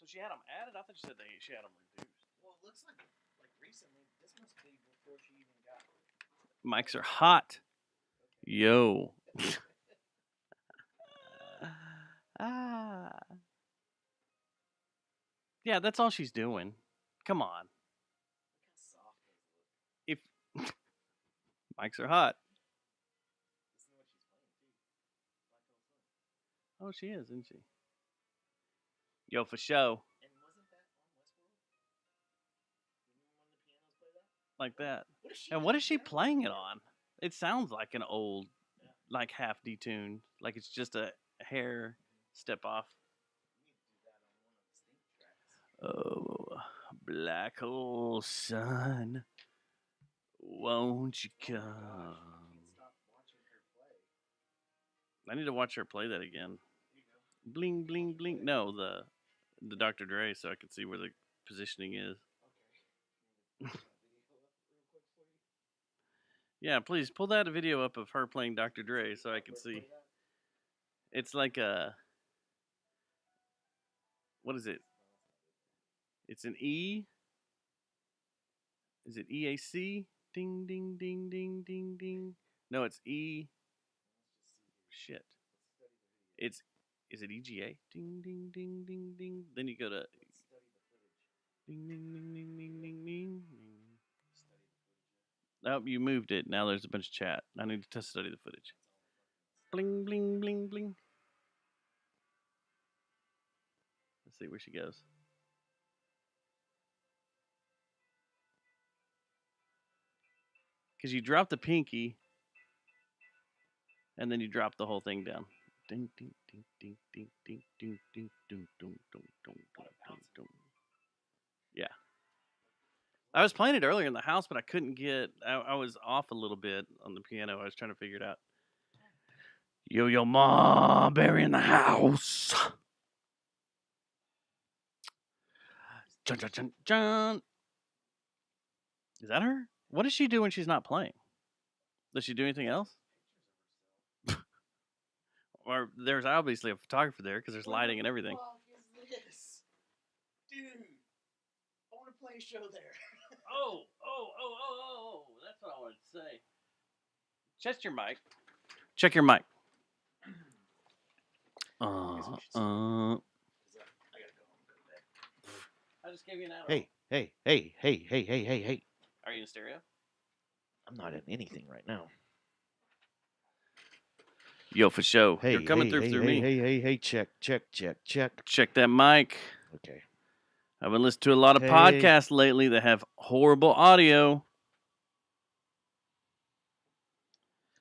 she had them added? I thought she said she had them reduced. Well, it looks like recently. This must be before she even got. Mics are hot. Okay. Yo. Yeah, that's all she's doing. Come on. Look how soft those look. If mics are hot. Listen to what she's playing too. Oh, she is, isn't she? Yo, for show. And wasn't that on Westworld? Didn't one of the pianos play that? Like that. What is she and what is she playing it on? It sounds like an old, like half detuned, like it's just a hair step off. Oh, black hole sun, won't you come? I need to watch her play that again. Bling, bling, bling. No, the Dr. Dre, so I can see where the positioning is. Yeah, please pull that video up of her playing Dr. Dre so I can see. It's like a, what is it? It's an E. Is it EAC? Ding, ding, ding, ding, ding, ding. No, it's E. Shit. Is it EGA? Ding, ding, ding, ding, ding. Then you go to ding, ding, ding, ding, ding, ding, ding. Oh, you moved it. Now there's a bunch of chat. I need to study the footage. Bling, bling, bling, bling. Let's see where she goes. Because you drop the pinky, and then you drop the whole thing down. Ding, ding, ding, ding, ding, ding, ding, ding, ding, ding, ding, ding, ding, ding. Yeah. I was playing it earlier in the house, but I couldn't get. I was off a little bit on the piano. I was trying to figure it out. Yo, Ma, Barry in the house. Jun, jun, jun, jun. Is that her? What does she do when she's not playing? Does she do anything else? Or there's obviously a photographer there because there's lighting and everything. What the fuck is this? Dude, I want to play a show there. Oh. That's what I wanted to say. Check your mic. Check your mic. I gotta go home and go to bed. I just gave you an hour. Hey. Are you in stereo? I'm not in anything right now. Yo, for show. Hey, You're coming through me. Hey, check. Check that mic. Okay. I've been listening to a lot of podcasts lately that have horrible audio.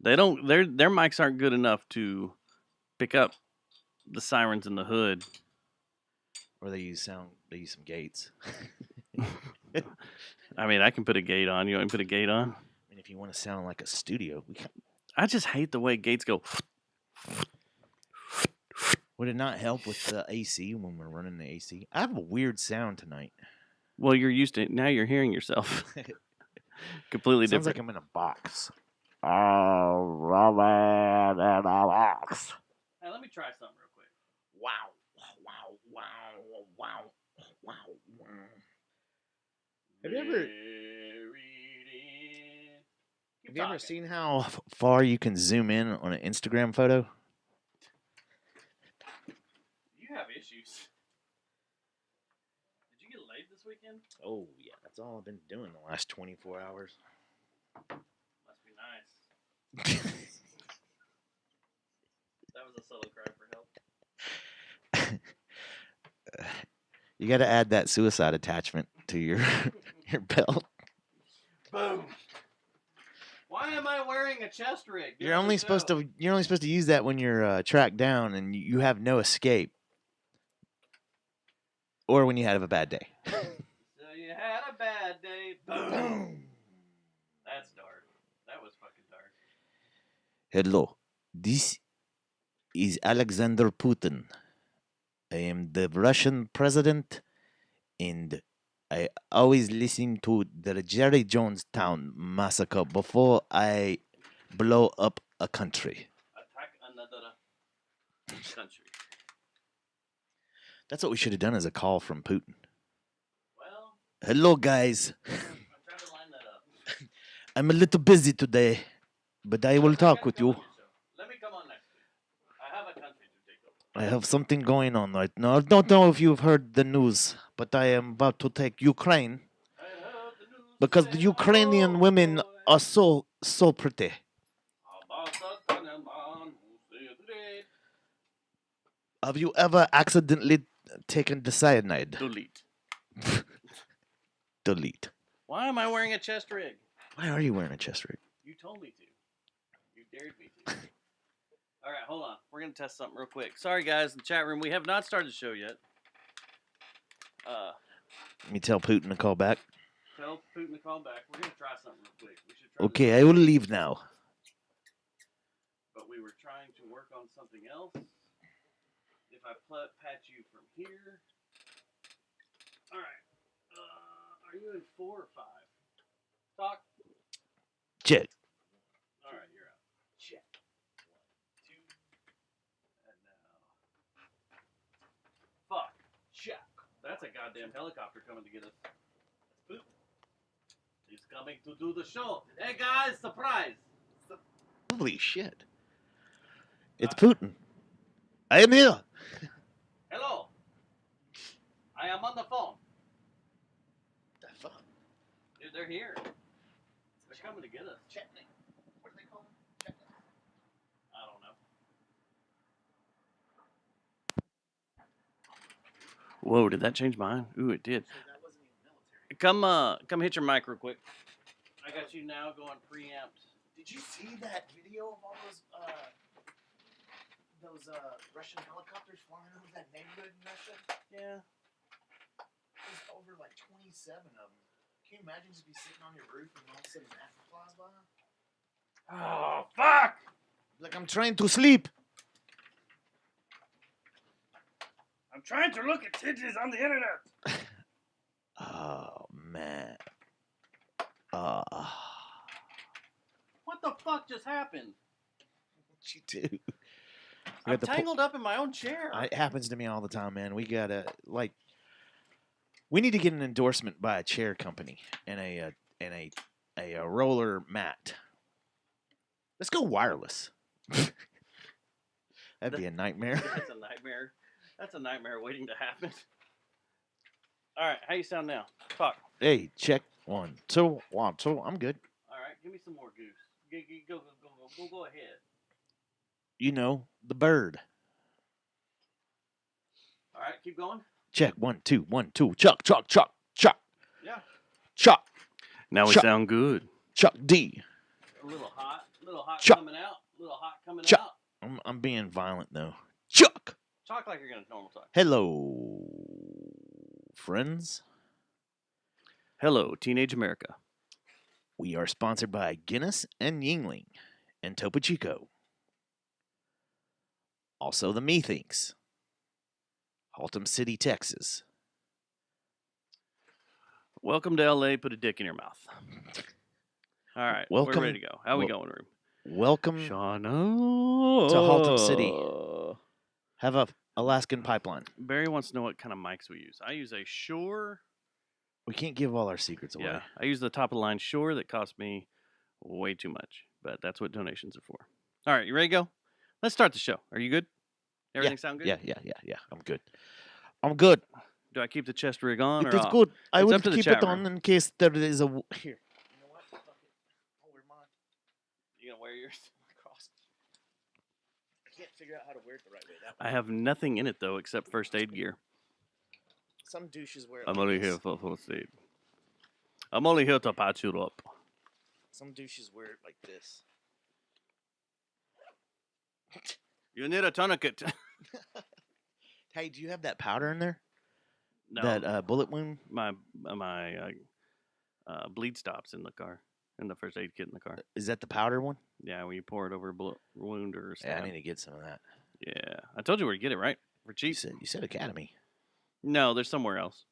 They don't. Their mics aren't good enough to pick up the sirens in the hood. Or they use some gates. I mean, I can put a gate on. You want me to put a gate on? I mean, if you want to sound like a studio, I just hate the way gates go. Would it not help with the AC when we're running the AC? I have a weird sound tonight. Well, you're used to it. Now you're hearing yourself. Completely Sounds different. like I'm in a box. Oh, Robin in a box. Hey, let me try something real quick. Wow. Have you ever seen how far you can zoom in on an Instagram photo? You have issues. Did you get laid this weekend? Oh, yeah. That's all I've been doing the last 24 hours. Must be nice. That was a subtle cry for help. You got to add that suicide attachment to your your belt. Boom. Why am I wearing a chest rig? You're only supposed to use that when you're tracked down and you have no escape, or when you have a bad day. So you had a bad day. Boom. That's dark. That was fucking dark. Hello, this is Alexander Putin. I am the Russian president, and I always listen to the Jerry Jonestown massacre before I blow up a country. Attack another country. That's what we should have done as a call from Putin. Well, Hello, guys. I'm trying to line that up. I'm a little busy today, but I will I talk gotta with come you. on your show. Let me come on next week. I have a country to take over. I have something going on right now. I don't know if you've heard the news, but I am about to take Ukraine I heard the news because today, the Ukrainian oh women boy. are so pretty. How about the Taliban who say today? Have you ever accidentally taken the cyanide? Delete. Delete. Why am I wearing a chest rig? Why are you wearing a chest rig? You told me to. You dared me to. All right, hold on. We're gonna test something real quick. Sorry, guys, in the chat room, we have not started the show yet. Let me tell Putin to call back. Tell Putin to call back. We're gonna try something real quick. We should try. Okay, this I will leave now. But we were trying to work on something else. If I patch you from here. All right. Are you in 4 or 5? Talk. Check. All right, you're out. Check. 1, 2. And now. Fuck. Check. That's a goddamn helicopter coming to get us. That's Putin. He's coming to do the show. Hey guys, surprise! Holy shit. It's Putin. I am here. Hello. I am on the phone. The fuck? Dude, they're here. They're coming to get us. Chetnik. What do they call him? Chetnik. I don't know. Whoa, did that change mine? Ooh, it did. So that wasn't even military. Come hit your mic real quick. I got you now going preamps. Did you see that video of all those Russian helicopters flying over that neighborhood in Russia? Yeah. There's over like 27 of them. Can you imagine just be sitting on your roof and all of a sudden an African flies by? Oh, fuck! Like I'm trying to sleep. I'm trying to look at titties on the internet. Oh, man. What the fuck just happened? What you do? I'm tangled up in my own chair. It happens to me all the time, man. We gotta we need to get an endorsement by a chair company and a roller mat. Let's go wireless. That'd be a nightmare. That's a nightmare. That's a nightmare waiting to happen. All right, how you sound now? Talk. Hey, check 1, 2, 1, 2. I'm good. All right, give me some more goose. Go ahead. You know, the bird. All right, keep going. Check 1, 2, 1, 2. Chuck, chuck, chuck, chuck. Yeah. Chuck. Now we Chuck. sound good. Chuck D. A little hot Chuck. coming out. A little hot coming Chuck. out. I'm being violent though. Chuck. Talk like you're gonna normal talk. Hello, friends. Hello, Teenage America. We are sponsored by Guinness and Yingling and Topo Chico. Also the Methinks. Haltom City, Texas. Welcome to LA. Put a dick in your mouth. All right, Welcome- we're ready to go. How we going, room? Welcome Shauna to Haltom City. Have a Alaskan pipeline. Barry wants to know what kind of mics we use. I use a Shure. We can't give all our secrets away. Yeah, I use the top of the line Shure that cost me way too much, but that's what donations are for. All right, you ready to go? Let's start the show. Are you good? Everything sound good? Yeah. I'm good. I'm good. Do I keep the chest rig on It or is off? good. I It's will up to the keep chat it on in case there is a here. You know what? Fuck it. I'll wear mine. You gonna wear yours? Cross. I can't figure out how to wear it the right way. That I have nothing in it though except first aid gear. Some douches wear it I'm like only this. here for first aid. I'm only here to patch you up. Some douches wear it like this. You need a tourniquet. Hey, do you have that powder in there? No, That bullet wound? my bleed stops in the car, in the first aid kit in the car. Is that the powder one? Yeah, when you pour it over a bullet wound or Yeah, stab. I need to get some of that. Yeah, I told you where to get it, right? For You cheap. said Academy. No, there's somewhere else.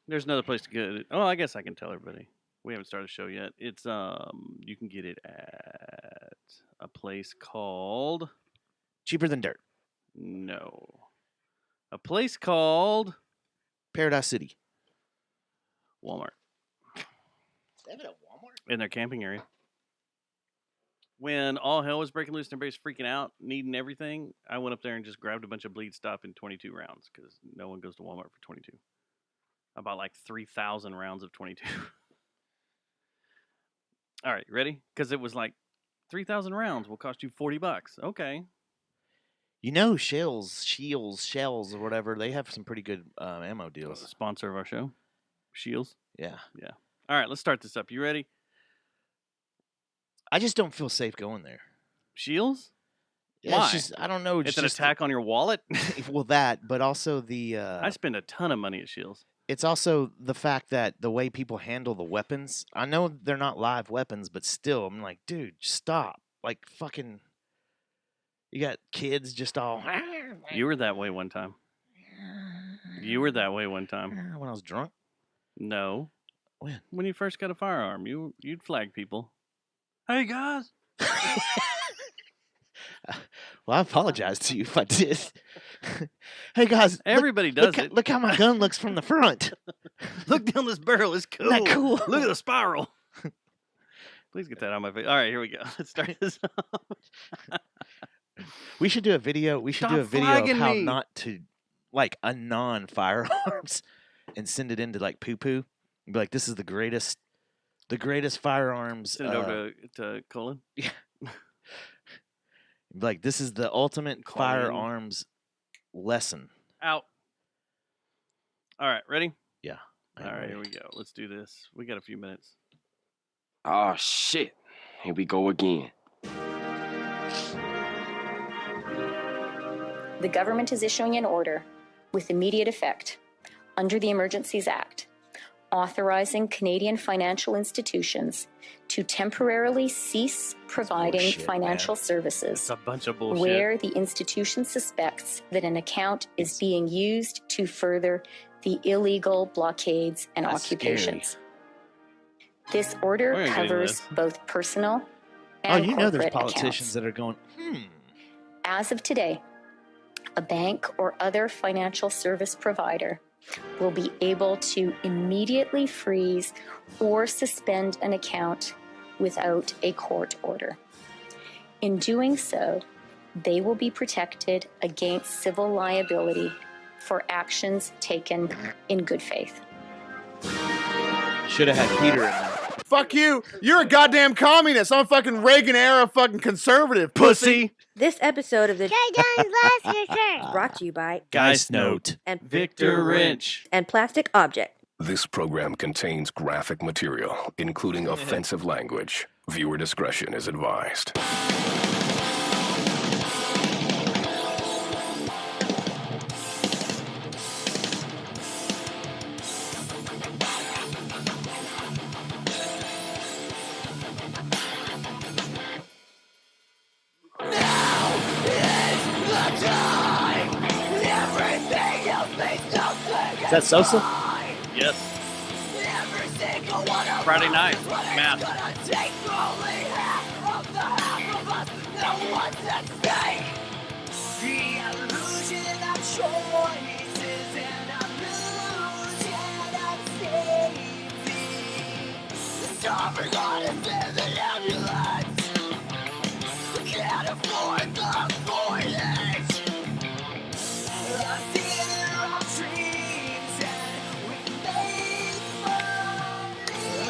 There's another place to get it. Oh, I guess I can tell everybody. We haven't started the show yet. It's you can get it at a place called Cheaper than dirt. No. A place called Paradise City. Walmart. They have it at Walmart? In their camping area. When all hell was breaking loose and everybody's freaking out, needing everything, I went up there and just grabbed a bunch of bleed stop in 22 rounds because no one goes to Walmart for 22. I bought like 3,000 rounds of 22. All right, ready? Because it was like 3,000 rounds will cost you $40. Okay. You know, Shells, or whatever, they have some pretty good ammo deals. Sponsor of our show, Shields. Yeah. All right, let's start this up. You ready? I just don't feel safe going there. Shields? Yeah, Why? it's just, I don't know. It's an just attack on your wallet? well, that, but also the. I spend a ton of money at Shields. It's also the fact that the way people handle the weapons. I know they're not live weapons, but still, I'm like, dude, stop. Like, fucking. You got kids just all. You were that way one time. When I was drunk. No. When? When you first got a firearm, you'd flag people. Hey guys. Well, I apologize to you if I did. Hey guys, Everybody does it. Look how my gun looks from the front. Look down this barrel. It's cool. Isn't that cool? Look at the spiral. Please get that out of my face. All right, here we go. Let's start this up. We should do a video. We should Stop do a video of flagging how me. not to, like, a non-firearms and send it into, like, poo-poo. And be like, this is the greatest firearms. Send it over to Colin. Like, this is the ultimate Colin. firearms lesson. Out. All right, ready? Yeah. All right, here we go. Let's do this. We got a few minutes. Oh, shit. Here we go again. The government is issuing an order with immediate effect under the Emergencies Act, authorizing Canadian financial institutions to temporarily cease providing Bullshit, financial man. services It's a bunch of bullshit. where the institution suspects that an account is being used to further the illegal blockades and That's occupations. This We're order gonna get into covers this. both personal Oh, and you know there's corporate politicians accounts. that are going, As of today, a bank or other financial service provider will be able to immediately freeze or suspend an account without a court order. In doing so, they will be protected against civil liability for actions taken in good faith. should have had Peter in there. Fuck you. You're a goddamn communist. I'm a fucking Reagan era fucking conservative. Pussy. This episode of the Last brought to you by Guys Note. and Victor Wrench. and Plastic Object. This program contains graphic material, including offensive language. Viewer discretion is advised. Is that Sosa? Yes. Friday night. Math.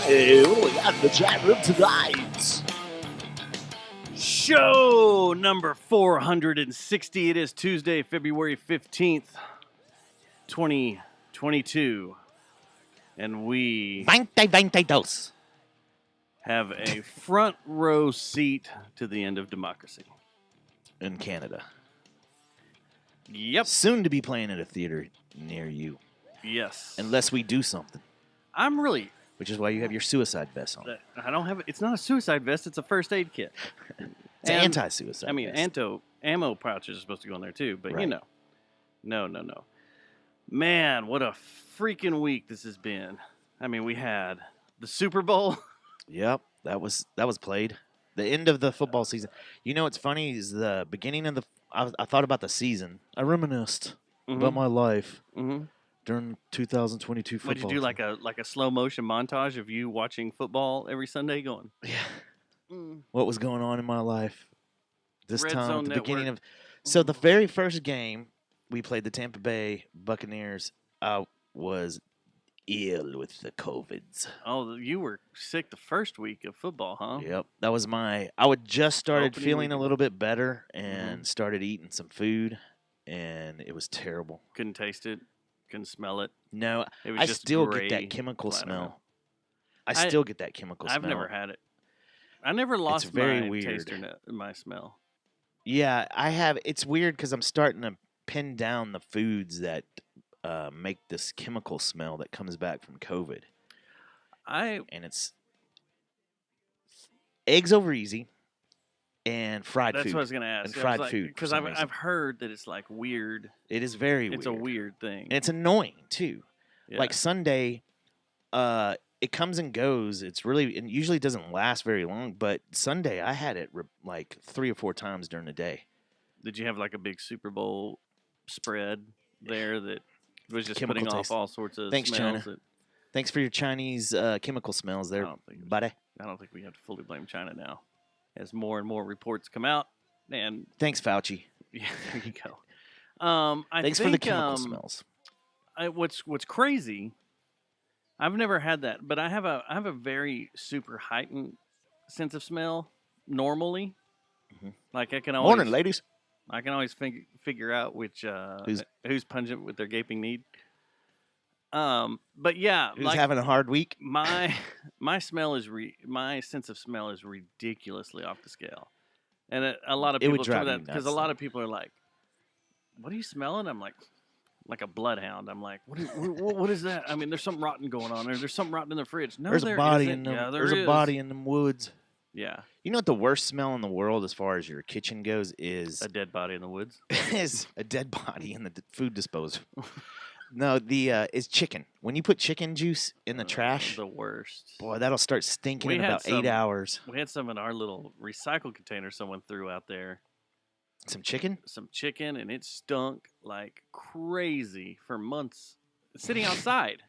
Hey, what do we got in the chat room tonight? Show number 460. It is Tuesday, February 15th, 2022. And we 2022. have a front row seat to the end of democracy. In Canada. Yep. Soon to be playing at a theater near you. Yes. Unless we do something. I'm really. Which is why you have your suicide vest on. I don't have. It's not a suicide vest. It's a first aid kit. It's an And- anti-suicide I mean, vest. ammo pouches are supposed to go in there too, but you Right. know. No. Man, what a freaking week this has been. I mean, we had the Super Bowl. Yep, that was played. The end of the football season. You know what's funny is the beginning of the. I thought about the season. I reminisced about my life during 2022 football. Would you do like a slow motion montage of you watching football every Sunday, going? Yeah. What was going on in my life this Red time Zone at the Network. beginning of. So the very first game we played the Tampa Bay Buccaneers. I was ill with the COVIDs. Oh, you were sick the first week of football, huh? Yep, that was my. I would just started Opening feeling a weekend. little bit better and started eating some food, and it was terrible. Couldn't taste it, couldn't smell it. No, It was I just still gray, get that chemical bladder. smell. I still get that chemical I've smell. never had it. I never lost very my weird. taste or my smell. Yeah, I have. It's weird because I'm starting to pin down the foods that make this chemical smell that comes back from COVID. And it's eggs over easy and fried food. That's what I was gonna ask. And fried food. Because I've heard that it's like weird. It is very It's weird. a weird thing. And it's annoying too. Yeah. Like Sunday, it comes and goes. It's really, and usually doesn't last very long. But Sunday, I had it like 3 or 4 times during the day. Did you have like a big Super Bowl spread there that was just Chemical putting taste. off all sorts of Thanks, smells? China. Thanks for your Chinese chemical smells there, buddy. I don't think we have to fully blame China now, as more and more reports come out. And Thanks, Fauci. yeah, there you go. Thanks for the chemical smells. What's crazy? I've never had that, but I have a very super heightened sense of smell normally. Like I can always Morning, ladies. I can always figure out which who's pungent with their gaping need. But yeah, Who's like having a hard week? my smell is my sense of smell is ridiculously off the scale, and a lot of It would people tell me drive that me because a nuts, lot of people are like, "What are you smelling?" I'm like a bloodhound. I'm like, what is that? I mean, there's something rotten going on, or there's something rotten in the fridge. No, There's there a body isn't. in them. Yeah, There's is. a body in them woods. Yeah, You know what the worst smell in the world, as far as your kitchen goes, is a dead body in the woods. is a dead body in the food disposal. No, is chicken. When you put chicken juice in the trash, The worst. boy, that'll start stinking We in had about 8 some- hours. We had some in our little recycle container someone threw out there. Some chicken? Some chicken, and it stunk like crazy for months, sitting outside.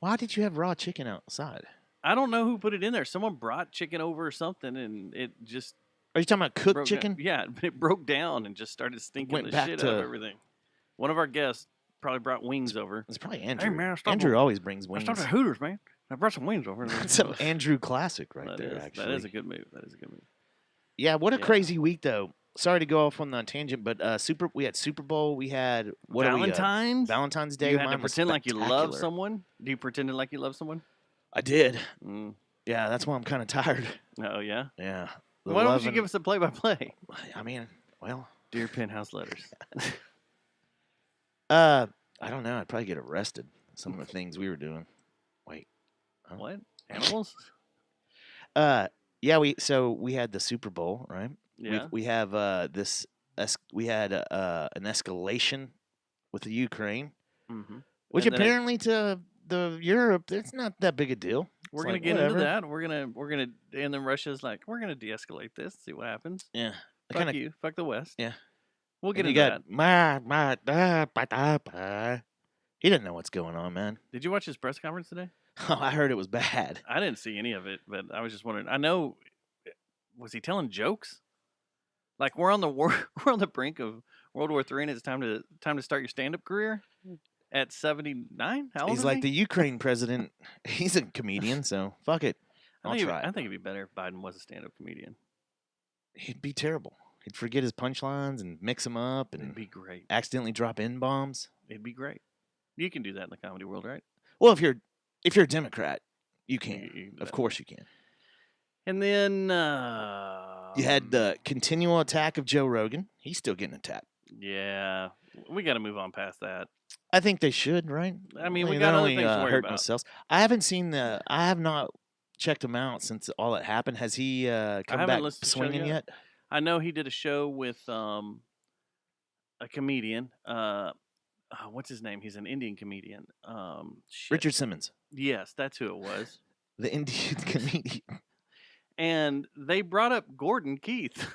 Why did you have raw chicken outside? I don't know who put it in there. Someone brought chicken over or something, and it just Are you talking about cooked broke chicken? Down. Yeah, but it broke down and just started stinking Went the back shit to- out of everything. One of our guests probably brought wings over. It's probably Andrew. Hey man, I stopped Andrew at- always brings I wings. stopped at Hooters, man. I brought some wings over. That's some Andrew classic right That there, is- actually. that is a good move. That is a good move. Yeah, what a Yeah. crazy week, though. Sorry to go off on the tangent, but we had Super Bowl. We had Valentine's. Valentine's Day. You had to Mine was pretend like you love spectacular. someone. Do you pretend like you love someone? I did. Mm. Yeah, that's why I'm kind of tired. Oh yeah. Yeah. Why don't you give us a play-by-play? I mean, well, Dear Penthouse Letters. I don't know. I'd probably get arrested. Some of the things we were doing. Wait. Huh? What? Animals? Yeah. We had the Super Bowl, right? Yeah. We have we had an escalation with the Ukraine, Mm-hmm. which And then apparently to the Europe, it's not that big a deal. We're It's gonna like, get whatever. into that. We're gonna, and then Russia's like, we're gonna de-escalate this, see what happens. Yeah. I Fuck kinda- you, fuck the West. Yeah. We'll get And you into got that. he didn't know what's going on, man. Did you watch his press conference today? Oh, I heard it was bad. I didn't see any of it, but I was just wondering. I know, was he telling jokes? Like we're on the we're on the brink of World War III, and it's time to start your stand-up career at 79. How old He's is like he? the Ukraine president. He's a comedian, so fuck it. I'll try. I think it'd be better if Biden was a stand-up comedian. He'd be terrible. He'd forget his punchlines and mix them up It'd and be great. accidentally drop N-bombs. It'd be great. You can do that in the comedy world, right? Well, if you're a Democrat, you can. You can do Of that. course you can. And then You had the continual attack of Joe Rogan. He's still getting attacked. yeah, we got to move on past that. I think they should, right? I mean, we They're got other only, things to worry hurting about. themselves. I have not checked him out since all that happened. Has he come haven't back listened to the show swinging yet. yet? I know he did a show with a comedian. What's his name? He's an Indian comedian. Shit. Richard Simmons, Yes, that's who it was. the Indian comedian. And they brought up Gordon Keith.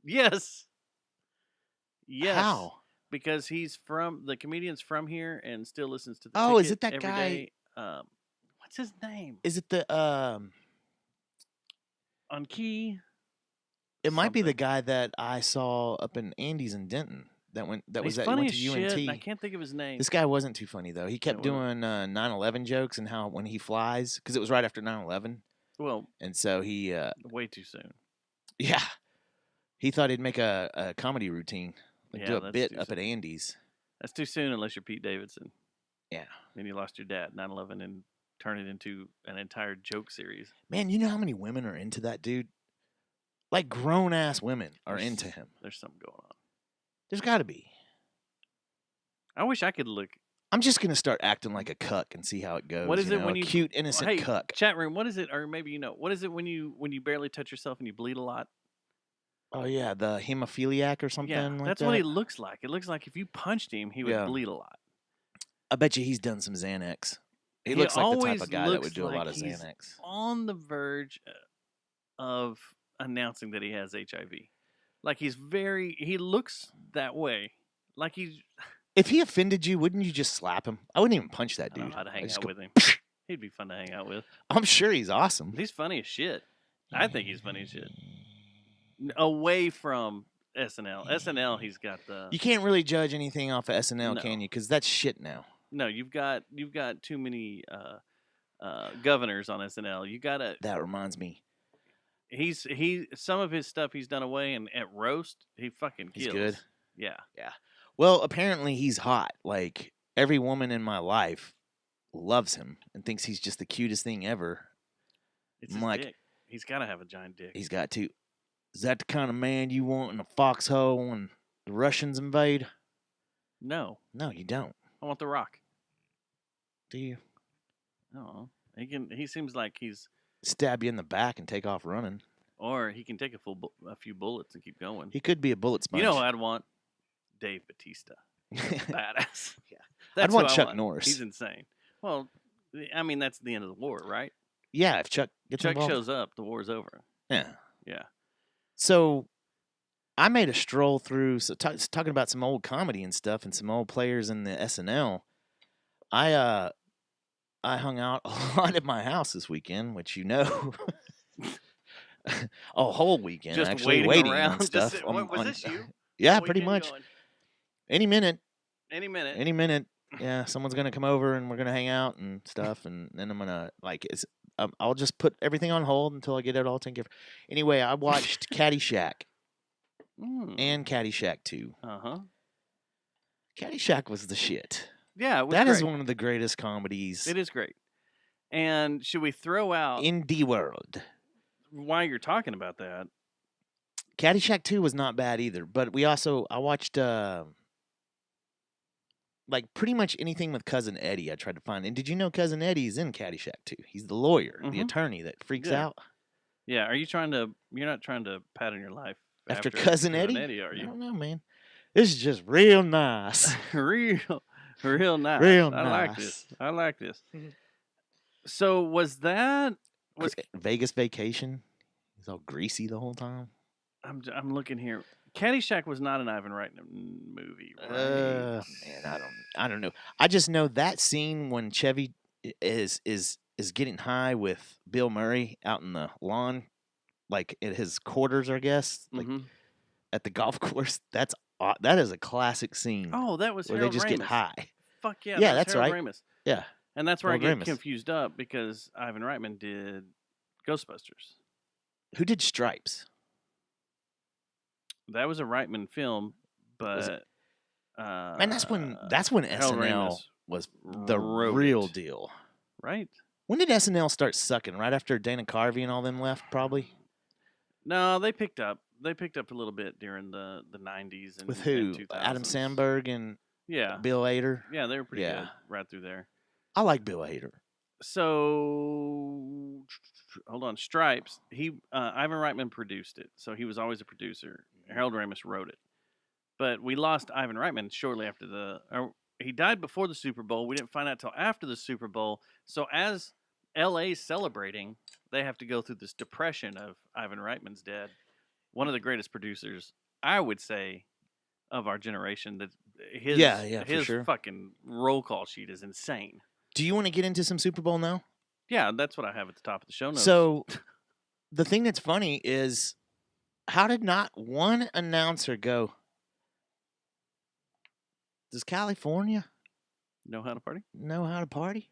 Yes. Yes. How? Because the comedian's from here and still listens to the Oh, is Ticket it that every guy? day. What's his name? Is it the On Key? It might be the something. guy that I saw up in Andy's in Denton. That He's went funny to as UNT. shit, and I can't think of his name. This guy wasn't too funny though. He kept wasn't. doing 9/11 jokes and how when he flies, because it was right after 9/11, Well, and so he way too soon. yeah, he thought he'd make a comedy routine, like Yeah, do a that's bit too up soon. at Andy's. That's too soon unless you're Pete Davidson. Yeah, Then you lost your dad, 9/11, and turn it into an entire joke series. man, you know how many women are into that dude? Like grown ass women are There's- into him. There's something going on. There's got to be. I wish I could look. I'm just gonna start acting like a cuck and see how it goes. What is it know? when a you cute innocent hey, cuck? Chat room, what is it? Or maybe you know, what is it when you barely touch yourself and you bleed a lot? Oh yeah, the hemophiliac or something. Yeah, like that's that. what he looks like. It looks like if you punched him, he would Yeah. bleed a lot. I bet you he's done some Xanax. He He looks like the type always of guy that looks would do a lot like of he's Xanax. On the verge of announcing that he has HIV. Like he looks that way. Like he's If he offended you, wouldn't you just slap him? I wouldn't even punch that I don't dude. know how to I'd hang just out go, with him. He'd be fun to hang out with. I'm sure he's awesome. He's funny as shit. I think he's funny as shit. Away from SNL. SNL, he's got the You can't really judge anything off of SNL, No. can you? Because that's shit now. no. You've got too many governors on SNL. You gotta. That reminds me. Some of his stuff he's done away, and at roast he fucking kills. He's good. Yeah. Well, apparently he's hot. Like every woman in my life loves him and thinks he's just the cutest thing ever. It's I'm his like- dick. He's got to have a giant dick. He's got to. Is that the kind of man you want in a foxhole when the Russians invade? No, No, you don't. I want The Rock. Do you? I don't know. He seems like he's, Stab you in the back and take off running. or he can take a few bullets and keep going. He could be a bullet sponge. You know who I'd want? Dave Bautista. Badass. Yeah. That's I'd who want I Chuck Norris. He's insane. Well, I mean, that's the end of the war, right? Yeah, if Chuck gets Chuck involved. shows up, the war's over. Yeah. Yeah. So I made a stroll through, talking about some old comedy and stuff and some old players in the SNL. I hung out a lot at my house this weekend, which you know. A whole weekend, Just actually, waiting on around. stuff. Just, on- was on- this you? Yeah, All pretty weekend much. going, Any minute. Any minute. Any minute, yeah, someone's gonna come over and we're gonna hang out and stuff, and then I'm gonna I'll just put everything on hold until I get it all taken care of. Anyway, I watched Caddyshack and Caddyshack 2. Uh-huh. Caddyshack was the shit. Yeah, it was That is great. one of the greatest comedies It is great. And should we throw out, in the world. while you're talking about that, Caddyshack 2 was not bad either, but I watched like pretty much anything with Cousin Eddie I tried to find. And did you know Cousin Eddie's in Caddyshack 2? He's the lawyer, the Mhm. attorney that freaks Yeah. out yeah, you're not trying to pattern your life after Cousin Eddie? Are I you? don't know, man. This is just real nice. real nice. Real I like this. I like this. So was Vegas Vacation? He's all greasy the whole time. I'm looking here. Caddyshack was not an Ivan Reitman movie, right? Man, I don't know. I just know that scene when Chevy is getting high with Bill Murray out in the lawn, like at his quarters, I guess, like Mhm. at the golf course. That is a classic scene Oh, that was where Harold they just Ramis. get high. Fuck yeah, Yeah, that was that's Harold right. Ramis. Yeah, And that's where I Harold get Ramis. confused up because Ivan Reitman did Ghostbusters. who did Stripes? That was a Reitman film, Was but Man, that's when Harold SNL Ramis was the wrote real it. deal. right? When did SNL start sucking? Right after Dana Carvey and all them left, probably. No, they picked up. They picked up a little bit during the 90s and With and who? 2000s. Adam Sandberg and Yeah, Bill Hader. yeah, they were pretty Yeah. good right through there. I like Bill Hader. So hold on, Stripes. Ivan Reitman produced it, so he was always a producer. Harold Ramis wrote it, but we lost Ivan Reitman shortly after he died before the Super Bowl. We didn't find out till after the Super Bowl. So as LA's celebrating, they have to go through this depression of Ivan Reitman's dead. One of the greatest producers, I would say, of our generation. That his for sure. fucking roll call sheet is insane. Do you want to get into some Super Bowl now? Yeah, that's what I have at the top of the show notes. So, the thing that's funny is, how did not one announcer go, does California know how to party? know how to party?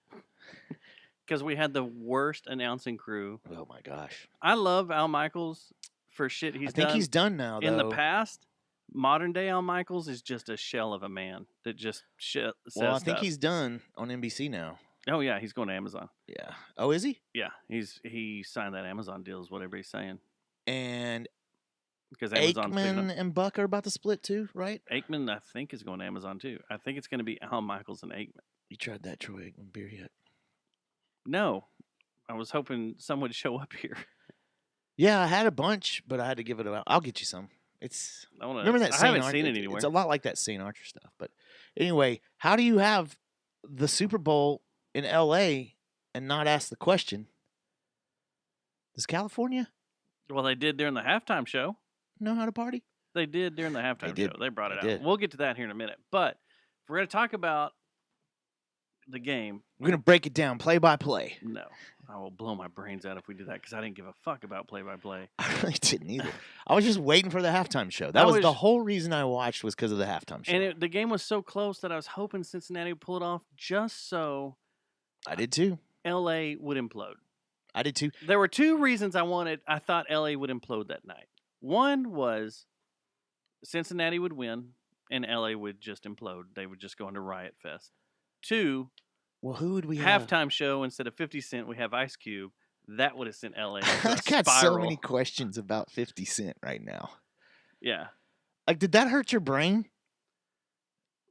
Because we had the worst announcing crew. Oh, my gosh. I love Al Michaels for shit he's done. I think he's done now, though. In the past, modern day Al Michaels is just a shell of a man that just says Well, I think stuff. he's done on NBC now. Oh, yeah, he's going to Amazon. Yeah. Oh, is he? Yeah, he signed that Amazon deal is what everybody's saying. And Because Amazon's picking Aikman up. and Buck are about to split too, right? Aikman, I think, is going to Amazon too. I think it's going to be Al Michaels and Aikman. You tried that Troy Aikman beer yet? No, I was hoping someone would show up here. Yeah, I had a bunch, but I had to give it out. I'll get you some. It's remember that I St. haven't Archer? seen it anywhere. It's a lot like that St. Archer stuff. But anyway, how do you have the Super Bowl in L.A. and not ask the question? Does California Well, they did during the halftime show. know how to party? They did during the halftime did. show. They brought it They out. did. We'll get to that here in a minute. But if we're going to talk about the game, We're gonna break it down play by play. no. I will blow my brains out if we do that because I didn't give a fuck about play-by-play. I really didn't either. I was just waiting for the halftime show. That was the whole reason I watched was because of the halftime show. And the game was so close that I was hoping Cincinnati would pull it off just so I did too. L.A. would implode. I did too. There were two reasons I thought L.A. would implode that night. One was Cincinnati would win and L.A. would just implode. They would just go into riot fest. Two, well, who would we have? Halftime show, instead of 50 Cent, we have Ice Cube. That would have sent L.A. into a I've got spiral. so many questions about 50 Cent right now. Yeah. Like, did that hurt your brain?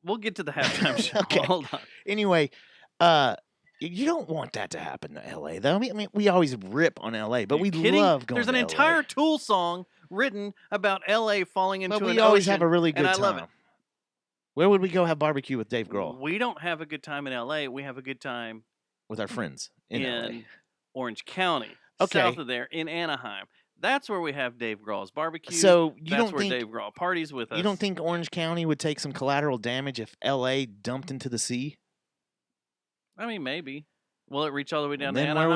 We'll get to the halftime show. Okay. Hold on. Anyway, you don't want that to happen to L.A., though. I mean, we always rip on L.A., but Are we you kidding? love going There's to an LA. entire Tool song written about L.A. falling into But an we always ocean, have a really good and time. I love it. Where would we go have barbecue with Dave Grohl? We don't have a good time in L.A. We have a good time With our friends in LA. Orange County, Okay. south of there, in Anaheim. That's where we have Dave Grohl's barbecue. So you That's don't where think Dave Grohl parties with us. you don't think Orange County would take some collateral damage if LA dumped into the sea? I mean, maybe. Will it reach all the way down And to then Anaheim?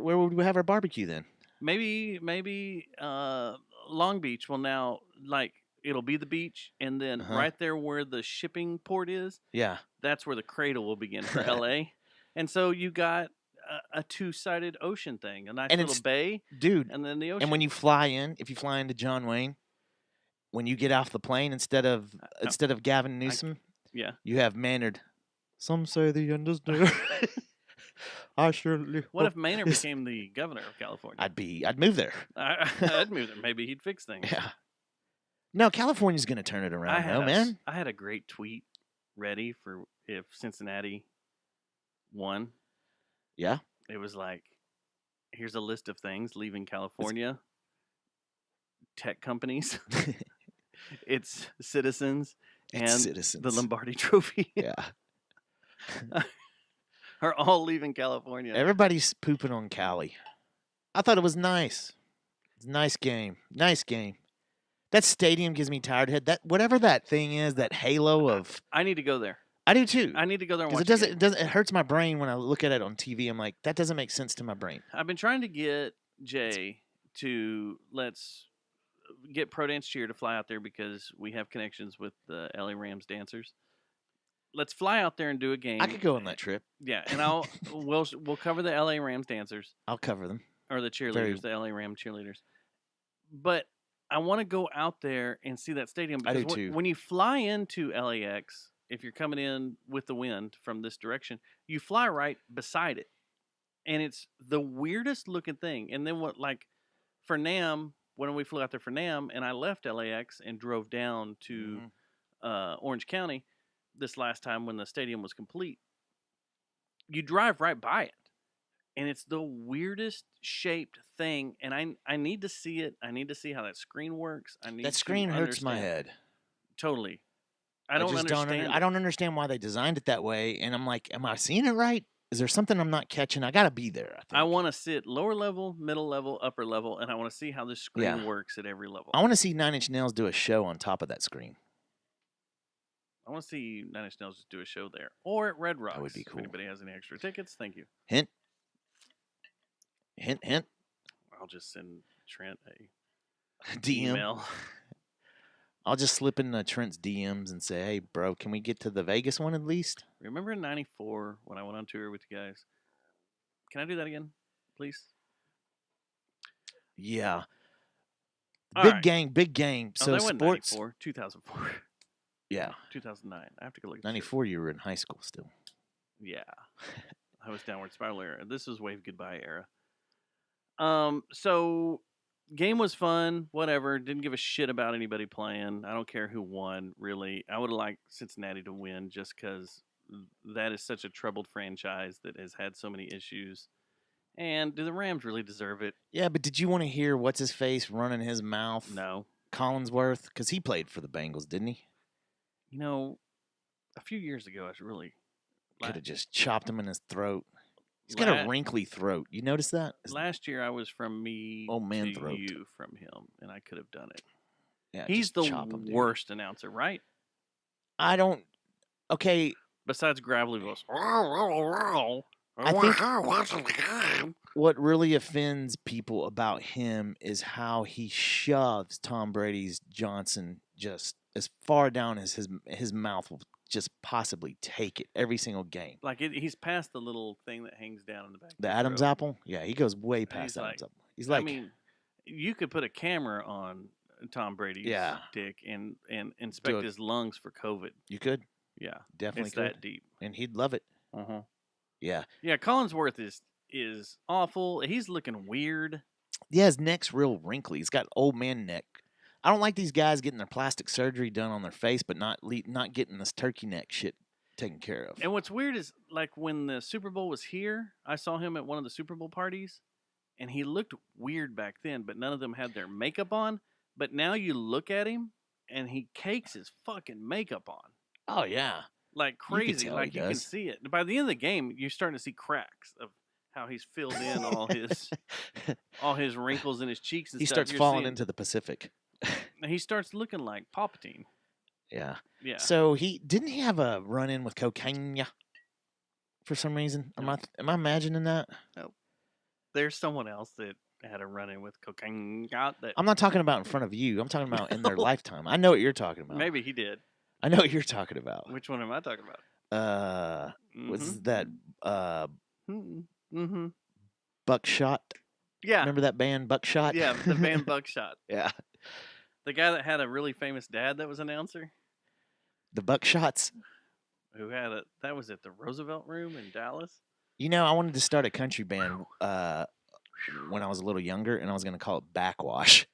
where would we have our barbecue then? Maybe Long Beach will now, like, it'll be the beach, and then Uh-huh. right there where the shipping port is, Yeah. that's where the cradle will begin for LA. And so you got a two-sided ocean thing, a nice And little it's- bay, Dude, and then the ocean. and when you fly in, if you fly into John Wayne, when you get off the plane, instead of Gavin Newsom, yeah. you have Maynard. Some say the end is near. I surely. What hope if Maynard this-" became the governor of California? I'd move there. I'd move there. Maybe he'd fix things. Yeah. No, California's gonna turn it around, though, man. I had a great tweet ready for if Cincinnati won. Yeah. It was like, here's a list of things leaving California. Tech companies. It's Citizens and It's Citizens. the Lombardi Trophy Yeah. are all leaving California. Everybody's pooping on Cali. I thought it was nice. It's a nice game. Nice game. That stadium gives me tired head. That whatever that thing is, that halo of. I need to go there. I do too. I need to go there and watch Because the game. it hurts my brain when I look at it on TV. I'm like, that doesn't make sense to my brain. I've been trying to get Jay to let's get Pro Dance Cheer to fly out there because we have connections with the LA Rams dancers. Let's fly out there and do a game. I could go on that trip. Yeah, and we'll cover the LA Rams dancers I'll cover them. or the cheerleaders, the LA Ram cheerleaders. But I want to go out there and see that stadium I do because too. when you fly into LAX, if you're coming in with the wind from this direction, you fly right beside it. And it's the weirdest looking thing. And then for NAM, when we flew out there for NAM and I left LAX and drove down to Orange County this last time when the stadium was complete, you drive right by it. And it's the weirdest shaped thing. And I need to see it. I need to see how that screen works. That screen hurts my head. Totally. I don't just understand. I don't understand why they designed it that way. And I'm like, am I seeing it right? Is there something I'm not catching? I gotta be there. I think. I want to sit lower level, middle level, upper level, and I want to see how this screen Yeah. works at every level. I want to see Nine Inch Nails do a show on top of that screen. I want to see Nine Inch Nails just do a show there or at Red Rocks. would be cool. If anybody has any extra tickets, thank you. Hint. Hint. Hint. I'll just send Trent a DM. email. I'll just slip in Trent's DMs and say, "Hey, bro, can we get to the Vegas one at least?" Remember in '94 when I went on tour with you guys? Can I do that again, please? Yeah. All Big right. game, big game. Oh, So that wasn't sports. 94, 2004. Yeah. 2009. I have to go look at the 94. You were in high school still. shit. Yeah. I was Downward Spiral era. This was Wave Goodbye era. So game was fun, whatever. Didn't give a shit about anybody playing. I don't care who won, really. I would have liked Cincinnati to win just because that is such a troubled franchise that has had so many issues. And do the Rams really deserve it? Yeah, but did you want to hear what's his face running his mouth? No. Collinsworth, because he played for the Bengals, didn't he? You know, a few years ago, I was really Could have just chopped him in his throat. He's got a wrinkly throat. You notice that? Last year, I was from me Old man to throat. you from him, and I could have done it. Yeah, He's just the chop him, dude. worst announcer, right? I don't. Okay, Besides gravelly voice. I think what really offends people about him is how he shoves Tom Brady's Johnson just as far down as his mouth will just possibly take it every single game. Like he's past the little thing that hangs down in the back. The Adam's apple? Yeah, he goes way past He's Adam's like- apple. He's like, I mean, you could put a camera on Tom Brady's Yeah. dick and inspect it. his lungs for COVID. you could Yeah, definitely it's could, that deep. and he'd love it. Uh-huh. Yeah, Yeah, Collinsworth is awful. He's looking weird. yeah, his neck's real wrinkly. He's got old man neck. I don't like these guys getting their plastic surgery done on their face, but not getting this turkey neck shit taken care of. And what's weird is, like, when the Super Bowl was here, I saw him at one of the Super Bowl parties, and he looked weird back then, but none of them had their makeup on. But now you look at him, and he cakes his fucking makeup on. Oh yeah, Like crazy. tell Like he you can does. see it. By the end of the game, you're starting to see cracks of how he's filled in all his wrinkles in his cheeks and he stuff. starts You're falling seeing- into the Pacific. and he starts looking like Palpatine. Yeah. Yeah. So he have a run in with cocaine for some reason. Am I imagining that? There's someone else that had a run-in with cocaine. That I'm not talking about in front of you. I'm talking about in their lifetime. I know what you're talking about. maybe he did. I know what you're talking about. Which one am I talking about? Was that Mm-hmm. Buckshot? Yeah. Remember that band Buckshot? Yeah, the band Buckshot. Yeah. The guy that had a really famous dad that was announcer, The Buckshots. who had that was at the Roosevelt Room in Dallas. You know, I wanted to start a country band when I was a little younger, and I was going to call it Backwash.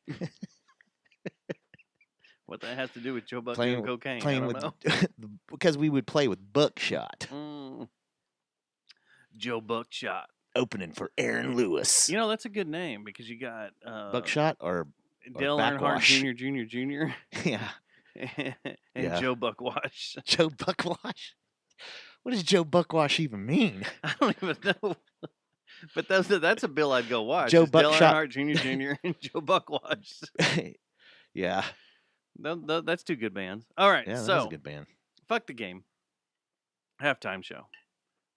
What that has to do with Joe Buck Playing- doing cocaine? Playing I with don't know. because we would play with Buckshot, Joe Buckshot. opening for Aaron Lewis. You know, that's a good name because you got Buckshot or Dale Earnhardt Backwash. Jr. Yeah, and Yeah. Joe Buckwash. Joe Buckwash. What does Joe Buckwash even mean? I don't even know. But that's a bill I'd go watch. Joe is Dale Buckshot. Earnhardt Jr. and Joe Buckwash. Yeah, That's two good bands. All right, yeah, that so was a good band. fuck the game. Halftime show.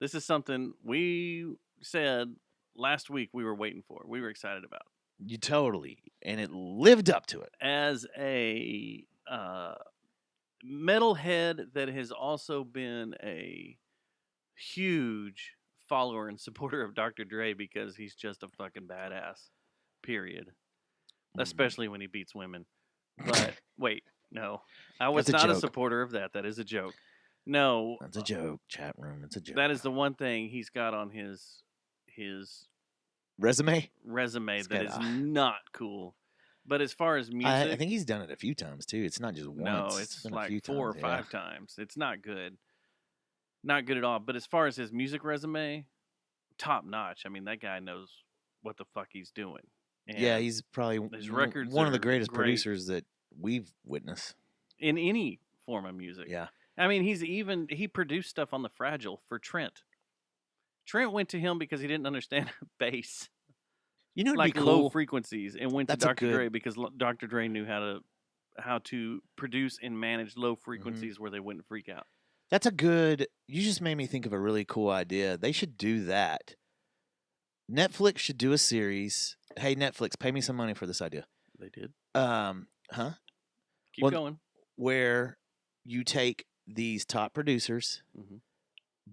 This is something we said last week we were waiting for. We were excited about. You totally, and it lived up to it. As a metalhead that has also been a huge follower and supporter of Dr. Dre because he's just a fucking badass. Period. Especially when he beats women. But wait, no. I was That's a not a joke. supporter of that. That is a joke. No. That's a joke, chat room. It's a joke. That is the one thing he's got on his resume. resume It's that got is a- not cool. But as far as music, I think he's done it a few times too. It's not just once. no, it's been a like few 4 or times, 5 times. It's not good. Not good at all. But as far as his music resume, top notch. I mean, that guy knows what the fuck he's doing. Yeah, And he's probably his records one of the are greatest great. producers that we've witnessed. in any form of music. Yeah. I mean, he produced stuff on the Fragile for Trent. Trent went to him because he didn't understand bass, You know, it'd like be low cool. frequencies, and went That's to a Dr. good- Dre because Dr. Dre knew how to produce and manage low frequencies where they wouldn't freak out. That's a good. You just made me think of a really cool idea. They should do that. Netflix should do a series. Hey, Netflix, pay me some money for this idea. They did. Huh? Keep Well, going. Where you take these top producers, Mhm.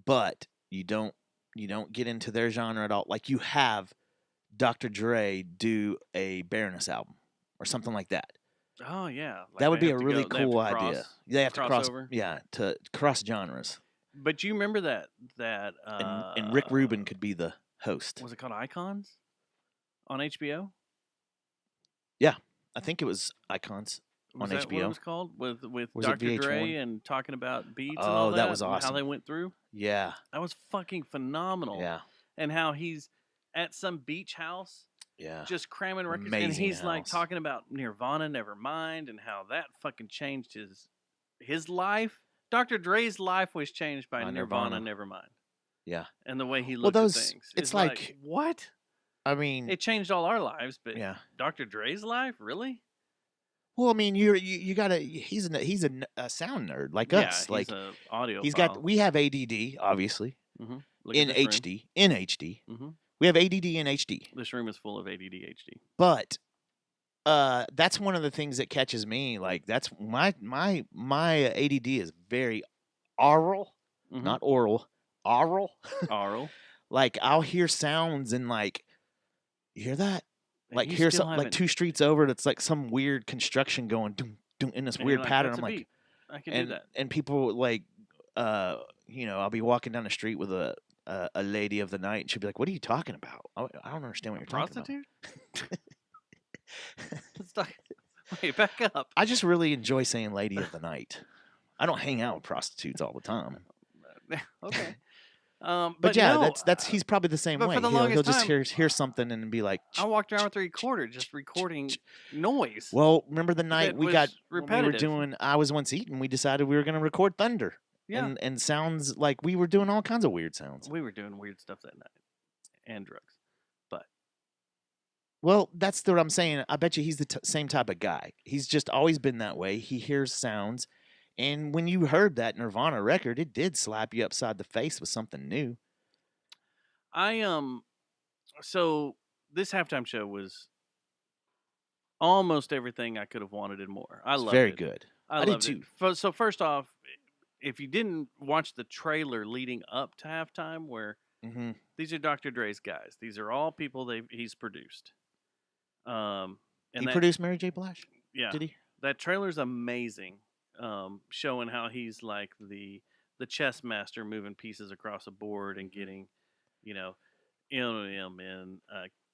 but you don't get into their genre at all. Like you have Dr. Dre do a Baroness album or something like that. Oh yeah, like That would they be have a to really go- they have to cool idea. cross- They have to cross, crossover. yeah, to cross genres. But you remember that And Rick Rubin could be the host. was it called Icons on HBO? I think it was Icons. Was On that what it HBO? was called with Was it Dr. Dre VH1? and talking about beats and Oh, all that that? was and how awesome. they went through. Yeah, That was fucking phenomenal. yeah, And how he's at some beach house yeah. just cramming records, and Amazing he's like house. talking about Nirvana, Nevermind, and how that fucking changed his life. Dr. Dre's life was changed by By Nirvana, Nirvana. Nevermind, Yeah. and the way he Well, looked those- at things. it's like- what? I mean, It changed all our lives, but yeah. Dr. Dre's life, really? Well, I mean, you gotta. He's a sound nerd like Yeah, us. he's Like a audio. he's got. We have ADD, obviously, in HD. In HD, Mm-hmm. we have ADD in HD. This room is full of ADD HD. But that's one of the things that catches me. Like that's my ADD is very oral, Mhm. not oral, oral. Aural. Like I'll hear sounds and like, you hear that? And Like you here's still something like haven't- 2 streets over. That's like some weird construction going doom, doom, in this and weird you're like, pattern. "That's I'm a like, beat. I can do and that. and people like, I'll be walking down the street with a lady of the night, and she'll be like, "What are you talking about? I don't understand what A you're talking about." prostitute? Let's talk. Wait, back up. I just really enjoy saying "lady of the night." I don't hang out with prostitutes all the time, Okay. but yeah, no, that's he's probably the same but way. for the He'll longest just time, hear something and be like, I walked around with a recorder just recording noise. "Well, remember the night that we was got when we were repetitive. doing I Was Once Eaten? We decided we were going to record thunder." Yeah. And sounds like we were doing all kinds of weird sounds. We were doing weird stuff that night and drugs. But Well, that's what I'm saying. I bet you he's the same type of guy. He's just always been that way. He hears sounds. And when you heard that Nirvana record, it did slap you upside the face with something new. So this halftime show was almost everything I could have wanted and more. I It's loved very it. good. I did loved too. it. So first off, if you didn't watch the trailer leading up to halftime, where Mm-hmm. these are Dr. Dre's guys, these are all people he's produced. And He that, produced Mary J. Blige, yeah, did he? that trailer's amazing. Showing how he's like the chess master, moving pieces across a board and getting, Eminem and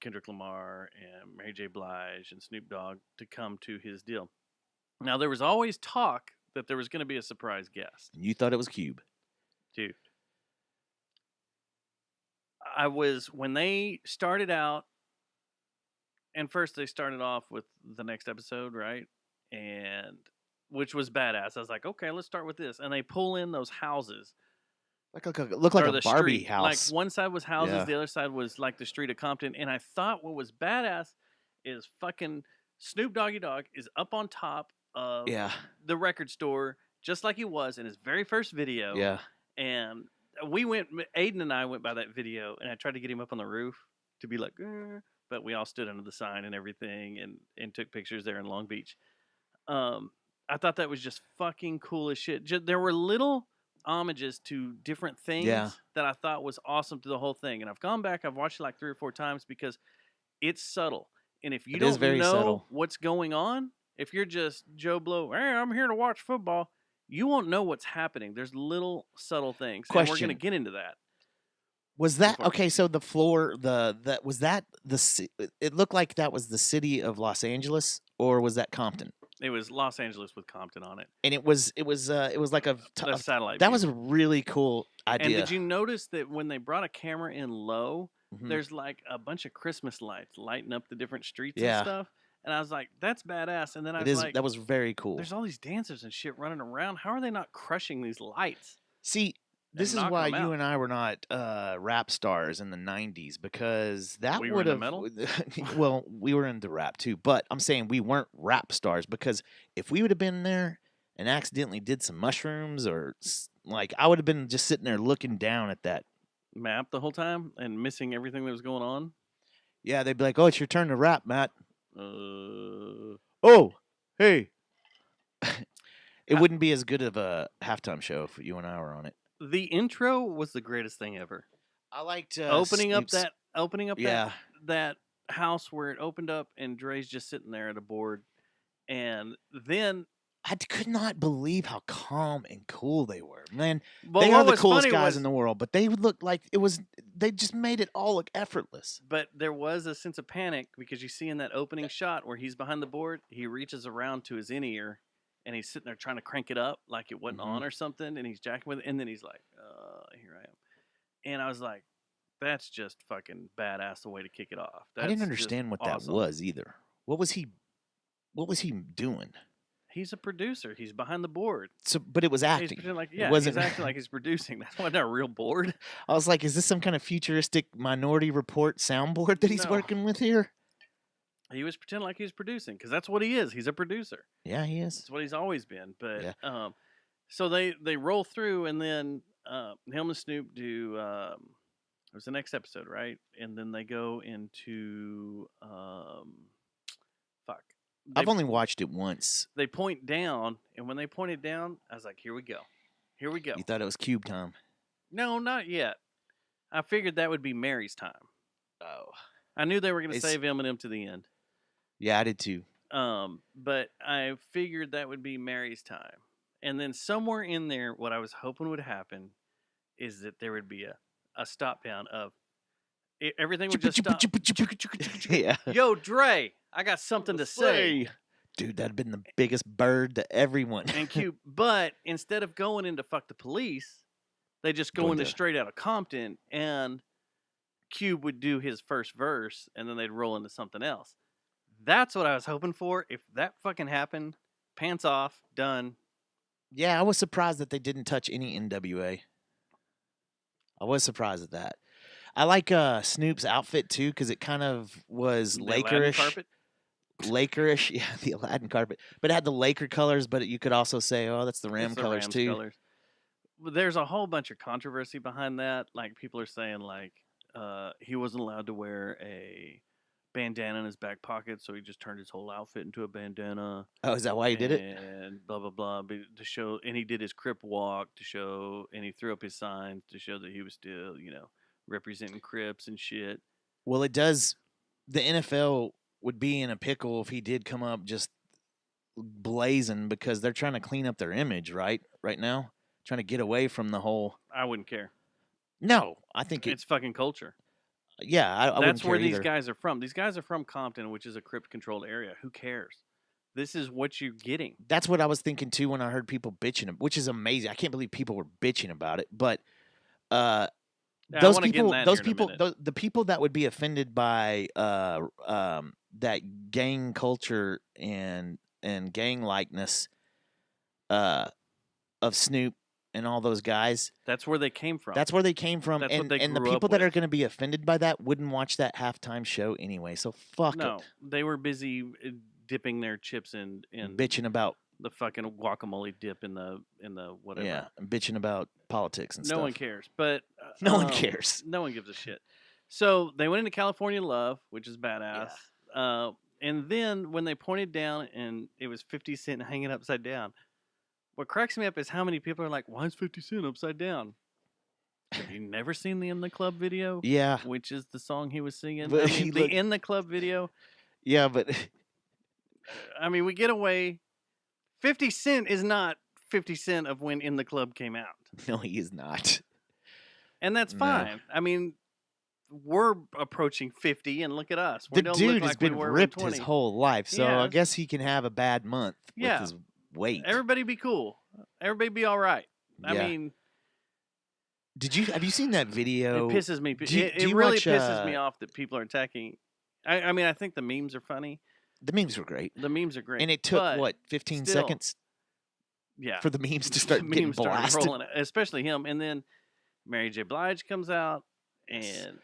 Kendrick Lamar and Mary J. Blige and Snoop Dogg to come to his deal. Now there was always talk that there was going to be a surprise guest. You thought it was Cube. Dude, when they started out, and first they started off with the next episode, right? And which was badass. I was like, okay, let's start with this. And they pull in those houses. Looked like or a the Barbie street. house. Like one side was houses, Yeah. the other side was like the street of Compton. And I thought what was badass is fucking Snoop Doggy Dogg is up on top of Yeah. the record store, just like he was in his very first video. Yeah. And Aiden and I went by that video, and I tried to get him up on the roof to be like, "Grr," but we all stood under the sign and everything and took pictures there in Long Beach. I thought that was just fucking cool as shit. There were little homages to different things that I thought was awesome through the whole thing. And I've gone back, I've watched it like 3 or 4 times because it's subtle. And if you It is don't very know subtle. what's going on, if you're just Joe Blow, hey, I'm here to watch football, you won't know what's happening. There's little subtle things. And we're Question. going to get into that. Was that far. okay? So the floor, was that it looked like that was the city of Los Angeles, or was that Compton? It was Los Angeles with Compton on it. And it was like a The satellite that view. was a really cool idea. And did you notice that when they brought a camera in low, Mhm. there's like a bunch of Christmas lights lighting up the different streets Yeah. and stuff? And I was like, that's badass. And then I It was is like, that was very cool. there's all these dancers and shit running around. How are they not crushing these lights? See, This is why you and I were not rap stars in the 90s, because that We were would into have. metal? Well, we were into rap too, but I'm saying we weren't rap stars, because if we would have been there and accidentally did some mushrooms or like, I would have been just sitting there looking down at that map the whole time and missing everything that was going on. Yeah, they'd be like, "Oh, it's your turn to rap, Matt." Oh, hey. It wouldn't be as good of a halftime show if you and I were on it. The intro was the greatest thing ever. I liked opening up Snoop's- that house where it opened up and Dre's just sitting there at a board, and then I could not believe how calm and cool they were. Man, well, they what are the was coolest funny guys was- in the world, but they would look like it was. They just made it all look effortless. But there was a sense of panic because you see in that opening shot where he's behind the board, he reaches around to his in-ear and he's sitting there trying to crank it up like it wasn't on or something, and he's jacking with it, and then he's like, here I am. And I was like, that's just fucking badass the way to kick it off. I didn't That's understand what just that awesome. was either. What was he doing? He's a producer. He's behind the board. So, but it was He's acting. pretending like, It yeah, wasn't- he's acting like he's producing. That's why not a real board. I was like, is this some kind of futuristic Minority Report soundboard that he's No. working with here? He was pretending like he was producing because that's what he is. He's a producer. Yeah, he is. That's what he's always been. But Yeah. so they roll through, and then him and Snoop do. It was the next episode, right? And then they go into fuck. I've only watched it once. They point down, and when they pointed down, I was like, "Here we go, here we go." You thought it was Cube time. No, not yet. I figured that would be Mary's time. Oh. I knew they were going to It's- save Eminem to the end. Yeah, I did too. But I figured that would be Mary's time. And then somewhere in there, what I was hoping would happen is that there would be a stop down of everything would just stop. Yeah. Yo, Dre, I got something to say. Dude, that'd been the biggest bird to everyone. And Cube, but instead of going into fuck the police, they just go Go into into- straight out of Compton, and Cube would do his first verse, and then they'd roll into something else. That's what I was hoping for. If that fucking happened, pants off, done. Yeah, I was surprised that they didn't touch any NWA. I was surprised at that. I like Snoop's outfit too, because it kind of was The Aladdin Lakerish. carpet. Lakerish, yeah, the Aladdin carpet. But it had the Laker colors, but you could also say, oh, that's the Ram It's the colors Rams too. colors. Well, there's a whole bunch of controversy behind that. Like people are saying, like he wasn't allowed to wear a bandana in his back pocket, so he just turned his whole outfit into a bandana. Oh, is that why he did it? And blah blah blah, but to show, and he did his Crip walk to show, and he threw up his signs to show that he was still, representing Crips and shit. Well, it does. The NFL would be in a pickle if he did come up just blazing, because they're trying to clean up their image, right now, trying to get away from the whole. I wouldn't care. No, I think It's fucking culture. Yeah, I wouldn't That's where care these either. guys are from. These guys are from Compton, which is a Crip-controlled area. Who cares? This is what you're getting. That's what I was thinking too when I heard people bitching, which is amazing. I can't believe people were bitching about it, but Yeah, I those wanna get in people, that those here in a people, minute. the people that would be offended by that gang culture and gang likeness of Snoop and all those guys. That's where they came from. That's where they came from, That's what and they the grew up people that are with. going to be offended by that wouldn't watch that halftime show anyway. So fuck No, it, they were busy dipping their chips in bitching about the fucking guacamole dip in the whatever. yeah, and bitching about politics and no stuff. one cares. But No one cares. No one gives a shit. So they went into California Love, which is badass. And then when they pointed down and it was 50 Cent hanging upside down, what cracks me up is how many people are like, "Why is 50 Cent upside down?" Have you never seen the In the Club video? Yeah, Which is the song he was singing. But I he mean, the looked- In the Club video. yeah, but I mean, we get away. 50 Cent is not 50 Cent of when In the Club came out. no, he is not. And that's No. fine. I mean, we're approaching 50, and look at us. We The don't dude look has like we been were when ripped 20. his whole life, so I Yes. guess he can have a bad month Yeah. with his weight. Everybody be cool. Everybody be all right. I Yeah. mean, Have you seen that video? it pisses me. do you- It do you really watch, pisses me off that people are attacking. I mean, I think the memes are funny. The memes were great, The memes are great. and it took but what 15 still, seconds yeah, for the memes to the start getting memes started blasted. rolling, especially him. And then Mary J. Blige comes out, and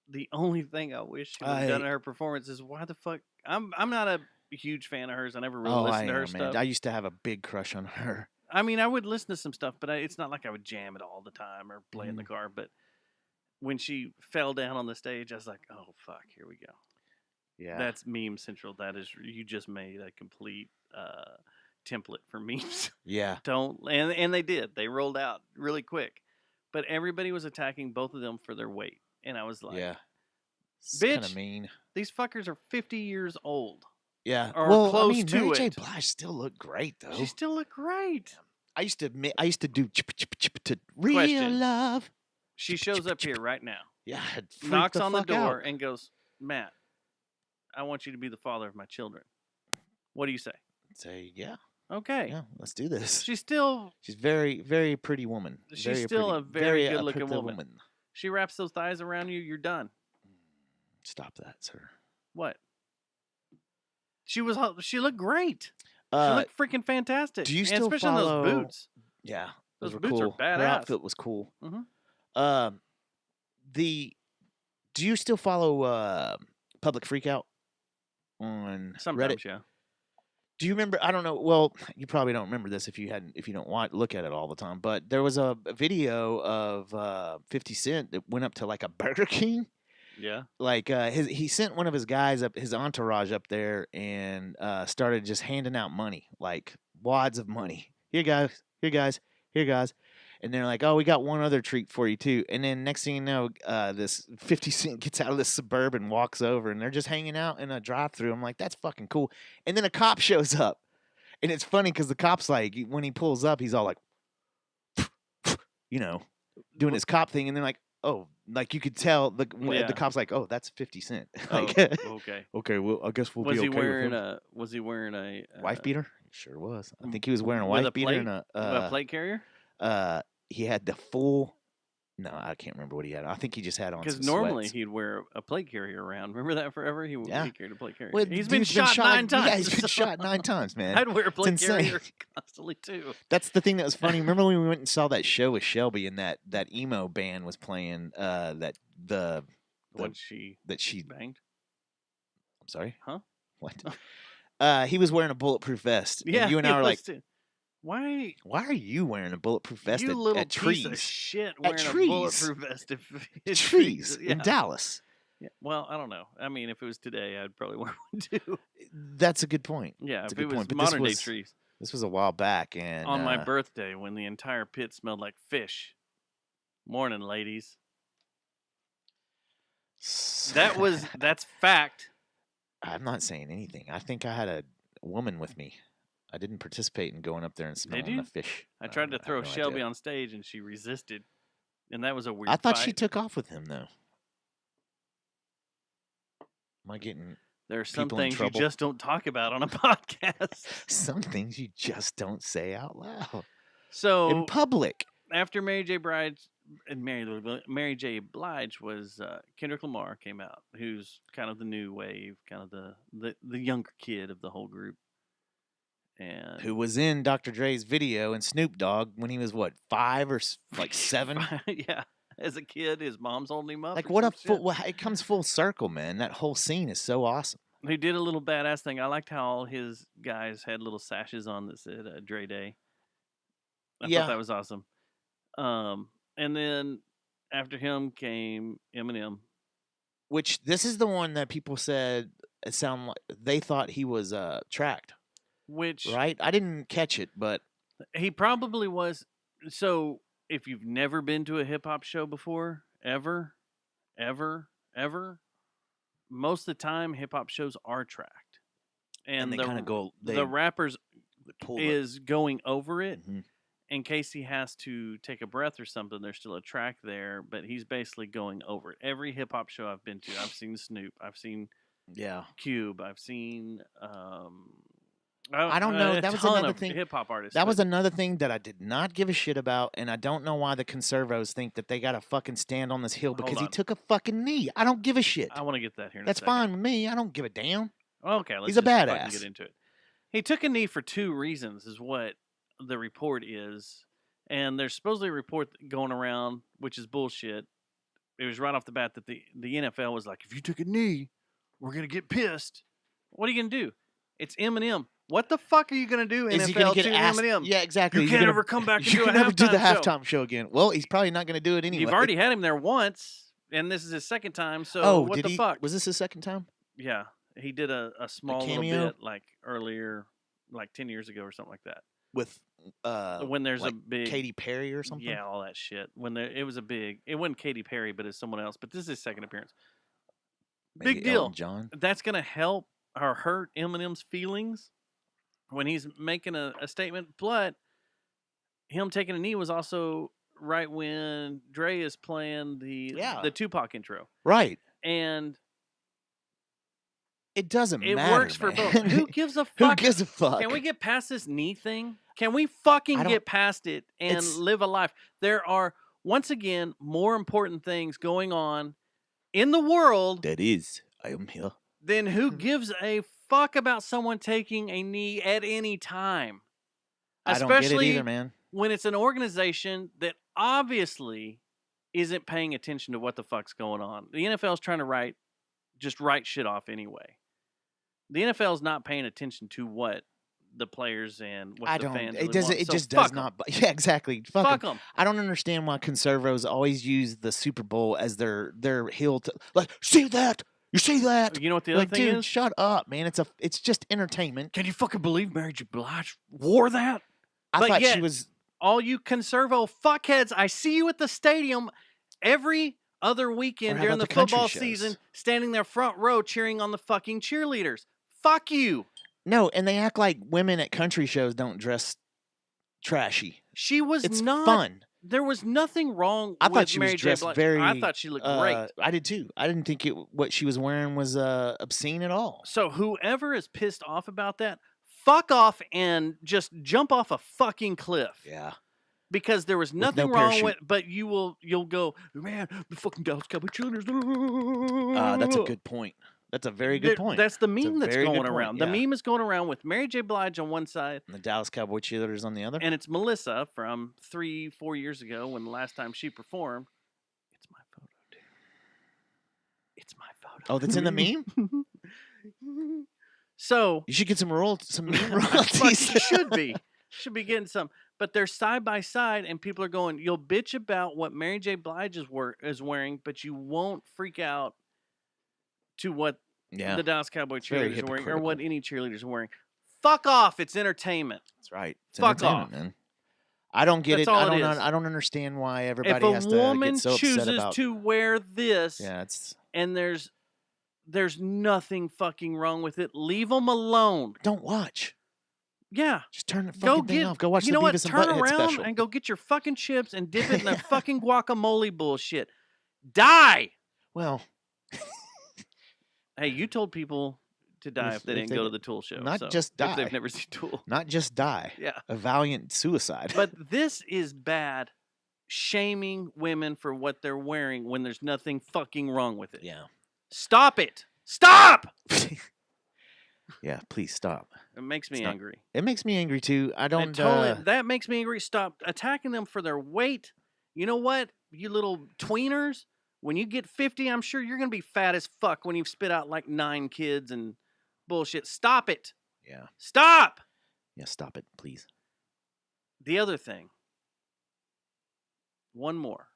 the only thing I wish she would have done in her performance is why the fuck I'm not a huge fan of hers. I never really listened to her stuff. Man. I used to have a big crush on her. I mean, I would listen to some stuff, but it's not like I would jam it all the time or play in the car. But when she fell down on the stage, I was like, oh fuck, here we go. Yeah, That's meme central. That is, you just made a complete template for memes. Yeah, and they did. They rolled out really quick, but everybody was attacking both of them for their weight, and I was like, yeah. It's bitch, kind of mean. These fuckers are 50 years old. Yeah, or close I mean, to Mary J. it. Blige still looked great though. She still looked great. I used to do to real Question. love. She shows up here right now, Yeah, I'd freak knocks on the fuck door, out. and goes, Matt, I want you to be the father of my children. What do you say? Say, yeah, Okay. yeah, let's do this. She's very, very pretty woman. She's still a very good-looking pretty woman. She wraps those thighs around you, you're done. Stop that, sir. What? She looked great. She Uh, looked freaking fantastic. do you And still especially in follow- those boots. yeah, Those were boots are cool. Her badass. outfit was cool. Mhm. Do you still follow Public Freakout on Sometimes, Reddit? yeah. Do you remember? I don't know. Well, you probably don't remember this if you don't look at it all the time. But there was a video of 50 Cent that went up to like a Burger King. Yeah. Like he sent one of his guys up, his entourage up there, and started just handing out money, like wads of money. Here guys, here guys, here guys. And they're like, oh, we got one other treat for you too. And then next thing you know, this 50 Cent gets out of this Suburban, walks over, and they're just hanging out in a drive-thru. I'm like, that's fucking cool. And then a cop shows up, and it's funny because the cop's like, when he pulls up, he's all like, doing his cop thing, and they're like, oh, like you could tell the cop's like, oh, that's 50 Cent. Like, Okay. okay, well, I guess we'll be okay with him. Was he wearing a Wife beater? He sure was. I think he was wearing a with wife a beater plate? and a a plate carrier? he had the full. No, I can't remember what he had. I think he just had on. Because Because normally he'd wear a plate carrier around. Remember that forever? He carried a plate carrier. Well, he's been dude's shot 9 times. Yeah, he's been shot 9 times, man. I'd wear a plate insane. carrier constantly too. That's the thing that was funny. Remember when we went and saw that show with Shelby and that emo band was playing What she banged? I'm sorry? Huh? What? He was wearing a bulletproof vest. Yeah, and you and I he were like, was too. Why are you wearing a bulletproof vest you at, little at piece trees? of shit At wearing trees. a bulletproof vest? If Trees yeah. in Dallas. Yeah. Well, I don't know. I mean, if it was today, I'd probably wear one too. That's a good point. Yeah, That's if a it good was point. But modern day trees. This was a while back, and On my birthday, when the entire pit smelled like fish. Morning, ladies. That's fact. I'm not saying anything. I think I had a woman with me. I didn't participate in going up there and smelling the fish. I tried to have throw no Shelby idea. on stage, and she resisted, and that was a weird. I thought fight. she took off with him though. Am I getting? There are some people in things you trouble? just don't talk about on a podcast. Some things you just don't say out loud So in public. after Mary J. Blige was Kendrick Lamar came out, who's kind of the new wave, kind of the younger kid of the whole group, and Who was in Dr. Dre's video and Snoop Dogg when he was what 5 or like 7? yeah, as a kid, his mom's holding him up. Like or what a some full. It comes full circle, man. That whole scene is so awesome. shit. He did a little badass thing. I liked how all his guys had little sashes on that said Dre Day. I Yeah. thought that was awesome. And then after him came Eminem. Which this is the one that people said it sound like they thought he was tracked, Which right? I didn't catch it, but he probably was. So if you've never been to a hip hop show before, ever, most of the time hip hop shows are tracked, and they kind of go. the rappers pull is going over it. Mhm. In case he has to take a breath or something, there's still a track there, but he's basically going over it. Every hip hop show I've been to, I've seen Snoop, I've seen Cube, I've seen I don't know. That was another thing. Hip hop artists. That was another thing that I did not give a shit about, and I don't know why the conservos think that they got to fucking stand on this hill Hold because he on. took a fucking knee. I don't give a shit. I want to get that here. In That's a second. fine with me. I don't give a damn. Okay, let's He's a just fucking badass. get into it. He took a knee for 2 reasons, is what the report is. And there's supposedly a report going around, which is bullshit. It was right off the bat that the NFL was like, if you took a knee, we're going to get pissed. What are you going to do? It's Eminem. What the fuck are you going to do, Is he NFL, gonna get to asked? Eminem? Yeah, exactly. You He's can't gonna- ever come back and You do a can never do the halftime show. halftime show again. Well, he's probably not going to do it anyway. You've already had him there once, and this is his second time, so Oh, what did the he? fuck? Was this his second time? Yeah, he did a small little cameo? bit, like earlier, like 10 years ago or something like that. With When there's like a big... Katy Perry or something? Yeah, all that shit. It was a big... It wasn't Katy Perry, but it's someone else. But this is his second appearance. Maybe Big deal. Elton John. That's going to help or hurt Eminem's feelings when he's making a statement. But him taking a knee was also right when Dre is playing the Tupac intro. Right. And it doesn't it matter. works for both. Who gives a fuck? Who gives a fuck? Can we get past this knee thing? Can we fucking get past it and live a life? There are, once again, more important things going on in the world. That is, I am here. Then who gives a fuck about someone taking a knee at any time? I don't get it Especially either, man. when it's an organization that obviously isn't paying attention to what the fuck's going on. The NFL is trying to write shit off anyway. The NFL is not paying attention to what the players and what the fans really want. It So just fuck does 'em. not. Yeah, exactly. Fuck them. them. I don't understand why conservatives always use the Super Bowl as their hill to like. See that? You see that? You know what the other Like, thing dude, is? shut up, man. It's just entertainment. Can you fucking believe Mary J. Blige wore that? I But thought yet, she was. all you conservo fuckheads, I see you at the stadium every other weekend Or how during the about the country football shows? season, standing there front row cheering on the fucking cheerleaders. Fuck you. No, and they act like women at country shows don't dress trashy. She was It's not fun. There was nothing wrong I with thought she Mary was J. dressed Blige. very. I thought she looked great. I did too. I didn't think what she was wearing was obscene at all. So whoever is pissed off about that, fuck off and just jump off a fucking cliff. Yeah. Because there was no nothing wrong parachute. with, but you'll go, man, the fucking Dallas Cowboy cheerleaders. That's a good point. That's a very good point. That's the It's a meme that's very good going point, around. yeah. The meme is going around with Mary J. Blige on one side, And the Dallas Cowboy cheerleaders on the other. and it's Melissa from 3-4 years ago when the last time she performed. It's my photo, dude. It's my photo. Oh, that's in the meme. So You should get some meme fucking royalties. should be getting some. But they're side by side, and people are going, you'll bitch about what Mary J. Blige is wearing, but you won't freak out to what Yeah, the Dallas Cowboy very cheerleaders are wearing or what hypocritical. any cheerleaders are wearing. Fuck off. It's entertainment. that's right. It's Fuck entertainment, off. man. I don't get That's it. all I it don't. is. I don't understand why If everybody a has to woman get so upset chooses about. to wear this Yeah, it's. and there's nothing fucking wrong with it, leave them alone. Don't watch. Yeah. Just turn the Go fucking thing get, off. Go watch you the know what? Beavis and Turn Butthead around special. and go get your fucking chips and dip it in the fucking guacamole bullshit. Die. Well, Hey, you told people to die if they if didn't they go to did- the Tool show. not so, just If die. they've never seen Tool. not just die. Yeah. A valiant suicide. But this is bad. Shaming women for what they're wearing when there's nothing fucking wrong with it. yeah. Stop it. Stop. Yeah. Please stop. It makes me It's not- angry. It makes me angry too. I And don't. totally, that makes me angry. Stop attacking them for their weight. You know what? You little tweeners. When you get 50, I'm sure you're going to be fat as fuck when you've spit out like 9 kids and bullshit. Stop it. Yeah. Stop. Yeah. Stop it, please. The other thing. One more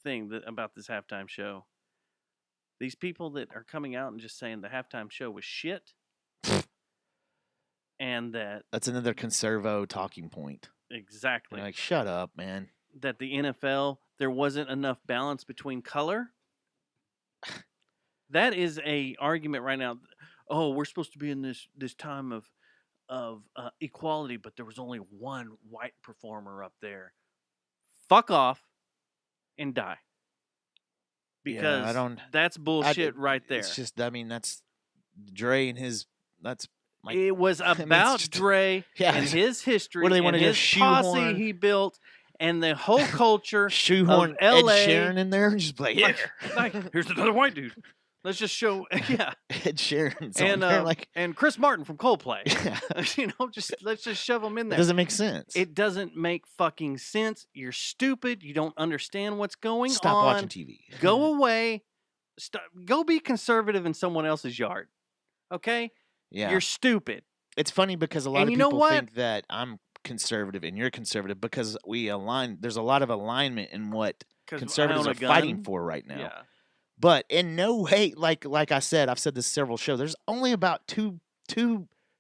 thing about this halftime show. These people that are coming out and just saying the halftime show was shit. And that That's another conservo talking point. exactly. You're like, shut up, man. That the NFL, there wasn't enough balance between color. That is a argument right now. Oh, we're supposed to be in this time of equality, but there was only one white performer up there. Fuck off and die. Because I don't. that's bullshit right there. It's just. I mean, that's Dre and his. That's. Like, It was it's about just- Dre Yeah. and his history What do they and wanna his just posse shoehorn- he built and the whole culture shoehorn of Ed LA. Sheeran in there and just be like, yeah. Like, here's another white dude. Let's just show, yeah. Ed Sheeran's And on there, like, and Chris Martin from Coldplay. yeah, Let's just shove them in it there. doesn't make sense. It doesn't make fucking sense. You're stupid. You don't understand what's going Stop on. watching TV. Go away. Go be conservative in someone else's yard. Okay? Yeah, You're stupid. it's funny because a lot And of you know people what? think that I'm conservative and you're conservative because we align. There's a lot of alignment in what 'Cause I conservatives own are a fighting gun. for right now. Yeah. But in no way, like I said, I've said this several shows. There's only about two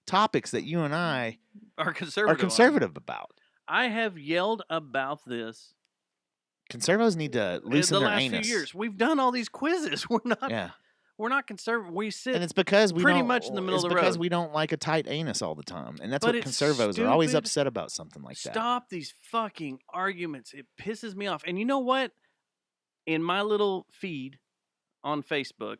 topics that you and I Are conservative. are conservative about. I have yelled about this Conservatives need to loosen the their last anus. few years. We've done all these quizzes. We're not Yeah, we're not conservative. We sit and it's because we pretty don't, much in the middle it's of the because road. we don't like a tight anus all the time, and that's But what it's conservatives are always stupid. upset about. Something like that. Stop these fucking arguments. It pisses me off. And you know what? In my little feed on Facebook,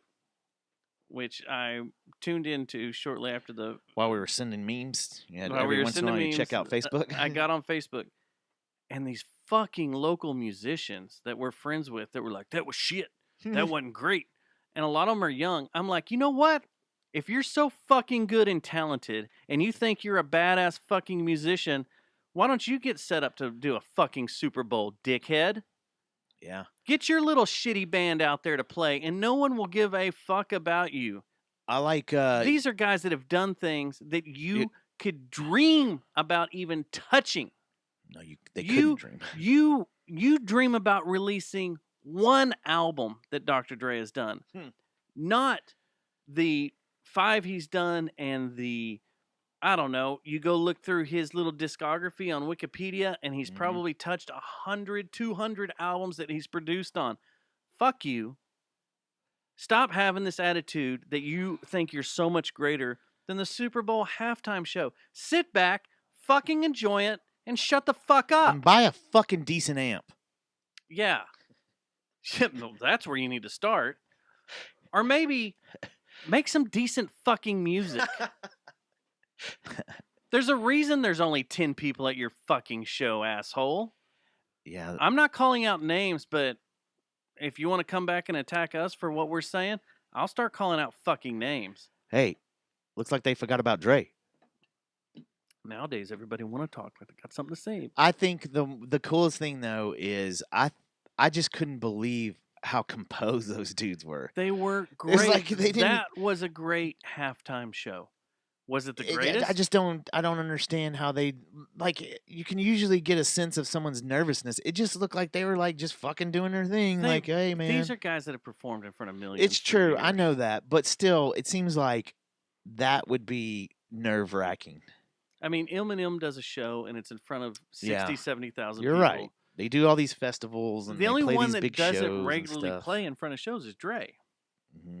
which I tuned into shortly after the While we were sending memes, you had while every we were once in a sending while you memes, check out Facebook. I got on Facebook, and these fucking local musicians that we're friends with that were like, "That was shit. That wasn't great." And a lot of them are young. I'm like, you know what? If you're so fucking good and talented, and you think you're a badass fucking musician, why don't you get set up to do a fucking Super Bowl, dickhead? Yeah, Get your little shitty band out there to play, and no one will give a fuck about you. I like. These are guys that have done things that you could dream about even touching. No, they couldn't dream. You dream about releasing one album that Dr. Dre has done, not the 5 he's done and the, I don't know, you go look through his little discography on Wikipedia and he's probably touched 100, 200 albums that he's produced on. Fuck you. Stop having this attitude that you think you're so much greater than the Super Bowl halftime show. Sit back, fucking enjoy it, and shut the fuck up. And buy a fucking decent amp. Yeah. Shit, no, that's where you need to start. Or maybe make some decent fucking music. There's a reason there's only 10 people at your fucking show, asshole. Yeah. I'm not calling out names, but if you want to come back and attack us for what we're saying, I'll start calling out fucking names. Hey, looks like they forgot about Dre. Nowadays, everybody want to talk like they got something to say. I think the coolest thing though is I just couldn't believe how composed those dudes were. They were great. It's like they didn't. That was a great halftime show. Was it the greatest? I just don't understand how they, like, you can usually get a sense of someone's nervousness. It just looked like they were like just fucking doing their thing. Like, hey man, these are guys that have performed in front of millions. it's true. I know that, but still, it seems like that would be nerve wracking. I mean, Eminem does a show and it's in front of 60, 70,000 You're people. right. They do all these festivals and The only they play one these that big doesn't shows regularly and stuff. play in front of shows is Dre. Mm-hmm.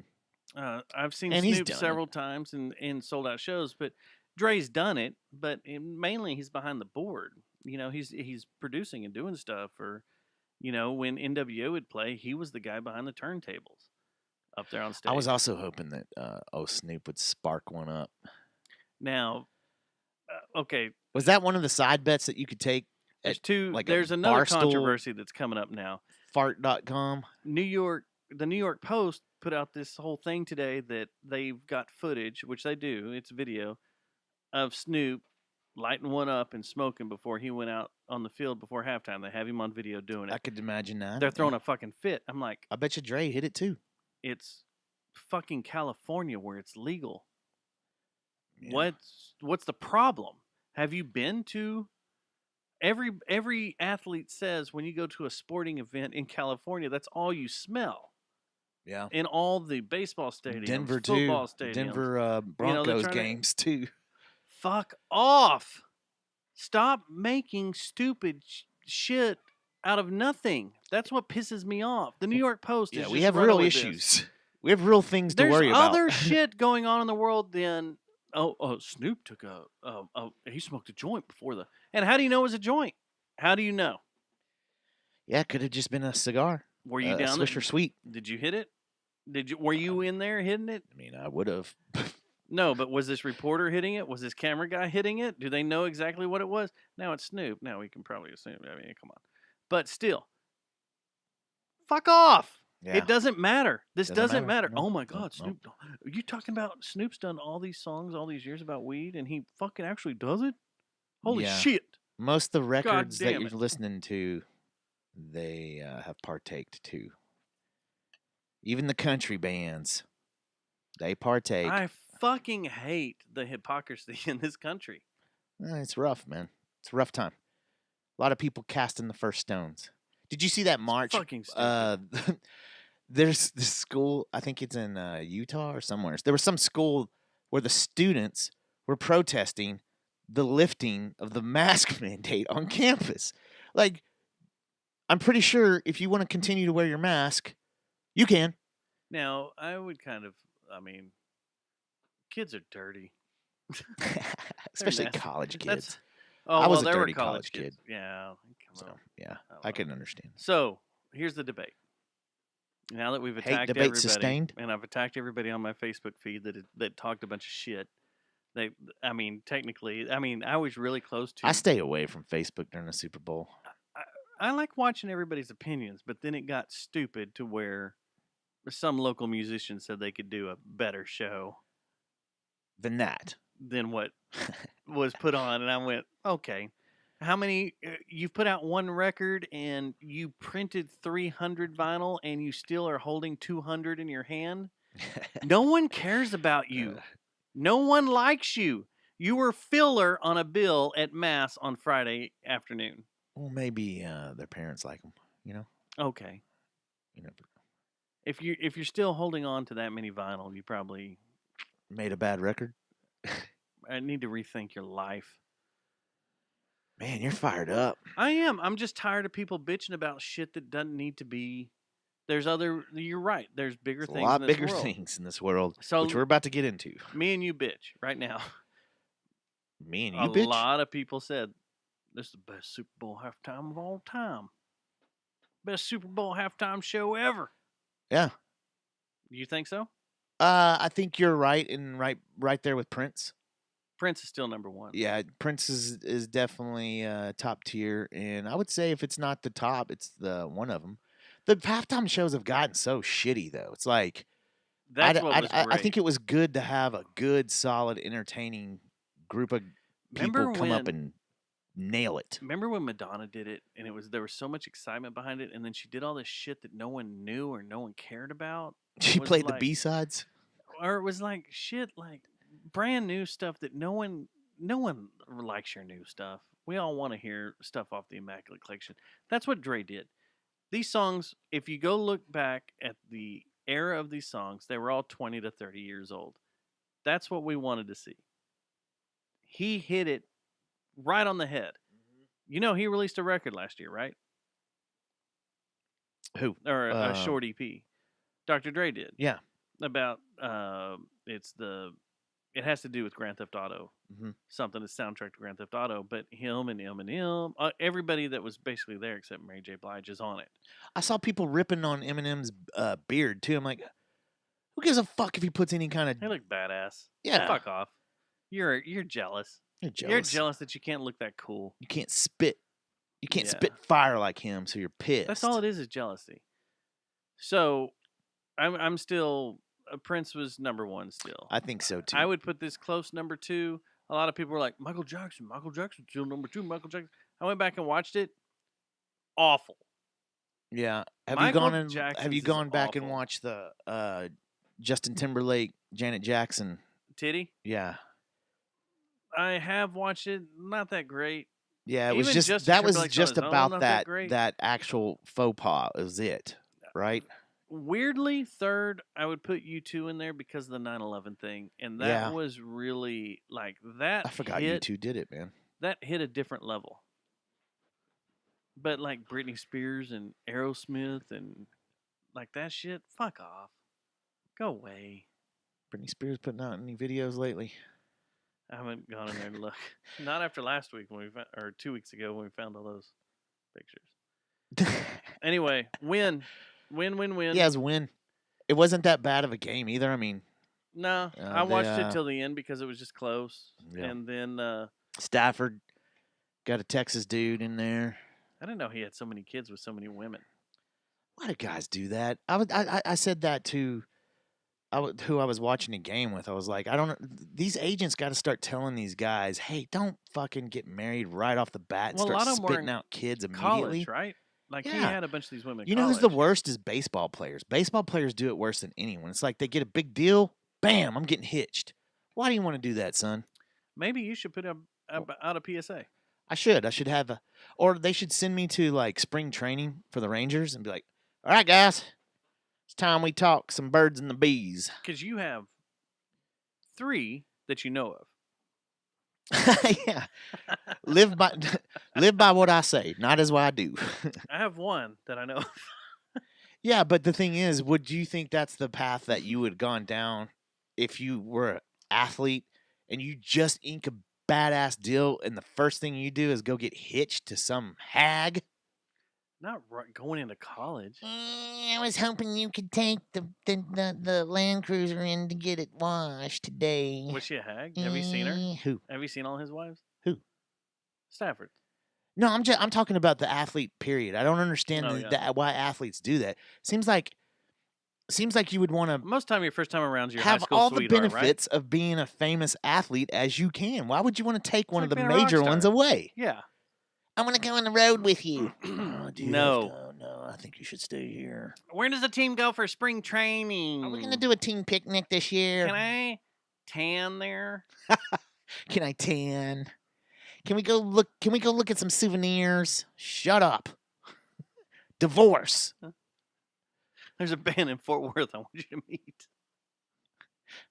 I've seen And he's Snoop done it. several times in sold out shows, but Dre's done it. But mainly he's behind the board. You know, he's producing and doing stuff. Or, you know, when NWO would play, he was the guy behind the turntables up there on stage. I was also hoping that Snoop would spark one up. Now, okay. Was that one of the side bets that you could take? There's At, two. like, there's a another Barstool controversy that's coming up now. Fart.com. The New York Post put out this whole thing today that they've got footage, which they do, it's video, of Snoop lighting one up and smoking before he went out on the field before halftime. They have him on video doing it. I could imagine that. They're throwing a fucking fit. I'm like, I bet you Dre hit it too. it's fucking California where it's legal. Yeah. What's the problem? Have you been to every athlete says when you go to a sporting event in California, that's all you smell. Yeah. In all the baseball stadiums, Denver football too. stadiums. Denver Broncos trying to- games too. Fuck off. Stop making stupid shit out of nothing. That's what pisses me off. The New York Post is Yeah, just we have running real with issues. this. We have real things to There's worry about. other shit going on in the world than Snoop took he smoked a joint before the. And how do you know it was a joint? How do you know? Yeah, it could have just been a cigar. Were you a down there? Swisher Sweet. Did you hit it? Were you in there hitting it? I mean, I would have. No, but was this reporter hitting it? Was this camera guy hitting it? Do they know exactly what it was? Now it's Snoop. Now we can probably assume. I mean, come on. But still, fuck off. Yeah. It doesn't matter. This doesn't matter. matter. No, Oh my no, God, no. Snoop! Are you talking about Snoop's done all these songs all these years about weed, and he fucking actually does it? Holy Yeah. shit! Most of the records that damn you're it. listening to, they have partaked too. Even the country bands, they partake. I fucking hate the hypocrisy in this country. It's rough, man. It's a rough time. A lot of people casting the first stones. Did you see that march? Fucking stupid. There's this school, I think it's in Utah or somewhere. There was some school where the students were protesting the lifting of the mask mandate on campus. Like, I'm pretty sure if you want to continue to wear your mask, you can. Now, I would I mean, kids are dirty. Especially nasty. college That's- kids. Oh, I was well, a there were dirty college kids. kid. Yeah. Come So, on. yeah, Oh, I can understand. So, here's the debate. Now that we've Hate attacked debate everybody, sustained? and I've attacked everybody on my Facebook feed that talked a bunch of shit. Technically, I was really close to. I stay away from Facebook during the Super Bowl. I like watching everybody's opinions, but then it got stupid to where some local musician said they could do a better show Than that. than what was put on, and I went, okay. How many? You've put out one record and you printed 300 vinyl, and you still are holding 200 in your hand. No one cares about you. No one likes you. You were filler on a bill at mass on Friday afternoon. Well, maybe their parents like them. You know. Okay. You know. If you're still holding on to that many vinyl, you probably Made a bad record. need to rethink your life. Man, you're fired up. I am. I'm just tired of people bitching about shit that doesn't need to be. You're right. There's bigger There's a things. lot in this bigger world. things in this world, So which we're about to get into. Me and you bitch right now. Me and you, A bitch. lot of people said this is the best Super Bowl halftime of all time. Best Super Bowl halftime show ever. Yeah. You think so? I think you're right, and right there with Prince. Prince is still number one. Yeah, Prince is definitely top tier, and I would say if it's not the top, it's the one of them. The halftime shows have gotten so shitty, though. It's like That's what was great. I think it was good to have a good, solid, entertaining group of people come up and nail it. Remember when Madonna did it, and there was so much excitement behind it, and then she did all this shit that no one knew or no one cared about. She played the B-sides, or it was like shit, like brand new stuff that no one likes your new stuff. We all want to hear stuff off the Immaculate Collection. That's what Dre did. These songs, if you go look back at the era of these songs, they were all 20 to 30 years old. That's what we wanted to see. He hit it right on the head. You know, he released a record last year, right? Who? Or a short EP. Dr. Dre did. Yeah. About it has to do with Grand Theft Auto. Mm-hmm. Something that's soundtrack to Grand Theft Auto, but him and Eminem, everybody that was basically there except Mary J. Blige is on it. I saw people ripping on Eminem's beard too. I'm like, who gives a fuck if he puts any kind of? They look badass. Yeah. Fuck off. You're jealous. You're jealous that you can't look that cool. You can't spit. You can't spit fire like him, so you're pissed. That's all it is jealousy. So, I'm still. Prince was number one still. I think so too. I would put this close number two. A lot of people were like, Michael Jackson still number two. Michael Jackson. I went back and watched it. Awful. Yeah. Have you gone back and watched the Justin Timberlake, Janet Jackson? Titty? Yeah. I have watched it. Not that great. Yeah, it was Even just Justin that was Timberlake's just on his own, about not that great. actual faux pas is it, right? Weirdly, third, I would put U2 in there because of the 9/11 thing, and that was really like that. I forgot U2 did it, man. That hit a different level. But like Britney Spears and Aerosmith and like that shit, fuck off, go away. Britney Spears putting out any videos lately? I haven't gone in there and look. Not after last week or 2 weeks ago when we found all those pictures. Anyway, win. Yeah, it was a win. It wasn't that bad of a game either. I mean, no, I watched it till the end because it was just close. Yeah. And then Stafford got a Texas dude in there. I didn't know he had so many kids with so many women. Why do guys do that? I said that to who I was watching a game with. I was like, I don't. These agents got to start telling these guys, hey, don't fucking get married right off the bat and Well, a start lot of them were spitting in out kids college, immediately. right? Like he Yeah. had a bunch of these women. In You know who's the college. worst is baseball players. Baseball players do it worse than anyone. It's like they get a big deal, bam, I'm getting hitched. Why do you want to do that, son? Maybe you should put out a PSA. I should have or they should send me to like spring training for the Rangers and be like, all right, guys, it's time we talk some birds and the bees. Because you have 3 that you know of. Yeah, live by what I say, not as what I do. I have 1 that I know of. Yeah, but the thing is, would you think that's the path that you would have gone down if you were an athlete and you just ink a badass deal and the first thing you do is go get hitched to some hag? Not going into college. I was hoping you could take the Land Cruiser in to get it washed today. Was she a hag? Have you seen her? Who? Have you seen all his wives? Who? Stafford. No, I'm talking about the athlete period. I don't understand Oh, yeah. why athletes do that. Seems like you would want to Most time, your first time around, your high have school all the sweetheart, benefits of being a famous athlete as you can. Why would you want to take one like of the being a rock major ones star. away? Right? Yeah. I want to go on the road with you. Oh, do you No. have to? No, I think you should stay here. Where does the team go for spring training? Are we going to do a team picnic this year? Can I tan there? Can I tan? Can we go look at some souvenirs? Shut up. Divorce. There's a band in Fort Worth I want you to meet.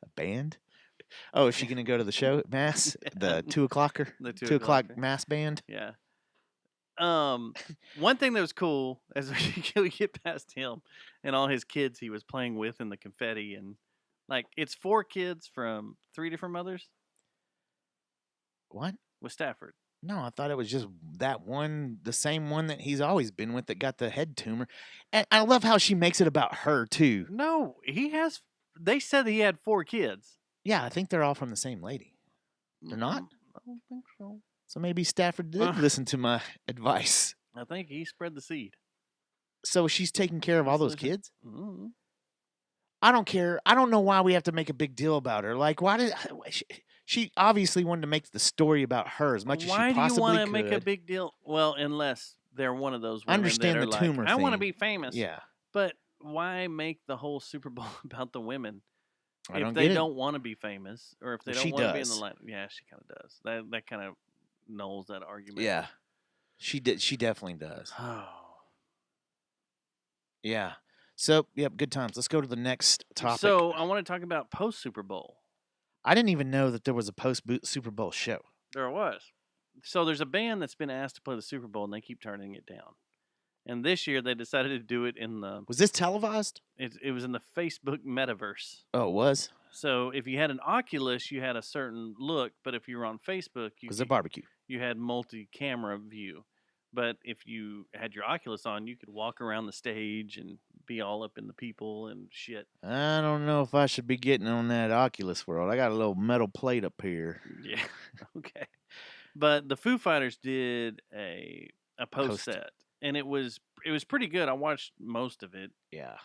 A band? Oh, is she gonna go to the show at Mass? The 2 o'clocker? The 2 o'clock o'clocker. Mass band? Yeah. One thing that was cool as we get past him and all his kids he was playing with in the confetti and like it's 4 kids from 3 different mothers What? with Stafford. No, I thought it was just that one, the same one that he's always been with that got the head tumor. And I love how she makes it about her too. No, he has. They said that he had 4 kids. Yeah, I think they're all from the same lady. They're not? I don't think so. So maybe Stafford did listen to my advice. I think he spread the seed. So she's taking care of all those Listen. kids? Mm-hmm. I don't care. I don't know why we have to make a big deal about her. Like, why did she obviously wanted to make the story about her as much as Why she do you possibly want to could. make a big deal? Well, unless they're one of those I women understand that are the like, tumor I want to thing. be famous. Yeah, But why make the whole Super Bowl about the women I if don't they get it. don't want to be famous or if they Well, don't she want to be in the does. line? Yeah, she kind of does. That kind of nulls that argument. Yeah, she did. She definitely does. Oh. Yeah. So, yep, good times. Let's go to the next topic. So I want to talk about post Super Bowl. I didn't even know that there was a post Super Bowl show. There was. So there's a band that's been asked to play the Super Bowl and they keep turning it down. And this year they decided to do it in the. Was this televised? It was in the Facebook metaverse. Oh, it was. So if you had an Oculus, you had a certain look, but if you were on Facebook, Was it barbecue? you had multi-camera view. But if you had your Oculus on, you could walk around the stage and be all up in the people and shit. I don't know if I should be getting on that Oculus world. I got a little metal plate up here. Yeah, okay. But the Foo Fighters did a post Post. set, and it was pretty good. I watched most of it. Yeah.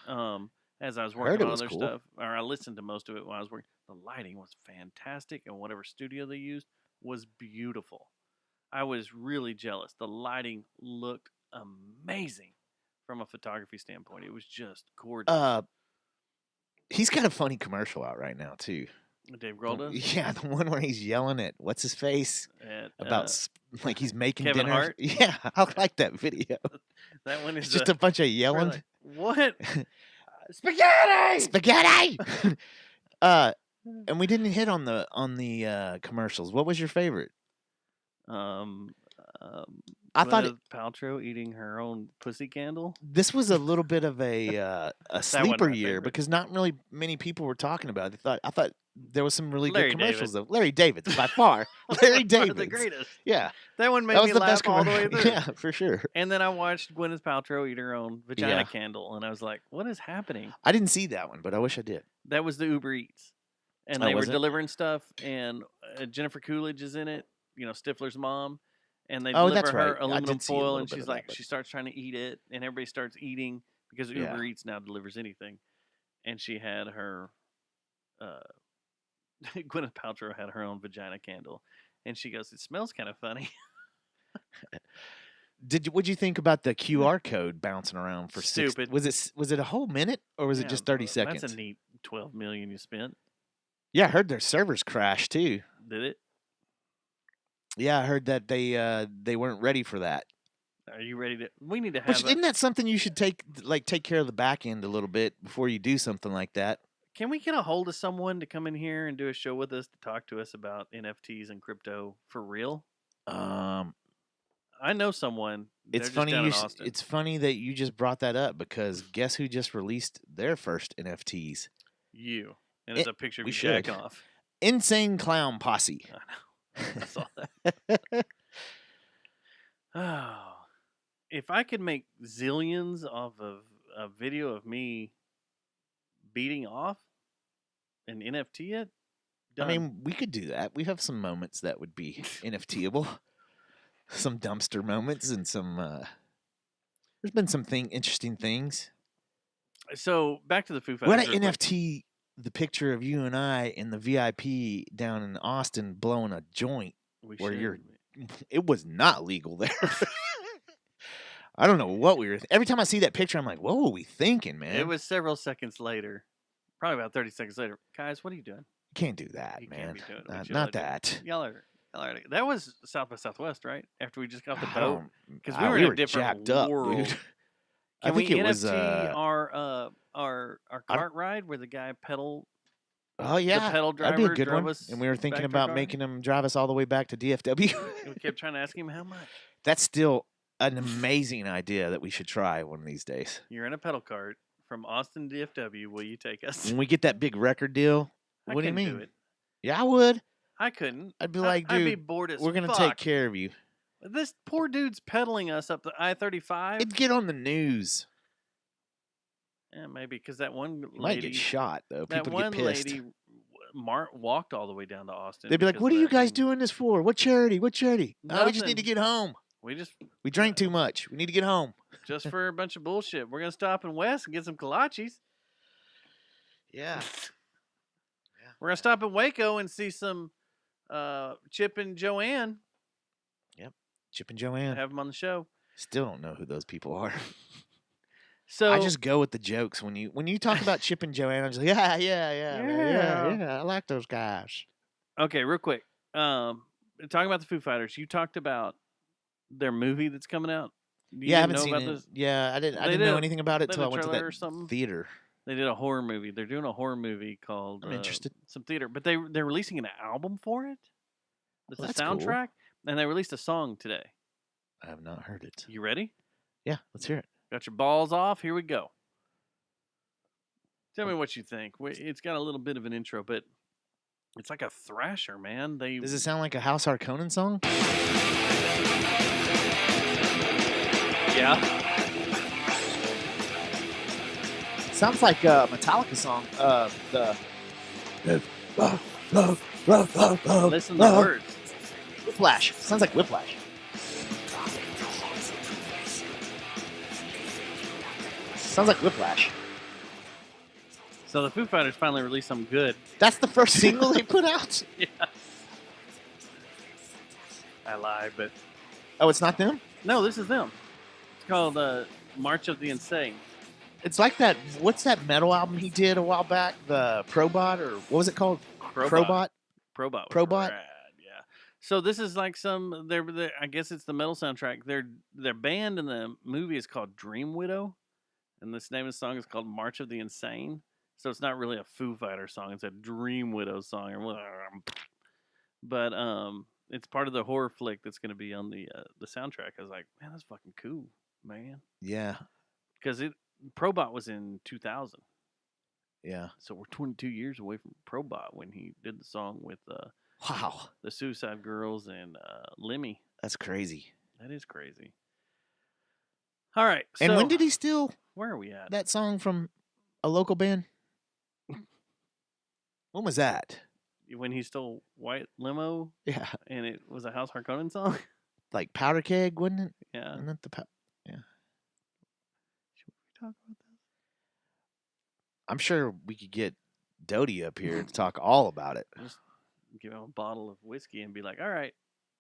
As I was Heard working it on was other cool. stuff, or I listened to most of it while I was working. The lighting was fantastic, and whatever studio they used was beautiful. I was really jealous. The lighting looked amazing from a photography standpoint. It was just gorgeous. He's got a funny commercial out right now too. Dave Grohl does? Yeah, the one where he's yelling at what's his face At, about like he's making Kevin dinner. Hart? Yeah, I like that video. that one is It's just a bunch of we're yelling. like, what? Spaghetti! Spaghetti. And we didn't hit on the commercials. What was your favorite? I thought Gwyneth Paltrow eating her own pussy candle. this was a little bit of a wasn't sleeper my year favorite. because not really many people were talking about it. I thought there was some really Larry good commercials David. though. Larry David's by far. Larry One of David's. the greatest. Yeah, That one made that was me the laugh best all the way commercial. through. Yeah, for sure. And then I watched Gwyneth Paltrow eat her own vagina Yeah. candle, and I was like, "What is happening?" I didn't see that one, but I wish I did. That was the Uber Eats, and Oh, they were was it? delivering stuff, and Jennifer Coolidge is in it. You know, Stifler's mom, and they Oh, deliver that's her right. I aluminum did see a foil, little and bit she's of that, like, but- she starts trying to eat it, and everybody starts eating because Yeah. Uber Eats now delivers anything, and she had her. Gwyneth Paltrow had her own vagina candle, and she goes, "It smells kind of funny." What'd you think about the QR code bouncing around for Stupid. Was it a whole minute or was it Yeah, just 30 seconds? That's a neat 12 million you spent. Yeah, I heard their servers crashed too. Did it? Yeah, I heard that they weren't ready for that. Are you ready to? We need to have. Which isn't that something you should take care of the back end a little bit before you do something like that? Can we get a hold of someone to come in here and do a show with us to talk to us about NFTs and crypto for real? I know someone. It's funny. It's funny that you just brought that up because guess who just released their first NFTs? You, and it's a picture of we you should. jack off. Insane Clown Posse. I know. I saw that. Oh, if I could make zillions off of a video of me beating off and NFT it, done. I mean, we could do that. We have some moments that would be NFTable. Some dumpster moments and some. There's been some interesting things. So back to the Foo Fighters. What an NFT the picture of you and I in the VIP down in Austin blowing a joint it was not legal there. I don't know what we were. Every time I see that picture, I'm like, what were we thinking, man? It was several seconds later, probably about 30 seconds later. Guys, what are you doing? You can't do that, You man. can't be doing it. Not that. Y'all are. That was South by Southwest, right? After we just got off the I boat, don't- because we we were in were a different jacked up, world. dude. I Can think we it was NFT our cart ride where the guy pedal? Oh yeah, the pedal that'd be a driver good drove one. us And we were back thinking to our about car? making him drive us all the way back to DFW. And we kept trying to ask him how much. That's still an amazing idea that we should try one of these days. You're in a pedal cart from Austin to DFW. Will you take us? When we get that big record deal, I what do you couldn't mean? do it. Yeah, I would. I couldn't. I'd be like, I'd be dude, bored as we're gonna fuck. take care of you. This poor dude's pedaling us up the I-35. It'd get on the news. Yeah, maybe because that one You might lady get shot though. That People one get pissed. lady walked all the way down to Austin. They'd be like, because "What of are you that guys thing. doing this for? What charity? What charity? Oh, we just need to Nothing. get home. We drank too much. We need to get home." Just for a bunch of bullshit. We're gonna stop in West and get some kolaches. Yeah. We're gonna stop in Waco and see some Chip and Joanne. Yep. Chip and Joanne. Have them on the show. Still don't know who those people are. So I just go with the jokes when you talk about Chip and Joanne. I'm just like, yeah. I like those guys. Okay, real quick. Talking about the Foo Fighters, you talked about their movie that's coming out. You Yeah, I didn't haven't know seen about it. this? Yeah, I didn't They know did- anything about it they until I did a went to trailer that or something? theater. They did a horror movie. They're doing a horror movie called. I'm interested. Some theater, but they're releasing an album for it. It's Well, a that's cool. soundtrack, and they released a song today. I have not heard it. You ready? Yeah, let's hear it. Got your balls off? Here we go. Tell me what you think. It's got a little bit of an intro, but it's like a thrasher, man. Does it sound like a House Harkonnen song? Yeah. Sounds like a Metallica song. Listen to the words. Whiplash. Sounds like Whiplash. Sounds like Whiplash. So the Foo Fighters finally released something good. That's the first single they put out? Yeah. I lied, but Oh, it's not them? no, this is them. It's called March of the Insane. It's like that. What's that metal album he did a while back? The Probot, or what was it called? Probot? Probot. Was Probot? rad, yeah. So this is like some. I guess it's the metal soundtrack. Their band in the movie is called Dream Widow, and this name of the song is called March of the Insane. So it's not really a Foo Fighter song. It's a Dream Widow song. But it's part of the horror flick that's going to be on the soundtrack. I was like, man, that's fucking cool, man. Yeah. Because Probot was in 2000. Yeah. So we're 22 years away from Probot when he did the song with Wow. the Suicide Girls and Lemmy. That's crazy. That is crazy. All right. And so when did he steal where are we at? that song from a local band? When was that? When he stole White Limo Yeah. and it was a House Harkonnen song? Like Powder Keg, wasn't it? Yeah. Wasn't it yeah. Should we talk about that? I'm sure we could get Doty up here to talk all about it. Just give him a bottle of whiskey and be like, "All right,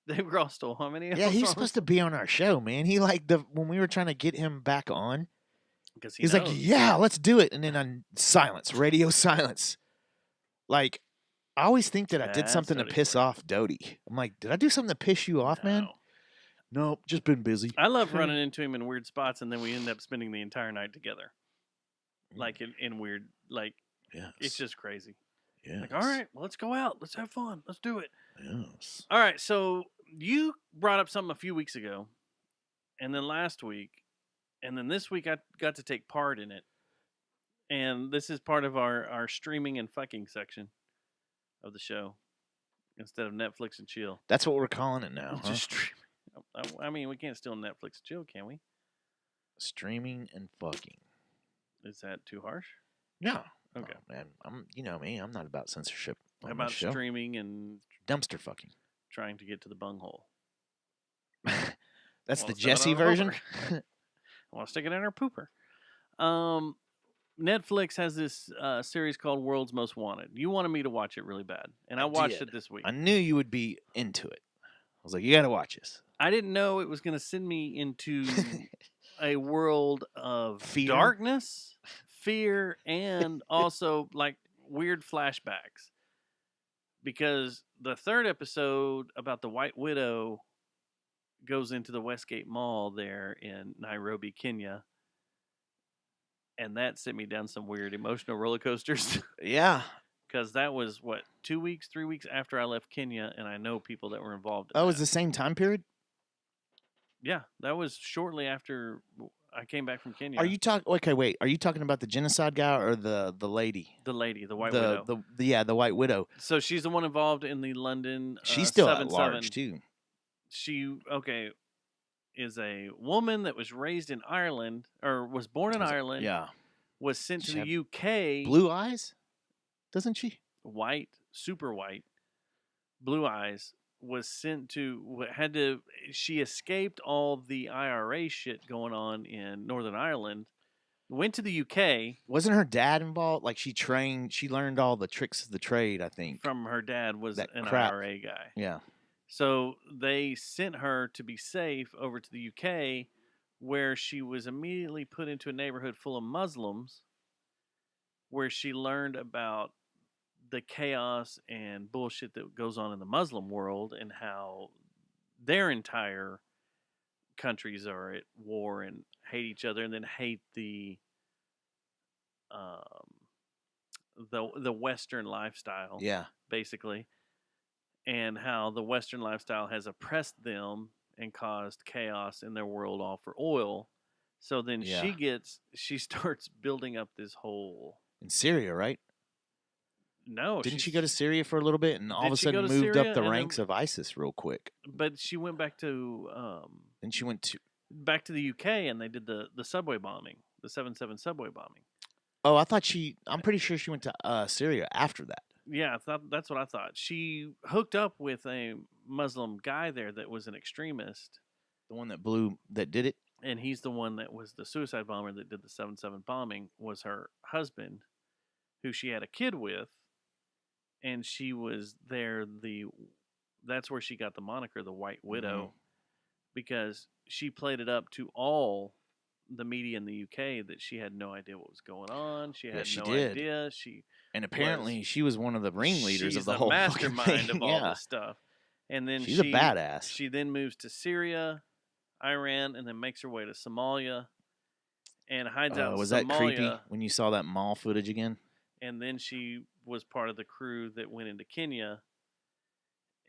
Dave Grohl stole how many?" Yeah, he's supposed to be on our show, man. He when we were trying to get him back on, because he's like, "Yeah, let's do it," and then on silence, radio silence. Like, I always think that I did That's something to Doty piss for you. off Doty. I'm like, did I do something to piss you off, man? Nope, just been busy. I love running into him in weird spots, and then we end up spending the entire night together, like in weird, like it's just crazy. Yeah. Like, all right, well, let's go out, let's have fun, let's do it. Yes. All right, so you brought up something a few weeks ago, and then last week, and then this week I got to take part in it, and this is part of our streaming and fucking section of the show instead of Netflix and chill. That's what we're calling it now. Huh? Just streaming. I mean, we can't steal Netflix and chill, can we? Streaming and fucking. Is that too harsh? No. Okay. No, man, you know me. I'm not about censorship. How On my about show. streaming and Dumpster fucking? trying to get to the bunghole? That's Well, the set it Jesse on a version. I want to stick it in our pooper. Netflix has this series called World's Most Wanted. You wanted me to watch it really bad, and I watched did. it this week. I knew you would be into it. I was like, you got to watch this. I didn't know it was going to send me into a world of Fear? darkness, fear, and also like weird flashbacks. Because the third episode about the White Widow goes into the Westgate Mall there in Nairobi, Kenya. And that sent me down some weird emotional roller coasters. Yeah. Because that was, 2 weeks, 3 weeks after I left Kenya, and I know people that were involved in That that. was the same time period? Yeah, that was shortly after I came back from Kenya. Are you talking? Okay, wait. Are you talking about the genocide guy or the lady? The lady, the White Widow. The White Widow. So she's the one involved in the London. She's still at 7/7. large too. She is a woman that was raised in Ireland or was born in Ireland. Yeah. Was sent to She the UK. Blue eyes, doesn't she? White, super white, blue eyes. Was sent to she escaped all the IRA shit going on in Northern Ireland, went to the UK. Wasn't her dad involved? Like she learned all the tricks of the trade, I think. From her dad was That an crap. IRA guy. Yeah. So they sent her to be safe over to the UK, where she was immediately put into a neighborhood full of Muslims, where she learned about the chaos and bullshit that goes on in the Muslim world and how their entire countries are at war and hate each other, and then hate the Western lifestyle. Yeah. Basically, and how the Western lifestyle has oppressed them and caused chaos in their world, all for oil. So then she starts building up this whole in Syria, right? No, didn't she go to Syria for a little bit and all of a sudden moved up the ranks of ISIS real quick? But she went back to then she went back to the UK, and they did the subway bombing, the 7/7 subway bombing. Oh, I'm pretty sure she went to Syria after that. Yeah, that's what I thought. She hooked up with a Muslim guy there that was an extremist. The one that did it? And he's the one that was the suicide bomber that did the 7/7 bombing, was her husband, who she had a kid with. And she was there, that's where she got the moniker, the White Widow, because she played it up to all the media in the UK that she had no idea what was going on. She had no idea. And apparently she was one of the ringleaders of the whole mastermind thing. of all this stuff. And then she's a badass. She then moves to Syria, Iran, and then makes her way to Somalia and hides out in Somalia. Was that creepy when you saw that mall footage again? And then she was part of the crew that went into Kenya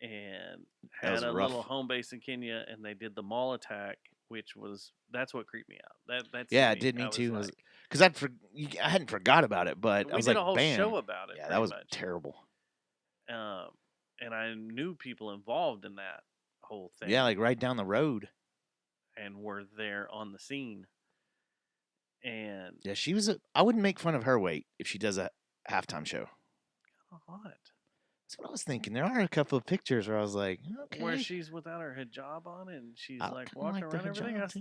and had a little home base in Kenya, and they did the mall attack, that's what creeped me out. It did me too. Because I hadn't forgot about it, but I was like, bam. We did a whole show about it. Yeah, that was terrible. And I knew people involved in that whole thing. Yeah, like right down the road. And were there on the scene. And yeah, I wouldn't make fun of her weight if she does a halftime show. What? That's what I was thinking. There are a couple of pictures where I was like, okay. Where she's without her hijab on and she's like walking around everything. I was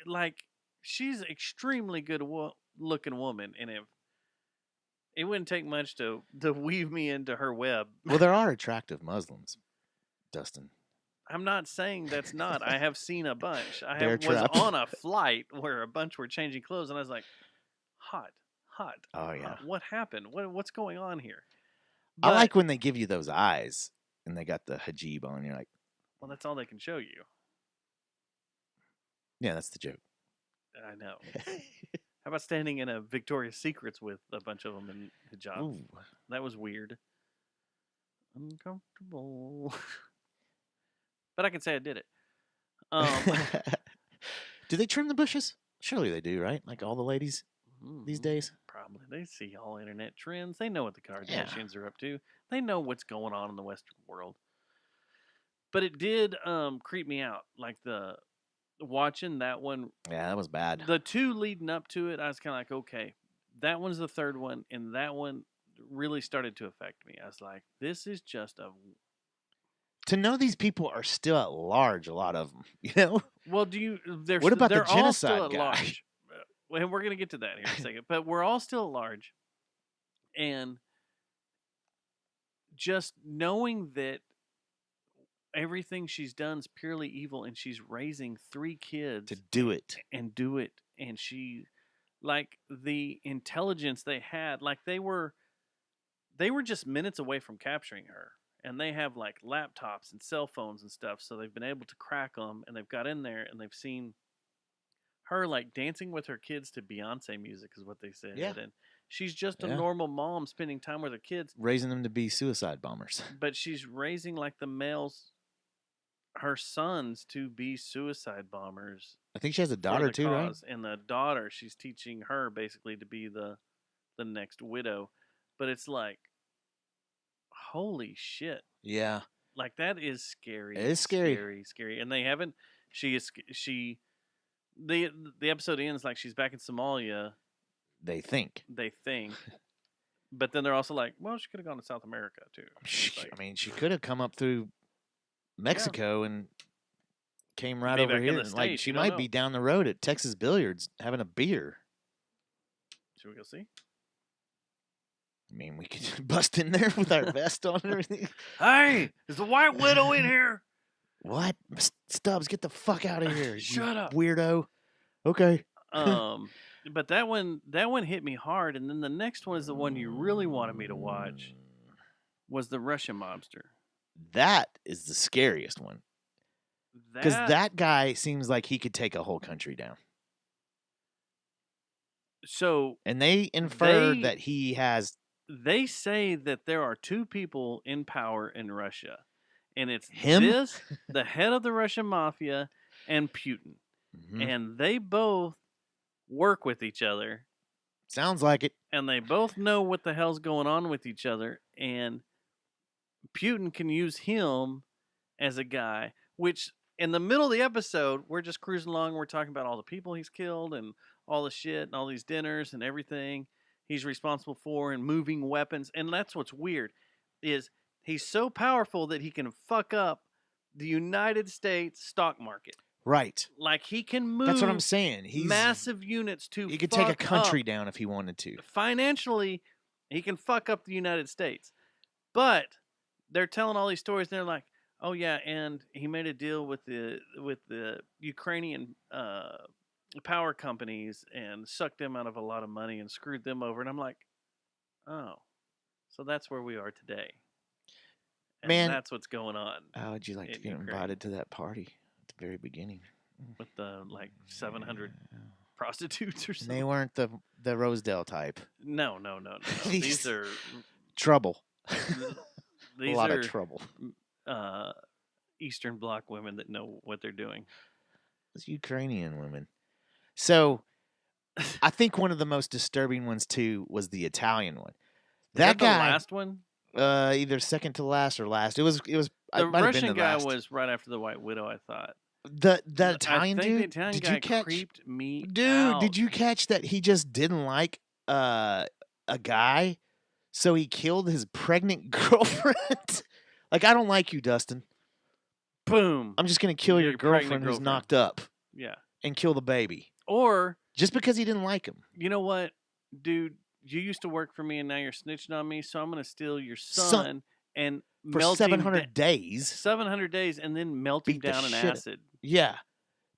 like, she's extremely good looking woman, and it wouldn't take much to weave me into her web. Well, there are attractive Muslims, Dustin. I'm not saying that's not. I have seen a bunch. Bear was trap. on a flight where a bunch were changing clothes, and I was like, hot. Oh, yeah. What happened? What's going on here? I like when they give you those eyes and they got the hijab on. You're like, well, that's all they can show you. yeah, that's the joke. I know. How about standing in a Victoria's Secrets with a bunch of them in hijabs? Ooh. That was weird. Uncomfortable. But I can say I did it. Do they trim the bushes? Surely they do, right? Like all the ladies these days? Probably. They see all internet trends. They know what the Kardashians are up to. They know what's going on in the Western world. But it did creep me out. Like watching that one. Yeah, that was bad. The two leading up to it, I was kind of like, okay, that one's the third one. And that one really started to affect me. I was like, this is just a... To know these people are still at large, a lot of them, you know? Well, what about the they're all genocide still at guy? large. Well, we're going to get to that here in a second. But we're all still at large. And just knowing that everything she's done is purely evil, and she's raising 3 kids To do it. and do it. And she, like, the intelligence they had, like, they were just minutes away from capturing her. And they have like laptops and cell phones and stuff, so they've been able to crack them, and they've got in there and they've seen her like dancing with her kids to Beyonce music is what they said. Yeah. And she's just a normal mom spending time with her kids. Raising them to be suicide bombers. But she's raising like the males, her sons, to be suicide bombers. I think she has a daughter too, right? And the daughter, she's teaching her basically to be the next widow. But it's like, holy shit. Yeah. Like, that is scary. It is scary. Scary. And they haven't, the episode ends like she's back in Somalia. They think. But then they're also like, well, she could have gone to South America too. I mean, she could have come up through Mexico and came right Be over back in here. the And, like, States, she you don't might know. be down the road at Texas Billiards having a beer. Should we go see? I mean, we could bust in there with our vest on and everything. Hey, is the White Widow in here? What? Stubbs, get the fuck out of here. Shut you up. Weirdo. Okay. But that one hit me hard, and then the next one is the one you really wanted me to watch. Was the Russian Mobster. That is the scariest one. Because that guy seems like he could take a whole country down. So, and they infer that he has. They say that there are 2 people in power in Russia, and it's him, the head of the Russian mafia, and Putin, and they both work with each other. Sounds like it. And they both know what the hell's going on with each other, and Putin can use him as a guy, which in the middle of the episode, we're just cruising along, we're talking about all the people he's killed and all the shit and all these dinners and everything he's responsible for and moving weapons. And that's what's weird, is he's so powerful that he can fuck up the United States stock market. Right. Like, he can move. That's what I'm saying. He's massive units to. He could take a country down if he wanted to. Financially, he can fuck up the United States. But they're telling all these stories, and they're like, "Oh yeah, and he made a deal with the Ukrainian power companies and sucked them out of a lot of money and screwed them over." And I'm like, "Oh, so that's where we are today." And man, that's what's going on. How would you like to get invited to that party at the very beginning? With the 700 prostitutes or something. And they weren't the Rosedale type. No. These are trouble. These a lot are of trouble. Eastern Bloc women that know what they're doing. It's Ukrainian women. So, I think one of the most disturbing ones too was the Italian one. That guy, the last one. Either second to last or last. It was. The Russian guy was right after the White Widow, I thought. The Italian dude. The Italian guy creeped me out. Did you catch that he just didn't like a guy, so he killed his pregnant girlfriend? Like, I don't like you, Dustin. Boom. I'm just gonna kill your girlfriend who's knocked up. Yeah. And kill the baby. Or just because he didn't like him. you know what, dude? You used to work for me, and now you're snitching on me. So I'm gonna steal your Son- son and For melt him 700 days. 700 days, and then melt him Beat the down in shit- acid. Yeah.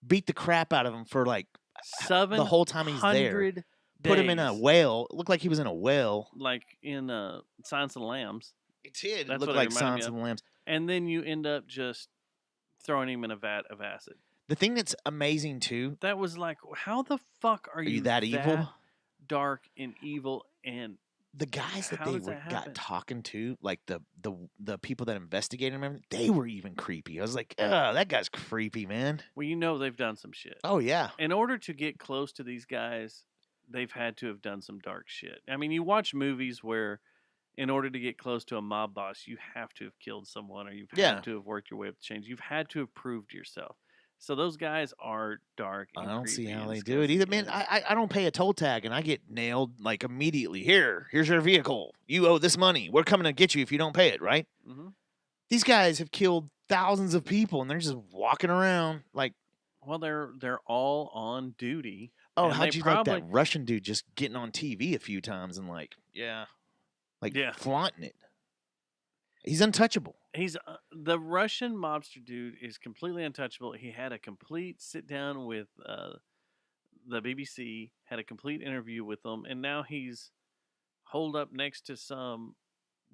Beat the crap out of him for like the whole time he's there. 700 Put him in a days. whale. It looked like he was in a whale. Like in Silence of the Lambs. It did. That's It looked what it like reminded me Silence of. of the Lambs. And then you end up just throwing him in a vat of acid. The thing that's amazing too. That was like, how the fuck are you that evil? Dark and evil, and The guys that how they does that happen? got talking to, like the people that investigated him, everything, they were even creepy. I was like, oh, that guy's creepy, man. Well, you know they've done some shit. Oh yeah. In order to get close to these guys, they've had to have done some dark shit. I mean, you watch movies where in order to get close to a mob boss, you have to have killed someone or you've Yeah. had to have worked your way up the chains. You've had to have proved yourself. So those guys are dark. And I don't see creepy how and they do it either, man. disgusting. I don't pay a toll tag and I get nailed like immediately. Here's your vehicle. You owe this money. We're coming to get you if you don't pay it, right? Mhm. These guys have killed thousands of people and they're just walking around like, Well, they're all on duty. oh, and how'd they you like probably- that Russian dude just getting on TV a few times and like, Yeah. flaunting it. He's untouchable. He's the Russian mobster dude is completely untouchable. He had a complete sit down with the BBC, had a complete interview with them, and now he's holed up next to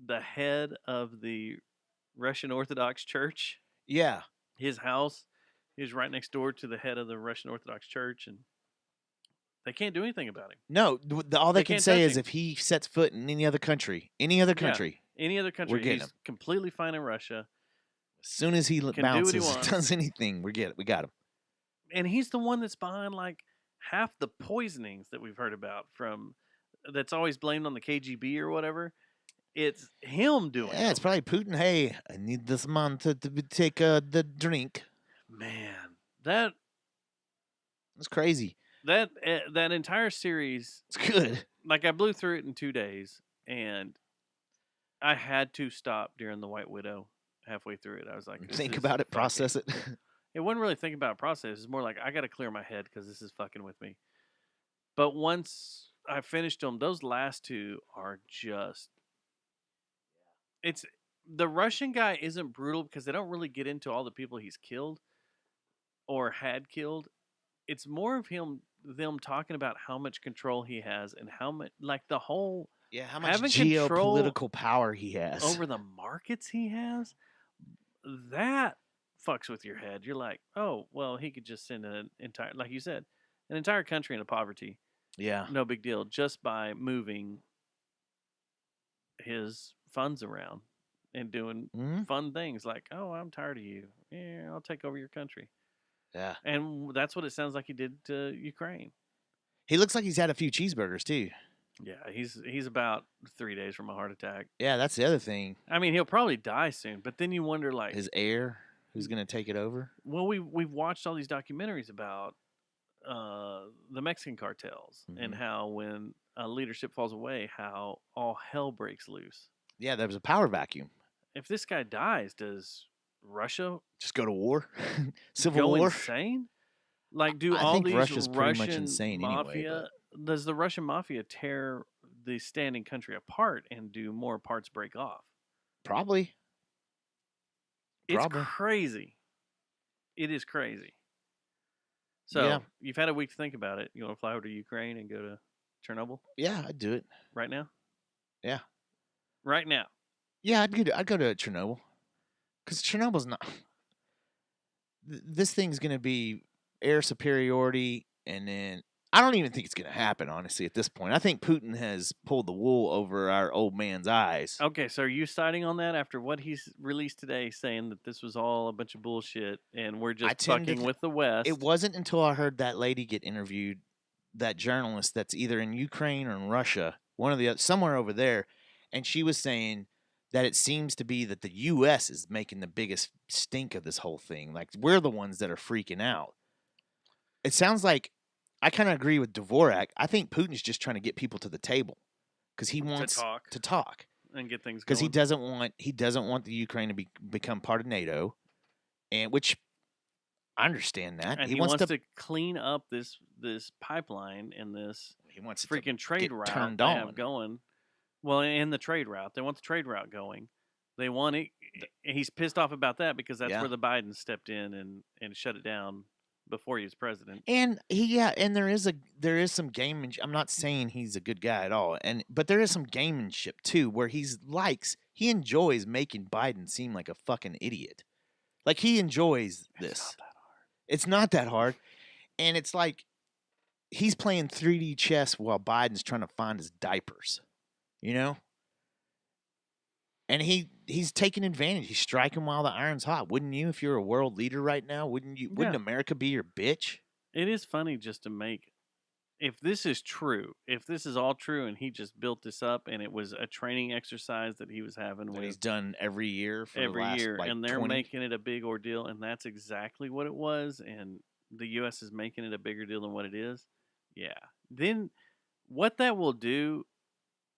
the head of the Russian Orthodox Church. Yeah. His house is right next door to the head of the Russian Orthodox Church, and they can't do anything about him. No, all they can can't say touch is him. if he sets foot in any other country, any other country, Any other country, getting he's him. completely fine in Russia. as soon as he do what he bounces, wants. does anything, we got him. And he's the one that's behind like half the poisonings that we've heard about that's always blamed on the KGB or whatever. It's him doing Yeah, it's them. probably Putin. Hey, I need this man to take the drink. Man, that It's crazy. that entire series, It's good. like I blew through it in 2 days, and I had to stop during the White Widow halfway through it. I was like, this Think is about it, fucking- process it. It wasn't really thinking about process. It's more like I got to clear my head because this is fucking with me. But once I finished them, those last two are just. It's the Russian guy isn't brutal because they don't really get into all the people he's killed or had killed. It's more of them talking about how much control he has and how much, like the whole Yeah, how much having control geopolitical power he has. over the markets he has. That fucks with your head. You're like, oh, well, he could just send an entire, like you said, an entire country into poverty. Yeah. No big deal, just by moving his funds around and doing Mhm. fun things like, oh, I'm tired of you. Yeah, I'll take over your country. Yeah. And that's what it sounds like he did to Ukraine. He looks like he's had a few cheeseburgers too. Yeah, he's about 3 days from a heart attack. Yeah, that's the other thing. I mean, he'll probably die soon, but then you wonder, like, His heir, who's going to take it over? well, we've watched all these documentaries about the Mexican cartels and Mhm. how when leadership falls away, how all hell breaks loose. Yeah, there was a power vacuum. If this guy dies, does Russia Just go to war, civil go war. insane? Like, do I all think these Russia's pretty much Russian insane anyway, mafia? Does the Russian mafia tear the standing country apart and do more parts break off? Probably. It's Probably. crazy. It is crazy. So Yeah. you've had a week to think about it. You want to fly over to Ukraine and go to Chernobyl Yeah, I'd do it. right now? Yeah. Right now. Yeah, I'd go to Chernobyl, because Chernobyl's not. This thing's gonna be air superiority, and then I don't even think it's gonna happen. Honestly, at this point, I think Putin has pulled the wool over our old man's eyes. Okay, so are you siding on that after what he's released today, saying that this was all a bunch of bullshit and we're just tend to fucking with the West? It wasn't until I heard that lady get interviewed, that journalist that's either in Ukraine or in Russia, one of the other, somewhere over there, and she was saying that it seems to be that the U.S. is making the biggest stink of this whole thing. Like, we're the ones that are freaking out. It sounds like, I kind of agree with Dvorak. I think Putin's just trying to get people to the table because he wants talk. to talk. And get things Because going. he doesn't want the Ukraine to become part of NATO, and which I understand that. and he wants to clean up this pipeline and this He wants freaking trade get route turned they on. have going. Well, in the trade route, they want the trade route going. They want it. He's pissed off about that because that's Yeah. where the Biden stepped in and shut it down before he was president. And and there is some gamemanship. I'm not saying he's a good guy at all, but there is some gamemanship too, where he enjoys making Biden seem like a fucking idiot. Like he enjoys this. It's not that hard, and it's like he's playing 3D chess while Biden's trying to find his diapers, you know. And he's taking advantage. He's striking while the iron's hot. Wouldn't you, if you're a world leader right now? Wouldn't you? Wouldn't America be your bitch? It is funny just to make, if this is true, if this is all true, and he just built this up, and it was a training exercise that he was having, That with he's done every year for every the last, year, like, and they're 20. making it a big ordeal, and that's exactly what it was, and the U.S. is making it a bigger deal than what it is. Yeah. Then what that will do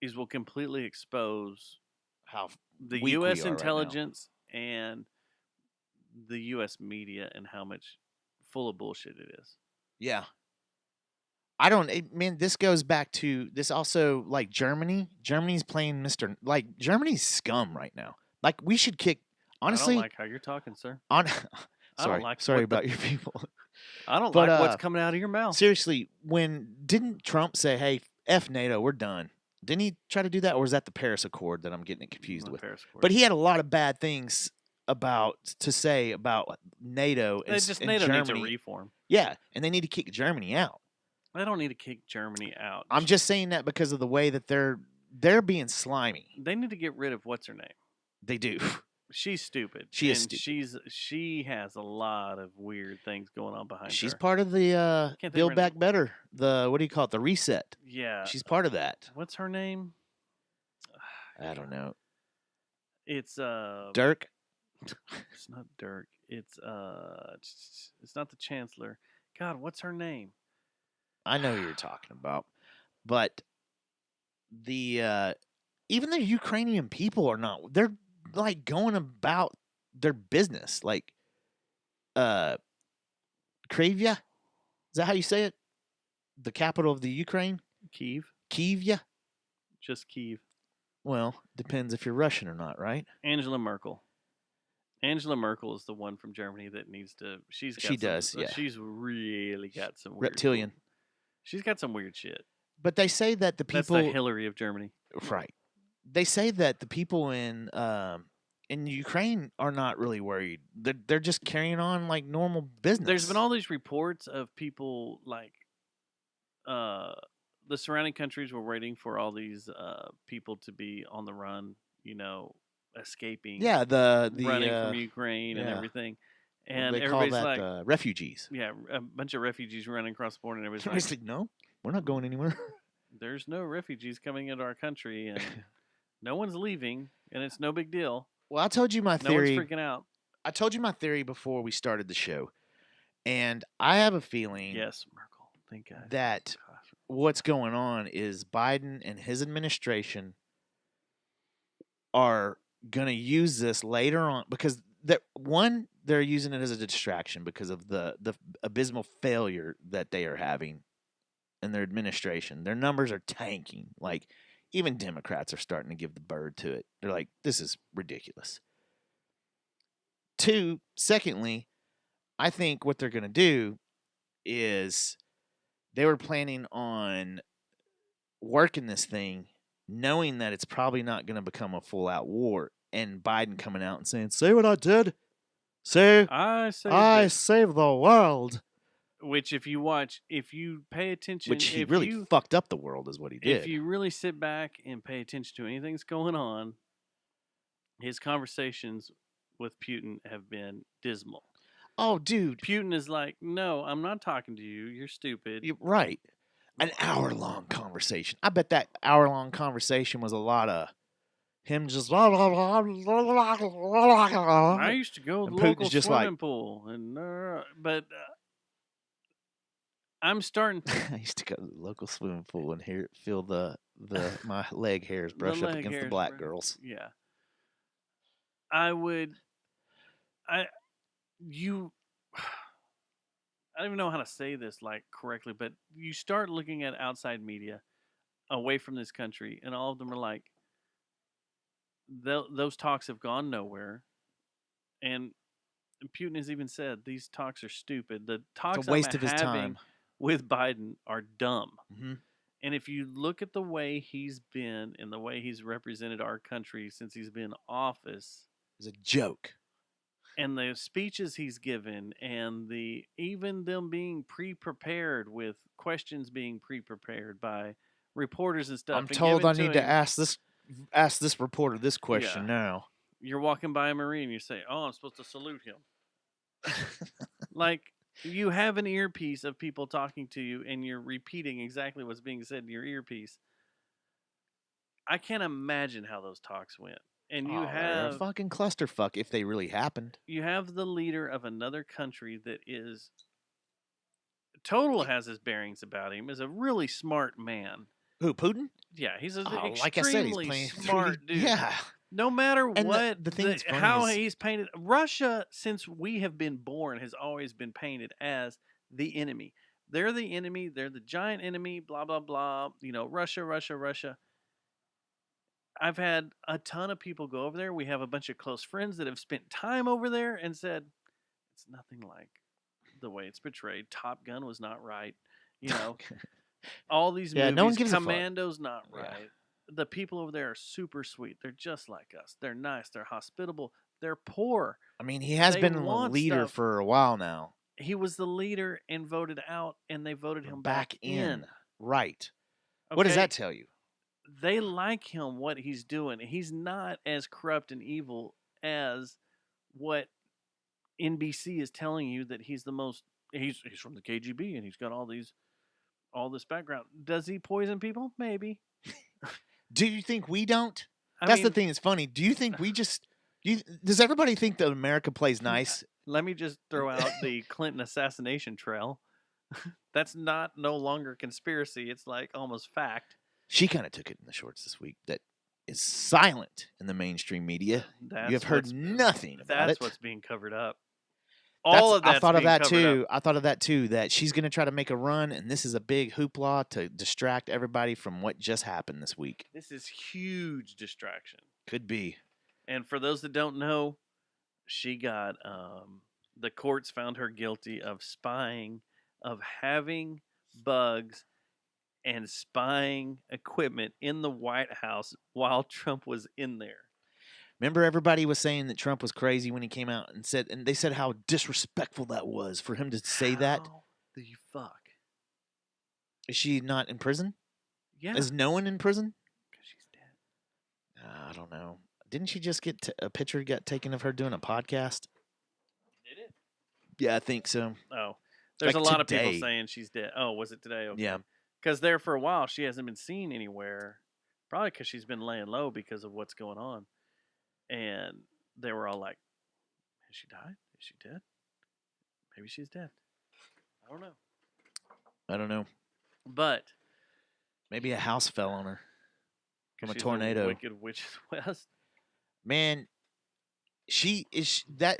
is will completely expose how the weak we U.S. are right now. intelligence and the U.S. media and how much full of bullshit it is. Yeah. I don't, man, this goes back to this also, like Germany. Germany's playing like Germany's scum right now. Like we should kick, honestly. I don't like how you're talking, sir. Sorry about your people. I don't like what's coming out of your mouth. Seriously, didn't Trump say, hey, F NATO, we're done? Didn't he try to do that? Or was that the Paris Accord that I'm getting it confused with? But he had a lot of bad things to say about NATO and NATO Germany. needs a reform. Yeah, and they need to kick Germany out. They don't need to kick Germany out. I'm just saying that because of the way that they're being slimy. They need to get rid of what's her name. They do. She's stupid. She is stupid. She has a lot of weird things going on behind her. She's part of the Build Back Better. The what do you call it? The reset. Yeah. She's part of that. What's her name? I don't know. It's Dirk. It's not Dirk. It's not the Chancellor. God, what's her name? I know who you're talking about. But the even the Ukrainian people are not, they're like going about their business. Like Kryvya? Is that how you say it? The capital of the Ukraine? Kyiv. Kyivya? Just Kyiv. Well, depends if you're Russian or not, right? Angela Merkel. Angela Merkel is the one from Germany that needs to. She does. She's really got some weird reptilian. She's got some weird shit. But they say that the people. That's the Hillary of Germany. Right. They say that the people in Ukraine are not really worried. They're just carrying on like normal business. There's been all these reports of people like the surrounding countries were waiting for all these people to be on the run, escaping. Yeah, the running from Ukraine and everything. And they everybody's call that like refugees. Yeah, a bunch of refugees running across the border, and everybody's like, no, we're not going anywhere. There's no refugees coming into our country, and no one's leaving, and it's no big deal. Well, I told you my theory. No one's freaking out. I told you my theory before we started the show, and I have a feeling. Yes, Merkel. Thank God. That what's going on is Biden and his administration are going to use this later on because they're using it as a distraction because of the abysmal failure that they are having in their administration. Their numbers are tanking. Like, even Democrats are starting to give the bird to it. They're like, this is ridiculous. Secondly, I think what they're going to do is they were planning on working this thing knowing that it's probably not going to become a full-out war, and Biden coming out and saying, "See what I did? See, I saved the world." Which, if you pay attention, which he really fucked up the world, is what he did. If you really sit back and pay attention to anything that's going on, his conversations with Putin have been dismal. Oh, dude, Putin is like, "No, I'm not talking to you. You're stupid." You're right. An hour-long conversation. I bet that hour-long conversation was a lot of him just. I used to go to the local swimming pool, but I'm starting. I used to go to the local swimming pool and feel my leg hairs brush up against the black girls. Yeah, I don't even know how to say this like correctly, but you start looking at outside media away from this country, and all of them are like, those talks have gone nowhere. And Putin has even said these talks are stupid. The It's talks a waste I'm of his having time. with Biden are dumb. Mm-hmm. And if you look at the way he's been and the way he's represented our country since he's been in office, It's a joke. and the speeches he's given, and even them being pre-prepared with questions being pre-prepared by reporters and stuff. I'm and told I given need to him, ask this reporter this question now. You're walking by a Marine, you say, "Oh, I'm supposed to salute him." Like, you have an earpiece of people talking to you, and you're repeating exactly what's being said in your earpiece. I can't imagine how those talks went. And you They're a have fucking clusterfuck if they really happened. you have the leader of another country that is total has his bearings about him, is a really smart man. Who, Putin? Yeah, he's an like I said, he's extremely playing smart dude. Yeah. No matter And what, the thing that's funny how is- he's painted, Russia, since we have been born, has always been painted as the enemy. They're the enemy. They're the giant enemy. Blah blah blah. You know, Russia, Russia, Russia. I've had a ton of people go over there. We have a bunch of close friends that have spent time over there and said it's nothing like the way it's portrayed. Top Gun was not right. You know, all these Yeah, movies. no one gives a fuck. Commando's not Yeah. right. The people over there are super sweet. They're just like us. They're nice. They're hospitable. They're poor. I mean, he has They been a want leader stuff. for a while now. He was the leader and voted out, and they voted him Back in. Right. Okay? What does that tell you? They like him, what he's doing. He's not as corrupt and evil as what NBC is telling you that he's the most. He's from the KGB and he's got all this background. Does he poison people? Maybe. Do you think we don't? I That's the mean, thing that's funny. Do you think we just... does everybody think that America plays nice? Let me just throw out the Clinton assassination trail. That's no longer conspiracy. It's like almost fact. She kind of took it in the shorts this week. That is silent in the mainstream media. That's You have heard what's- nothing about That's it. what's being covered up. All of that's I thought of being that covered too. up. I thought of that too. That she's going to try to make a run, and this is a big hoopla to distract everybody from what just happened this week. This is huge distraction. Could be. And for those that don't know, she got the courts found her guilty of spying, of having bugs and spying equipment in the White House while Trump was in there. Remember, everybody was saying that Trump was crazy when he came out and they said how disrespectful that was for him to say that. How the fuck? Is she not in prison? Yeah, Is no one in prison? because she's dead. I don't know. Didn't she just get a picture got taken of her doing a podcast? Did it? Yeah, I think so. Oh, there's Like a lot of today. people saying she's dead. Oh, was it today? Okay. Yeah. Because there for a while she hasn't been seen anywhere. Probably because she's been laying low because of what's going on. And they were all like, has she died? Is she dead? Maybe she's dead. I don't know. I don't know. But Maybe a house fell on her from 'cause a she's tornado. Wicked Witch of the West. Man, she's not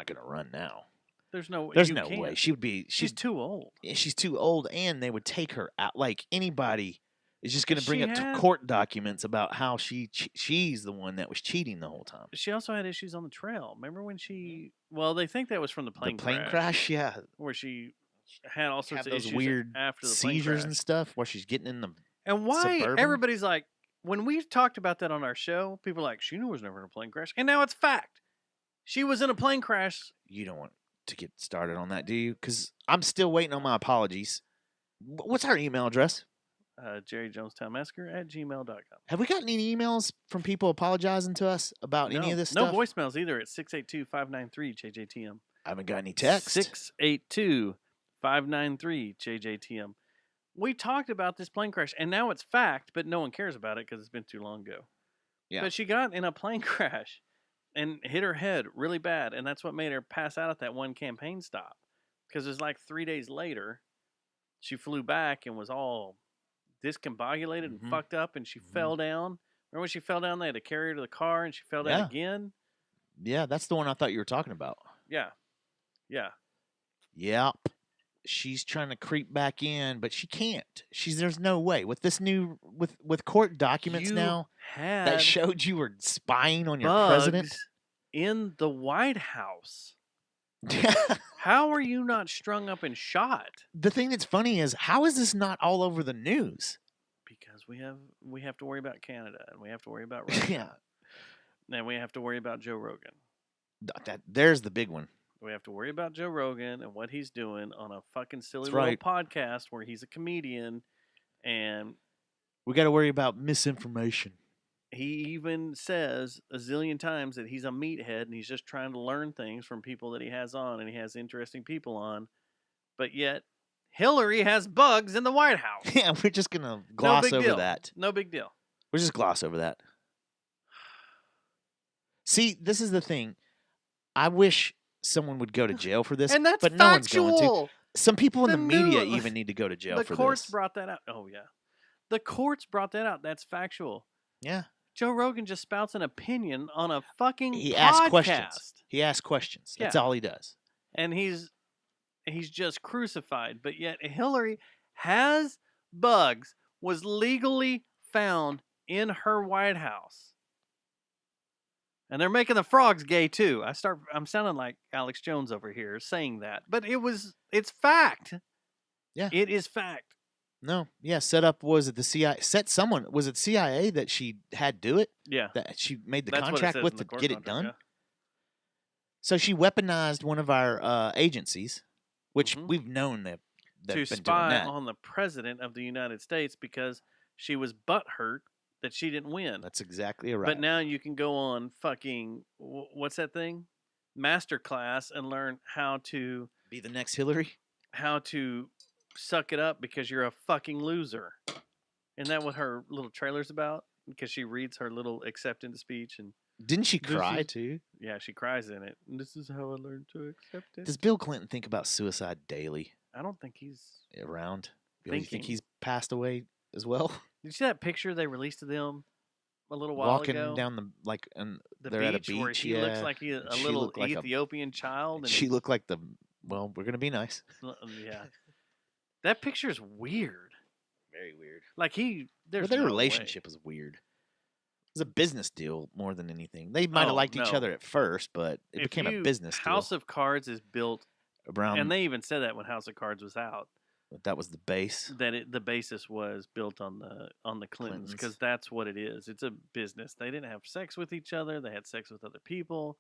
going to run now. There's no There's you no can't. way. She would be. She's too old. She's too old, and they would take her out. Like anybody is just going to bring She up had- court documents about how she's the one that was cheating the whole time. She also had issues on the trail. Remember when she? Well, they think that was from the plane crash, yeah. where she had all sorts Have of those issues weird after the plane seizures crash. and stuff while she's getting in the. And why Suburban? everybody's like, when we talked about that on our show, people are like, she was never in a plane crash. And now it's fact. She was in a plane crash. You don't want to get started on that, do you? Because I'm still waiting on my apologies. What's our email address? JerryJonestownMassacre@gmail.com. Have we gotten any emails from people apologizing to us about any of this no stuff? voicemails either at 682-593-JJTM. I haven't got any text. 682-593-JJTM. We talked about this plane crash, and now it's fact, but no one cares about it because it's been too long ago. Yeah. But she got in a plane crash and hit her head really bad, and that's what made her pass out at that one campaign stop. Because it was like 3 days later, she flew back and was all discombobulated and Mhm. fucked up, and she fell down. Remember when she fell down? They had to carry her to the car, and she fell down Yeah. again. Yeah, that's the one I thought you were talking about. Yeah. Yeah. Yep. she's trying to creep back in, but she can't. There's no way with this new with court documents You now that had showed you were spying on your bugs president. in the White House. How are you not strung up and shot? The thing that's funny is, how is this not all over the news? Because we have to worry about Canada, and we have to worry about Russia, Yeah, and we have to worry about Joe Rogan. there's the big one. We have to worry about Joe Rogan and what he's doing on a fucking silly That's little right. podcast where he's a comedian, and We got to worry about misinformation. he even says a zillion times that he's a meathead and he's just trying to learn things from people that he has on, and he has interesting people on, but yet Hillary has bugs in the White House. Yeah, we're just gonna No gloss big over deal. that. No big deal. We'll just gloss over that. See, this is the thing. I wish someone would go to jail for this, And that's but no one's going to. factual. Some people in The the media new- even need to go to jail The for courts this. brought that out. Oh yeah, the courts brought that out. That's factual. Yeah, Joe Rogan just spouts an opinion on a fucking he podcast. asks questions. He asks questions. That's Yeah. all he does. And he's just crucified. But yet Hillary has bugs, was legally found in her White House. And they're making the frogs gay too. I'm sounding like Alex Jones over here saying that. But it's fact. Yeah. It is fact. No, yeah, set up, was it the CIA? Was it CIA that she had do it? Yeah. That she made the That's what it contract says with in to the court get it contract, done? So she weaponized one of our agencies, which Mhm. we've known that To they've been doing spy that. on the president of the United States because she was butthurt that she didn't win. That's exactly right. But now you can go on fucking what's that thing? Masterclass and learn how to Be the next Hillary? suck it up because you're a fucking loser. Isn't that what her little trailer's about? Because she reads her little acceptance speech and Didn't she This cry is- too? yeah, she cries in it. And this is how I learned to accept it. Does Bill Clinton think about suicide daily I don't think he's. around? You think Thinking. he's passed away as well? Did you see that picture they released of them a little while Walking ago? down the and the they're beach, at a where beach, he looks yeah, like a and she little looked like a- Ethiopian child. And she looked like well, we're gonna be nice. yeah, that picture is weird. Very weird. Like there's Their no relationship is weird. It was a business deal more than anything. They might have Oh, liked each no. other at first, but it If became a you- business House deal. of Cards is built, Around, and they even said that when House of Cards was out, that was the base. that the basis was built on the Clintons, Clintons. because that's what it is. It's a business. They didn't have sex with each other. They had sex with other people.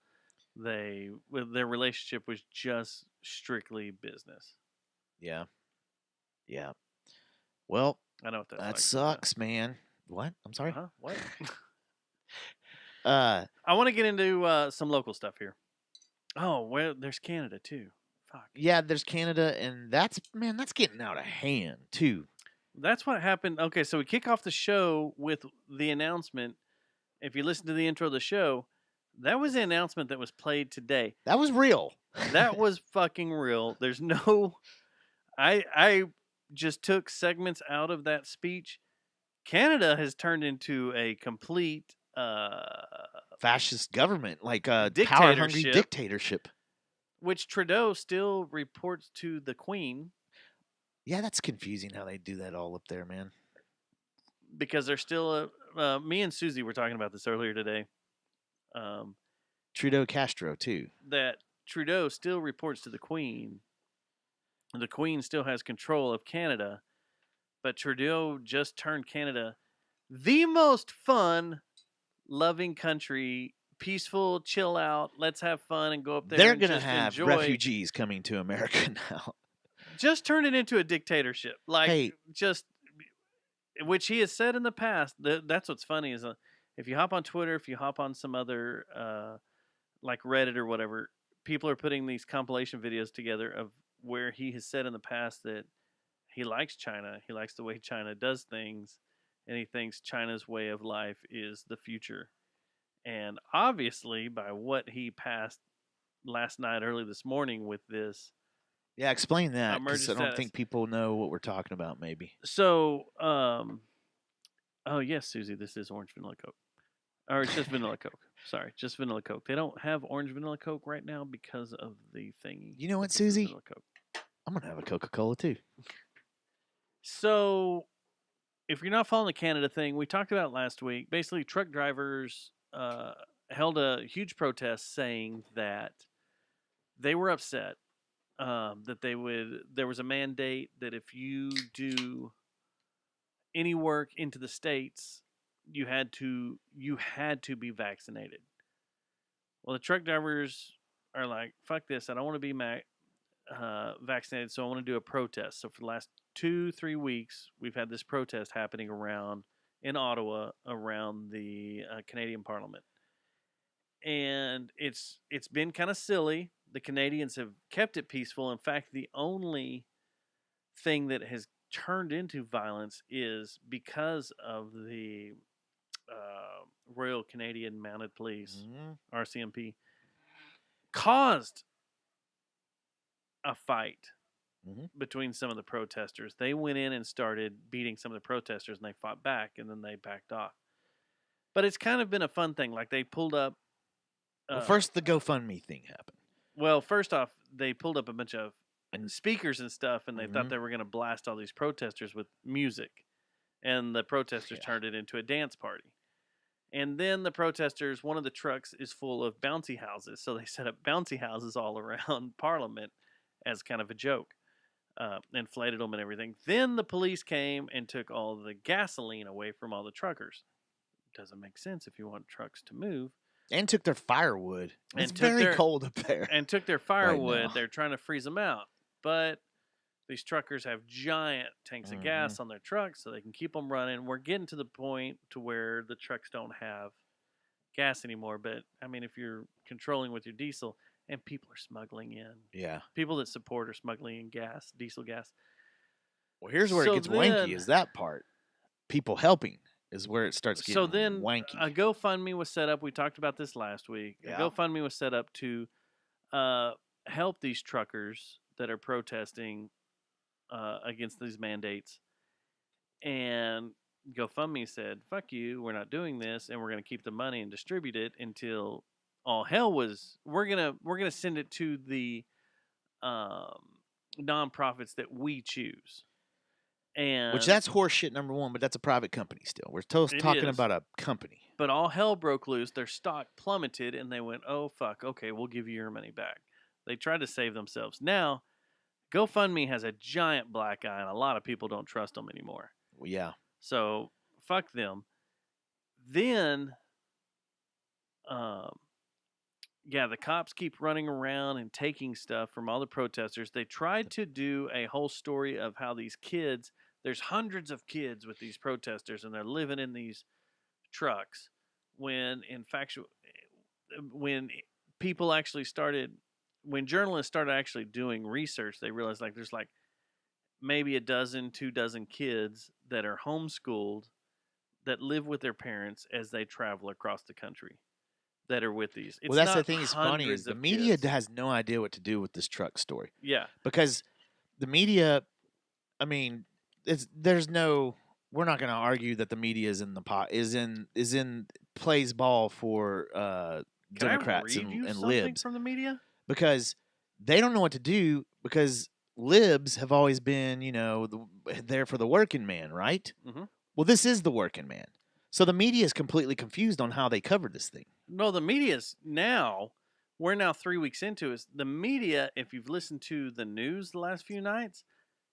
Their relationship was just strictly business. Yeah. Yeah. Well, I know what that's that like. sucks, man. What? I'm sorry. Huh? What? Uh, I want to get into some local stuff here. Oh, well, there's Canada too. Fuck. yeah, there's Canada, and that's getting out of hand too. That's what happened. Okay, so we kick off the show with the announcement. If you listen to the intro of the show, that was the announcement that was played today. That was real. That was fucking real. There's no. I just took segments out of that speech. Canada has turned into a complete Fascist government, like power hungry Dictatorship. dictatorship. which Trudeau still reports to the Queen Yeah, that's confusing how they do that all up there, man. because they're still me and Susie were talking about this earlier today. Trudeau Castro too. That Trudeau still reports to the Queen. The Queen still has control of Canada, but Trudeau just turned Canada the most fun, loving country, peaceful, chill out, let's have fun and go up there. They're and gonna just have enjoy. refugees coming to America now. Just turn it into a dictatorship, like Hey. just which he has said in the past. That's what's funny is if you hop on Twitter, if you hop on some other like Reddit or whatever, people are putting these compilation videos together of where he has said in the past that he likes China, he likes the way China does things, and he thinks China's way of life is the future. And obviously, by what he passed last night, early this morning with this. Yeah, explain that, because Emergency I don't status. think people know what we're talking about. Maybe. So, oh yes, Susie, this is orange vanilla Coke, or it's just vanilla Coke. Sorry, just vanilla Coke. They don't have orange vanilla Coke right now because of the thingy. You know what, This is Susie? vanilla Coke. I'm gonna have a Coca-Cola too. So, if you're not following the Canada thing, we talked about it last week. Basically, truck drivers held a huge protest saying that they were upset that there was a mandate that if you do any work into the states, you had to be vaccinated. Well, the truck drivers are like, fuck this, I don't want to be vaccinated, so I want to do a protest. So for the last 2-3 weeks, we've had this protest happening in Ottawa around the Canadian Parliament, and it's been kind of silly. The Canadians have kept it peaceful. In fact, the only thing that has turned into violence is because of the Royal Canadian Mounted Police, RCMP, caused a fight between some of the protesters. They went in and started beating some of the protesters, and they fought back, and then they backed off. But it's kind of been a fun thing. Like, they pulled up... Well, first, the GoFundMe thing happened. Well, first off, they pulled up a bunch of speakers and stuff, and they thought they were going to blast all these protesters with music. And the protesters turned it into a dance party. And then the protesters, one of the trucks is full of bouncy houses, so they set up bouncy houses all around Parliament as kind of a joke, inflated them and everything. Then the police came and took all the gasoline away from all the truckers. Doesn't make sense if you want trucks to move. And took their firewood. It's very cold up there. And took their firewood. Right, they're trying to freeze them out. But these truckers have giant tanks of gas on their trucks, so they can keep them running. We're getting to the point to where the trucks don't have gas anymore. But, I mean, if you're controlling with your diesel, and people are smuggling in. Yeah. People that support are smuggling in gas, diesel gas. Well, here's where it gets wanky, is that part. People helping is where it starts getting wanky. A GoFundMe was set up. We talked about this last week. Yeah. A GoFundMe was set up to help these truckers that are protesting against these mandates. And GoFundMe said, fuck you, we're not doing this, and we're going to keep the money and distribute it until all hell was... We're gonna send it to the nonprofits that we choose. And which that's horseshit, number one, but that's a private company still. We're talking about a company. But all hell broke loose. Their stock plummeted, and they went, oh, fuck, okay, we'll give you your money back. They tried to save themselves. Now, GoFundMe has a giant black eye, and a lot of people don't trust them anymore. Well, yeah. So, fuck them. Then, the cops keep running around and taking stuff from all the protesters. They tried to do a whole story of how these kids... There's hundreds of kids with these protesters, and they're living in these trucks. When, in fact, when people actually started... When journalists started actually doing research, they realized there's maybe 2 dozen kids that are homeschooled that live with their parents as they travel across the country that are with these. It's that's the thing that's funny is the media has no idea what to do with this truck story. Yeah. Because the media, I mean, there's no... We're not going to argue that the media is in the pot, plays ball for Democrats and libs from the media. Because they don't know what to do, because libs have always been, there for the working man, right? Mm-hmm. Well, this is the working man. So the media is completely confused on how they cover this thing. No, the media's now, we're now 3 weeks into it. The media, if you've listened to the news the last few nights,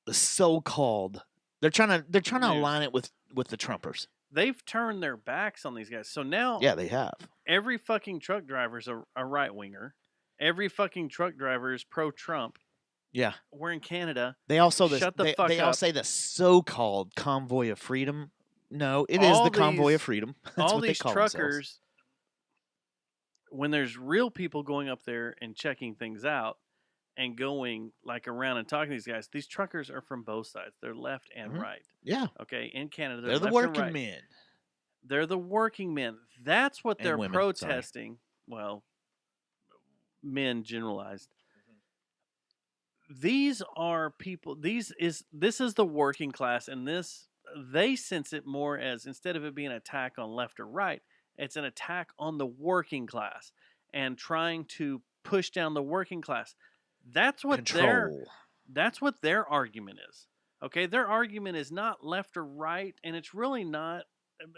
the so-called, they're trying to align it with the Trumpers. They've turned their backs on these guys. So now, yeah, they have. Every fucking truck driver's a right-winger. Every fucking truck driver is pro-Trump. Yeah. We're in Canada. They also Shut the fuck up. They all say the so-called convoy of freedom. No, it is the convoy of freedom. That's all what these they call truckers, themselves. When there's real people going up there and checking things out and going around and talking to these guys, these truckers are from both sides. They're left and right. Yeah. Okay, in Canada, they're the working men. They're the working men. That's what they're protesting. Sorry. Well, men generalized. These are people. This is the working class, and they sense it more as, instead of it being an attack on left or right, it's an attack on the working class and trying to push down the working class. That's what That's what their argument is. Okay, their argument is not left or right, and it's really not.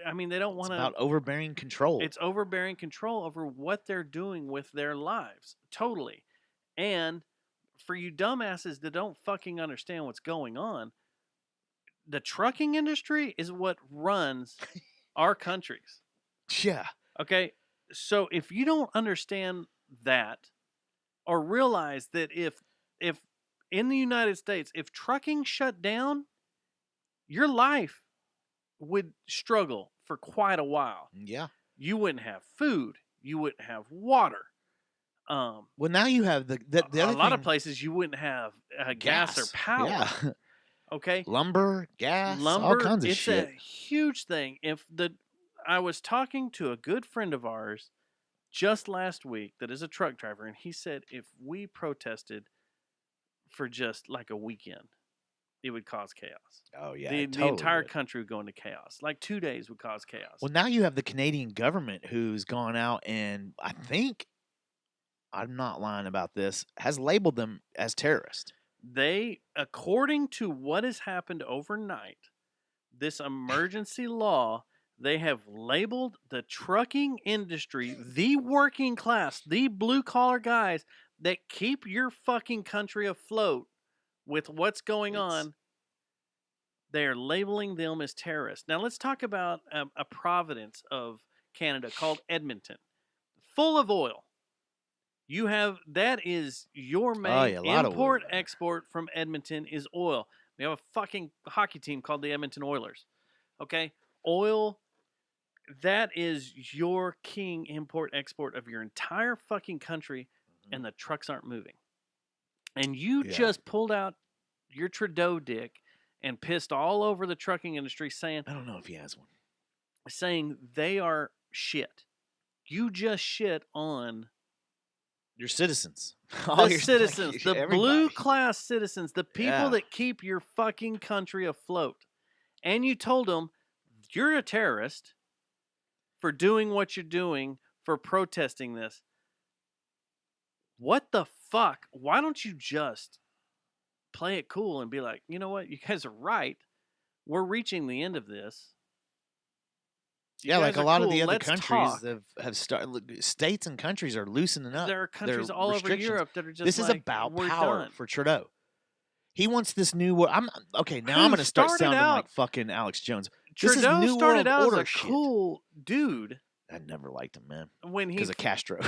I mean, they don't It's want to. about overbearing control. It's overbearing control over what they're doing with their lives. Totally. And for you dumbasses that don't fucking understand what's going on, the trucking industry is what runs our countries. Yeah. Okay? So if you don't understand that or realize that if in the United States, if trucking shut down, your life would struggle for quite a while. Yeah. You wouldn't have food. You wouldn't have water. Well, now you have the other a lot of thing- places you wouldn't have gas or power. Yeah. Okay, Lumber, gas, all kinds of it's shit. a huge thing. I was talking to a good friend of ours just last week that is a truck driver, and he said if we protested for just like a weekend, it would cause chaos. Oh yeah, the it totally entire would. country would go into chaos. Like 2 days would cause chaos. Well, now you have the Canadian government who's gone out and I think, I'm not lying about this, has labeled them as terrorists. They, according to what has happened overnight, this emergency law, they have labeled the trucking industry, the working class, the blue collar guys that keep your fucking country afloat with what's going on. They are labeling them as terrorists. Now let's talk about a province of Canada called Edmonton, full of oil. You have, that is your main import export from Edmonton is oil. We have a fucking hockey team called the Edmonton Oilers. Okay? Oil, that is your king import export of your entire fucking country, and the trucks aren't moving. And you just pulled out your Trudeau dick and pissed all over the trucking industry saying, I don't know if he has one. Saying they are shit. You just shit on your citizens. The citizens, the blue class citizens, the people that keep your fucking country afloat. And you told them, you're a terrorist for doing what you're doing, for protesting this. What the fuck? Why don't you just play it cool and be like, you know what? You guys are right. We're reaching the end of this. Yeah, like a lot of the other countries have started. States and countries are loosening up. There are countries all over Europe that are just this like, is about power done. for Trudeau. He wants this new. I'm okay. Now I'm going to start sounding like fucking Alex Jones. Trudeau this is new started world out order as a cool dude. I never liked him, man. Because of Castro.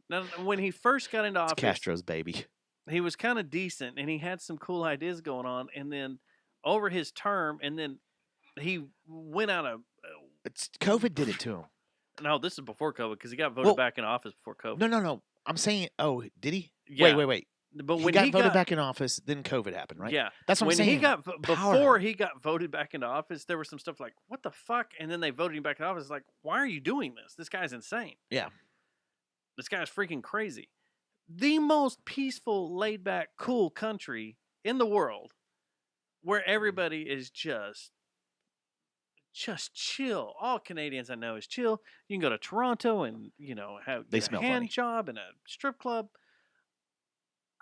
Now, when he first got into office, Castro's baby. He was kind of decent, and he had some cool ideas going on. And then over his term, and then he went out of. COVID did it to him. No, this is before COVID because he got voted back in office before COVID. No. I'm saying, did he? Yeah. Wait. But he when got voted back in office, then COVID happened, right? Yeah, that's what I'm saying. Before he got voted back into office, there was some stuff like, "What the fuck?" And then they voted him back in office. Like, why are you doing this? This guy's insane. Yeah, this guy's freaking crazy. The most peaceful, laid back, cool country in the world, where everybody is just chill. All Canadians I know is chill. You can go to Toronto and have a hand job in a strip club.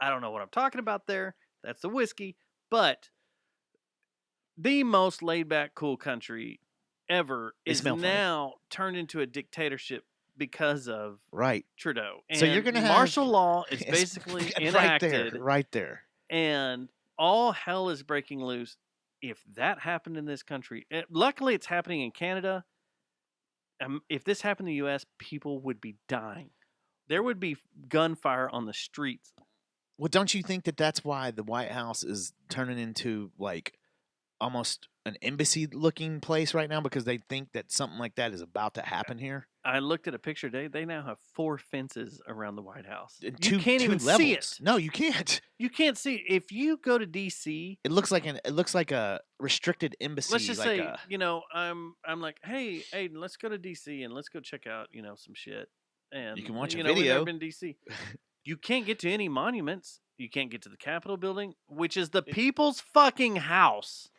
I don't know what I'm talking about there. That's the whiskey. But the most laid-back, cool country ever is now turned into a dictatorship because of Trudeau. And so you're going to have martial law is basically enacted. Right there. And all hell is breaking loose. If that happened in this country, luckily it's happening in Canada. If this happened in the U.S., people would be dying. There would be gunfire on the streets. Well, don't you think that that's why the White House is turning into like almost an embassy-looking place right now because they think that something like that is about to happen here? I looked at a picture today. They now have 4 fences around the White House. You can't even levels. see it. No, you can't. You can't see it. If you go to D.C., it looks like a restricted embassy. Let's just say, I'm like, hey, Aiden, let's go to D.C. and let's go check out, some shit. And you can watch a we've video. never been to D.C. You can't get to any monuments. You can't get to the Capitol building, which is the people's fucking house.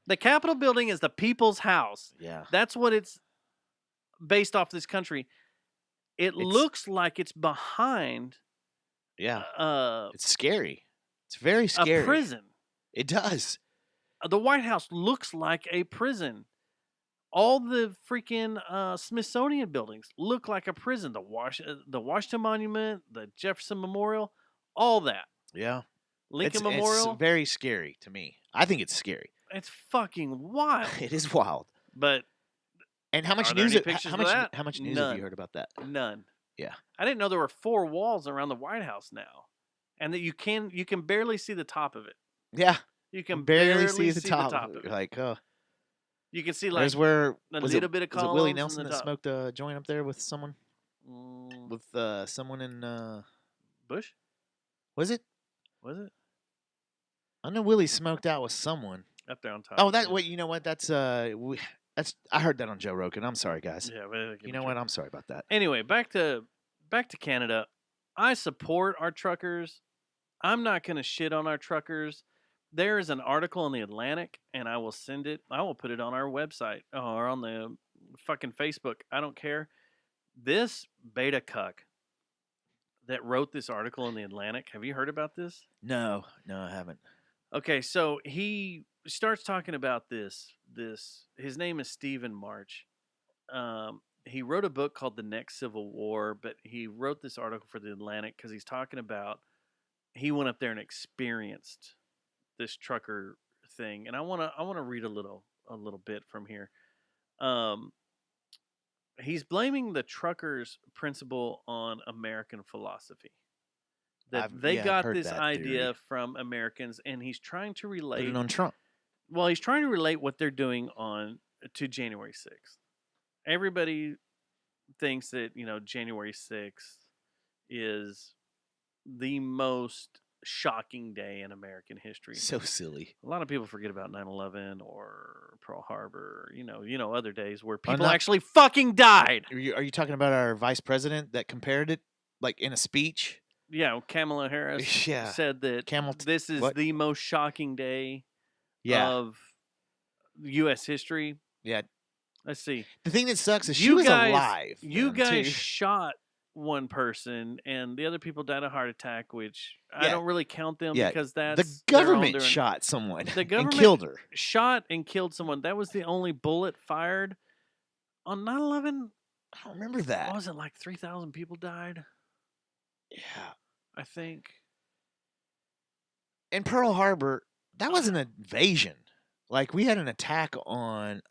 The Capitol building is the people's house. Yeah. That's what it's based off this country. It looks like it's behind. Yeah. It's scary. It's very scary. A prison. It does. The White House looks like a prison. All the freaking Smithsonian buildings look like a prison. The Washington Monument, the Jefferson Memorial, all that. Yeah. Lincoln Memorial. It's very scary to me. I think it's scary. It's fucking wild. It is wild. But and how much are there news? any pictures How of much? that? How much news None. have you heard about that? None. Yeah. I didn't know there were 4 walls around the White House now, and that you can barely see the top of it. Yeah. You can barely see the top of it. Like, you can see like there's where a was little it, bit of was columns. it Willie in Nelson the that top. smoked a joint up there with someone? With someone in Bush? Was it? Was it I know Willie smoked out with someone. up there on top? Oh, that yeah. wait. You know what? That's I heard that on Joe Rogan. I'm sorry, guys. Yeah, but You know what? I'm sorry about that. Anyway, back to Canada. I support our truckers. I'm not going to shit on our truckers. There is an article in the Atlantic, and I will send it. I will put it on our website or on the fucking Facebook. I don't care. This beta cuck that wrote this article in the Atlantic. Have you heard about this? No, I haven't. Okay, so he starts talking about this. His name is Stephen March. He wrote a book called The Next Civil War, but he wrote this article for the Atlantic because he's talking about he went up there and experienced this trucker thing, and I want to read a little bit from here. He's blaming the truckers' principle on American philosophy. That they got heard this that idea theory. from Americans, and he's trying to Put relate. it on Trump. Well, he's trying to relate what they're doing to January 6th. Everybody thinks that, January 6th is the most shocking day in American history. So silly. A lot of people forget about 9/11 or Pearl Harbor, other days where people not- actually fucking died. Are you talking about our vice president that compared it like in a speech? Yeah, Kamala Harris Yeah. said that this is what? the most shocking day Yeah. of U.S. history. Yeah. Let's see. The thing that sucks is she You was guys- alive. You then, guys too. shot one person, and the other people died of heart attack, which I Yeah. don't really count them Yeah, because that's the their own government doing. shot someone The and government killed her. shot and killed someone. That was the only bullet fired on 9/11. I don't remember that. What was it, like 3,000 people died? Yeah. I think. In Pearl Harbor, that was an invasion. Like we had an attack on.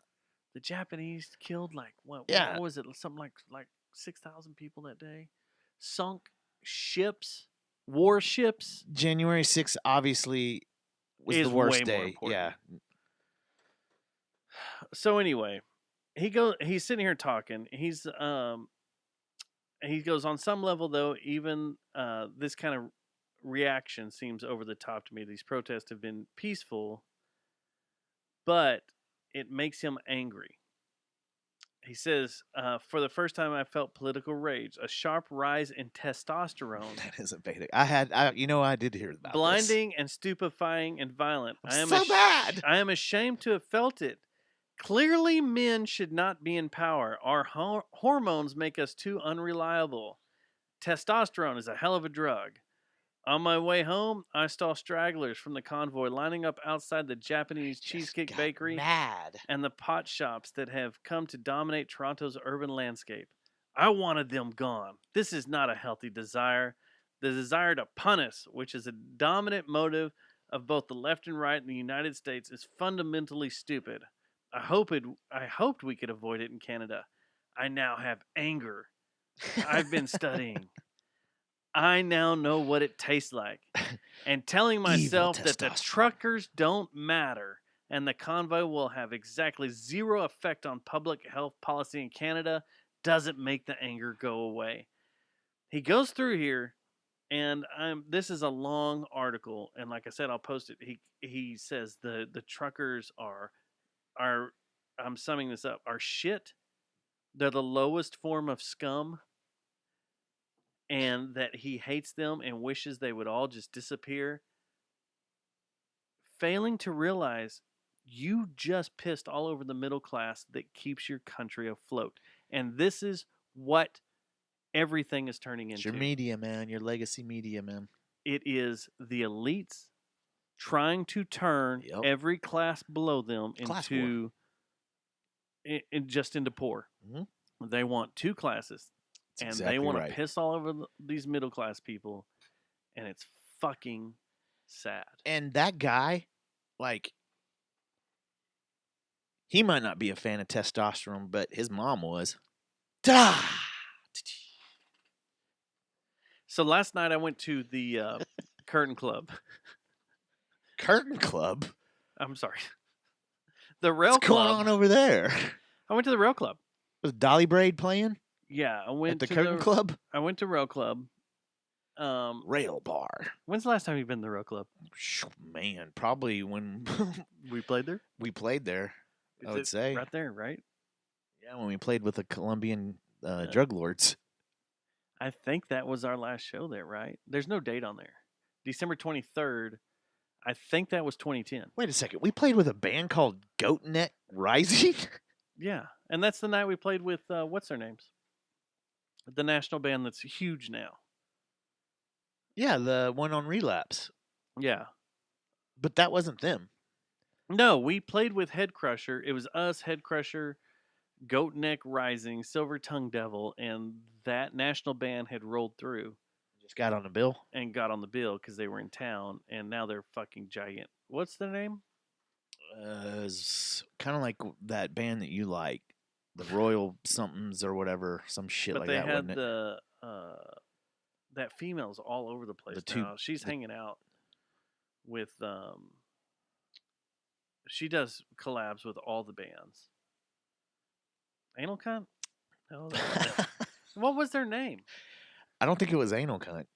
The Japanese killed what Yeah. was it? Something like 6,000 people that day. Sunk ships, warships. January 6th obviously was Is the worst way more day. important. Yeah. So anyway, he's sitting here talking. He goes, on some level though, even this kind of reaction seems over the top to me. These protests have been peaceful, but it makes him angry. He says, for the first time I felt political rage, a sharp rise in testosterone. That is a beta. I did hear about Blinding and stupefying and violent. this. So bad. I am ashamed to have felt it. Clearly, men should not be in power. Our hormones make us too unreliable. Testosterone is a hell of a drug. On my way home, I saw stragglers from the convoy lining up outside the Japanese cheesecake bakery Mad. and the pot shops that have come to dominate Toronto's urban landscape. I wanted them gone. This is not a healthy desire. The desire to punish, which is a dominant motive of both the left and right in the United States, is fundamentally stupid. I hoped we could avoid it in Canada. I now have anger. I've been studying. I now know what it tastes like. And telling myself that the testosterone. truckers don't matter and the convoy will have exactly zero effect on public health policy in Canada doesn't make the anger go away. He goes through here, and this is a long article, and like I said, I'll post it. He says the truckers are I'm summing this up, are shit. They're the lowest form of scum. And that he hates them and wishes they would all just disappear. Failing to realize you just pissed all over the middle class that keeps your country afloat. And this is what everything is turning It's into. your media, man. Your legacy media, man. It is the elites trying to turn Yep. every class below them Class war. into poor. Mhm. They want 2 classes, That's and exactly they want right. to piss all over these middle class people, and it's fucking sad. And that guy, like, he might not be a fan of testosterone, but his mom was. Ta! So last night I went to the Curtain Club. Curtain Club? I'm sorry, the Rail What's Club. going on over there? I went to the Rail Club. Was Dolly Braid playing Yeah, I went at the to Curtain Club? I went to Rail Club. Rail bar. When's the last time you've been to the Rail Club? Man, probably when We played there. we played there. I Is would it say. right there, right? Yeah, when we played with the Colombian drug lords. I think that was our last show there, right? There's no date on there. December 23rd. I think that was 2010. Wait a second. We played with a band called Goat Neck Rising? Yeah, and that's the night we played with what's their names? The national band that's huge now. Yeah, the one on Relapse. Yeah. But that wasn't them. No, we played with Head Crusher. It was us, Head Crusher, Goat Neck Rising, Silver Tongue Devil, and that national band had rolled through Just got on the bill. and got on the bill because they were in town, and now they're fucking giant. What's their name? It's kind of like that band that you like, the Royal Somethings or whatever, some shit But like they that, had wasn't it? the that female's all over the place The two- now. She's hanging out with she does collabs with all the bands. Anal Cunt? No, what was their name? I don't think it was Anal Cunt.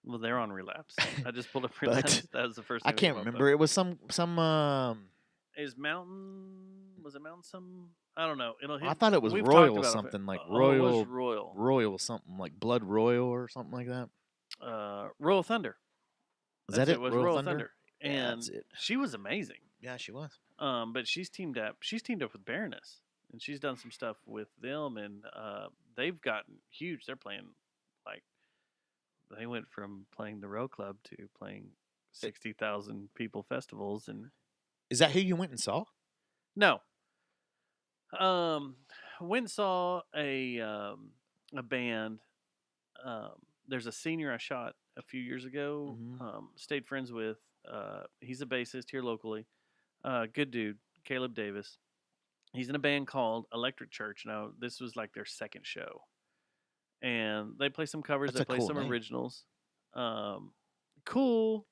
Well, they're on Relapse. I just pulled up But Relapse. That was the first I thing. can't remember. It was some Is Mountain? Was it Mountain something? I don't know. It'll hit. I thought it was we've talked Royal about it. something, like Oh, it was Royal Royal. something, like Blood Royal or something like that. Royal Thunder. Is That's that it? it was Royal Royal Thunder? Thunder. Yeah, And that's it. she was amazing. Yeah, she was. But she's teamed up. She's teamed up with Baroness, and she's done some stuff with them, and they've gotten huge. They're playing like they went from playing the Row Club to playing 60,000 people festivals, and Is that who you went and saw? no. Went and saw a band. There's a senior I shot a few years ago. Mhm. Stayed friends with. He's a bassist here locally. Good dude, Caleb Davis. He's in a band called Electric Church. Now this was like their second show, and they play some covers. That's They a play cool some name. originals. Cool.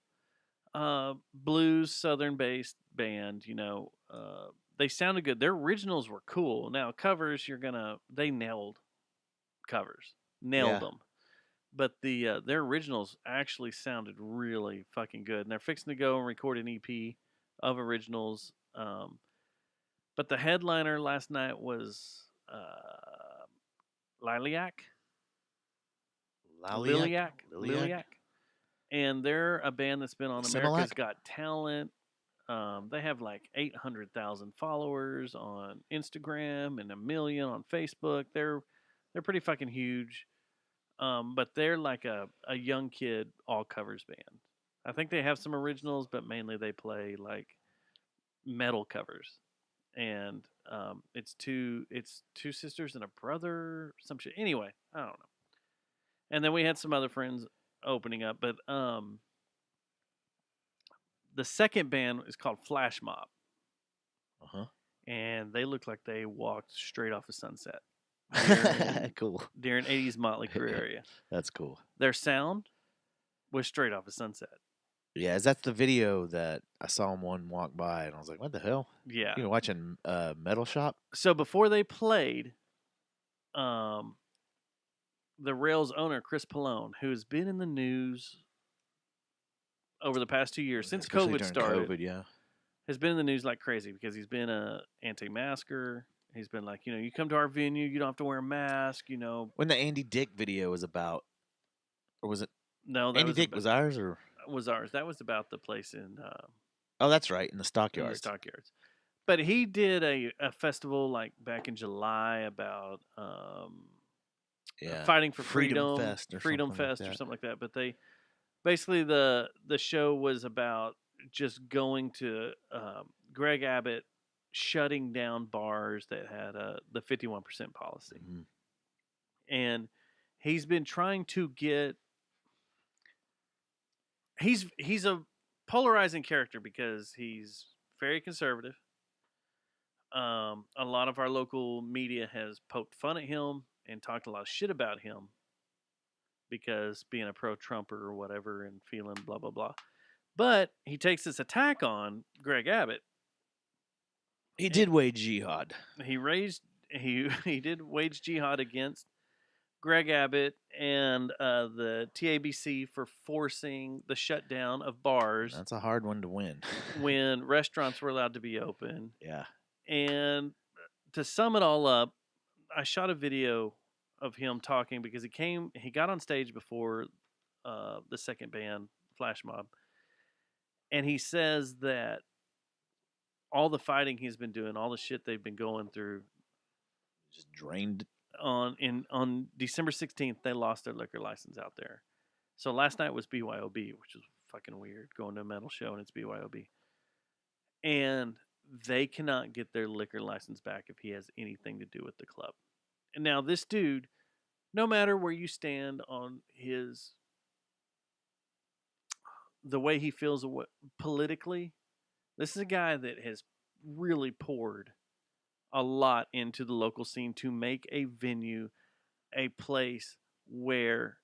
Blues Southern based band. You know, they sounded good. Their originals were cool. Now covers, they nailed covers, nailed Yeah. them. But their originals actually sounded really fucking good, and they're fixing to go and record an EP of originals. But the headliner last night was Lilac. Lilac. And they're a band that's been on America's Similac? Got Talent. They have like 800,000 followers on Instagram and 1 million on Facebook. They're pretty fucking huge. But they're like a young kid all covers band. I think they have some originals, but mainly they play like metal covers. And it's two sisters and a brother, some shit. Anyway, I don't know. And then we had some other friends opening up, but the second band is called Flash Mob. Uh-huh. And they look like they walked straight off of Sunset. Cool. During 80s Motley Crue area. That's cool. Their sound was straight off of Sunset. Yeah, that's the video that I saw one walk by, and I was like, "What the hell?" Yeah. You were watching Metal Shop? So before they played, the Rails owner, Chris Pallone, who has been in the news over the past 2 years, since Especially COVID during started, COVID, yeah. has been in the news like crazy because he's been a anti-masker. He's been like, you come to our venue, you don't have to wear a mask, When the Andy Dick video was about, or was it No, that Andy Dick was ours, or was ours. That was about the place in oh, that's right, in the in the stockyards. stockyards. But he did a festival like back in July about Yeah, fighting for Freedom freedom, Fest or Freedom something like Fest or that. something like that. But they basically the show was about just going to Greg Abbott shutting down bars that had the 51% policy. Mm-hmm. And he's been trying to get. He's a polarizing character because he's very conservative. A lot of our local media has poked fun at him and talked a lot of shit about him because being a pro-Trumper or whatever and feeling blah blah blah. But he takes this attack on Greg Abbott. He did wage jihad. He did wage jihad against Greg Abbott and the TABC for forcing the shutdown of bars That's a hard one to win. when restaurants were allowed to be open. Yeah. And to sum it all up, I shot a video of him talking because he got on stage before the second band, Flash Mob, and he says that all the fighting he's been doing, all the shit they've been going through, Just drained. On December 16th, they lost their liquor license out there. So last night was BYOB, which was fucking weird, going to a metal show and it's BYOB. And they cannot get their liquor license back if he has anything to do with the club. And now this dude, no matter where you stand on the way he feels politically, this is a guy that has really poured a lot into the local scene to make a venue a place where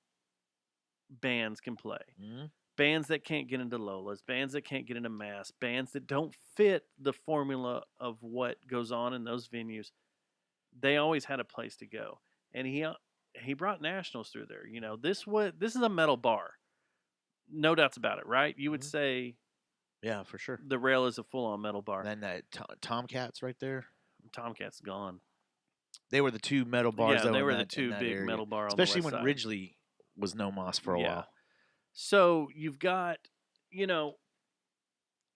bands can play. Mm-hmm. Bands that can't get into Lola's, bands that can't get into Mass, bands that don't fit the formula of what goes on in those venues. They always had a place to go. And he brought nationals through there. You know, this is a metal bar. No doubts about it, right? You would say Yeah, for sure. the Rail is a full-on metal bar. Then that Tomcats right there. Tomcat's gone. They were the two metal bars. Yeah, though, they in were that, the two in that big area. metal bars, especially on the west when side. Ridgely was no moss for a while. So you've got, you know,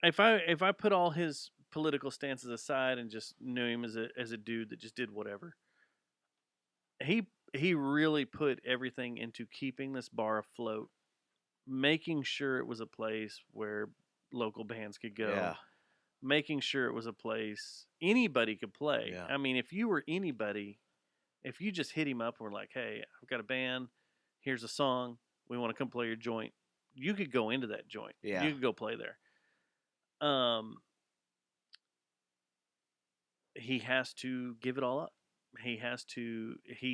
if I put all his political stances aside and just knew him as a dude that just did whatever, he really put everything into keeping this bar afloat, making sure it was a place where local bands could go. Yeah. Making sure it was a place anybody could play. Yeah. I mean, if you were anybody, if you just hit him up and were like, hey, I've got a band, here's a song, we want to come play your joint, you could go into that joint. Yeah. You could go play there. He has to give it all up. He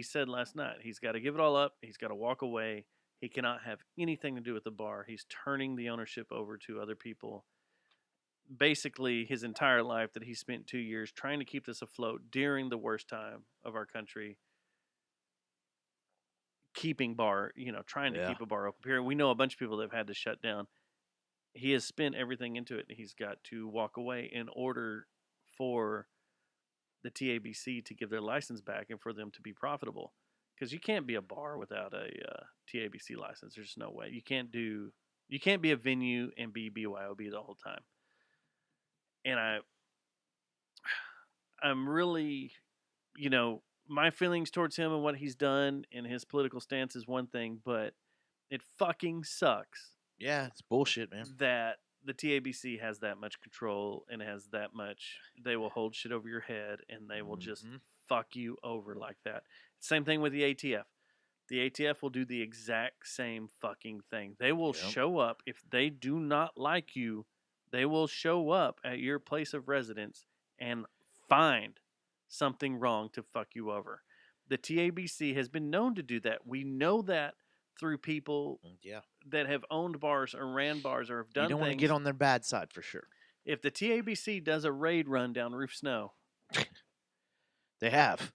said last night, he's got to give it all up. He's got to walk away. He cannot have anything to do with the bar. He's turning the ownership over to other people. Basically, his entire life that he spent 2 years trying to keep this afloat during the worst time of our country, trying to keep a bar open. Period. We know a bunch of people that have had to shut down. He has spent everything into it, and he's got to walk away in order for the TABC to give their license back and for them to be profitable. Because you can't be a bar without a TABC license. There's no way. You can't be a venue and be BYOB the whole time. And I'm really, my feelings towards him and what he's done and his political stance is one thing, but it fucking sucks. Yeah, it's bullshit, man. That the TABC has that much control and has that much, they will hold shit over your head and they will just fuck you over like that. Same thing with the ATF. The ATF will do the exact same fucking thing. They will show up. If they do not like you, they will show up at your place of residence and find something wrong to fuck you over. The TABC has been known to do that. We know that through people that have owned bars or ran bars or have done things. You don't want to get on their bad side for sure. If the TABC does a raid run down Roof Snow, they have.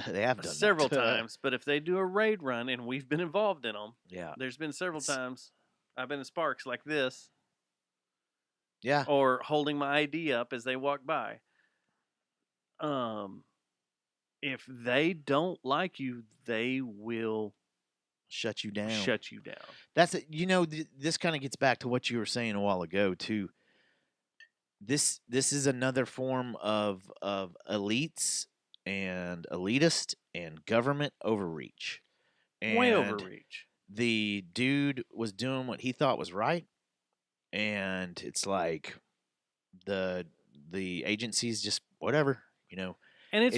They have done several that. times. But if they do a raid run, and we've been involved in them, there's been several times I've been in Sparks like this. Yeah. Or holding my ID up as they walk by. If they don't like you, they will shut you down. That's it. This kind of gets back to what you were saying a while ago too. This is another form of elites and elitist and government overreach. And way overreach. The dude was doing what he thought was right. and it's like the agencies just whatever, And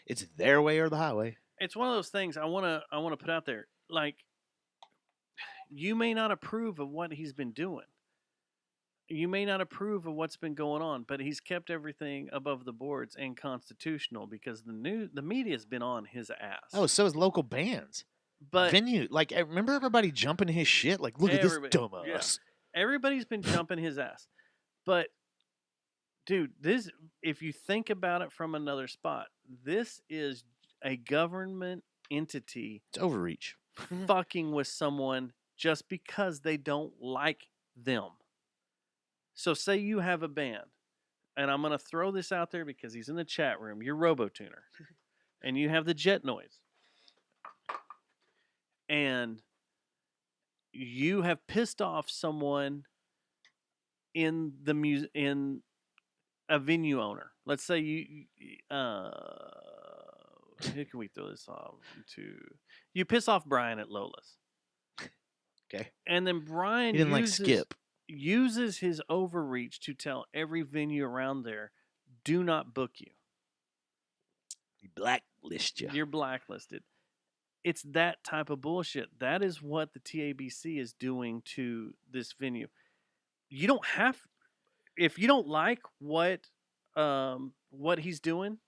it's their way or the highway. it's one of those things I want to put out there. Like, you may not approve of what he's been doing. You may not approve of what's been going on, but he's kept everything above the boards and constitutional because the media's been on his ass. Oh, so is local bands. But venue, like, I remember everybody jumping his shit. Like, look at this Everybody- dumbass. everybody's been jumping his ass. But dude, this, if you think about it from another spot, this is a government entity It's overreach. fucking with someone just because they don't like them. So say you have a band, and I'm going to throw this out there because he's in the chat room. You're RoboTuner, and you have the jet noise. And you have pissed off someone in the in a venue owner. Let's say who can we throw this off to? You piss off Brian at Lola's. Okay. And then Brian He didn't like Skip. uses his overreach to tell every venue around there, do not book you. He blacklist you. You're blacklisted. It's that type of bullshit. That is what the TABC is doing to this venue. You don't have, if you don't like what he's doing,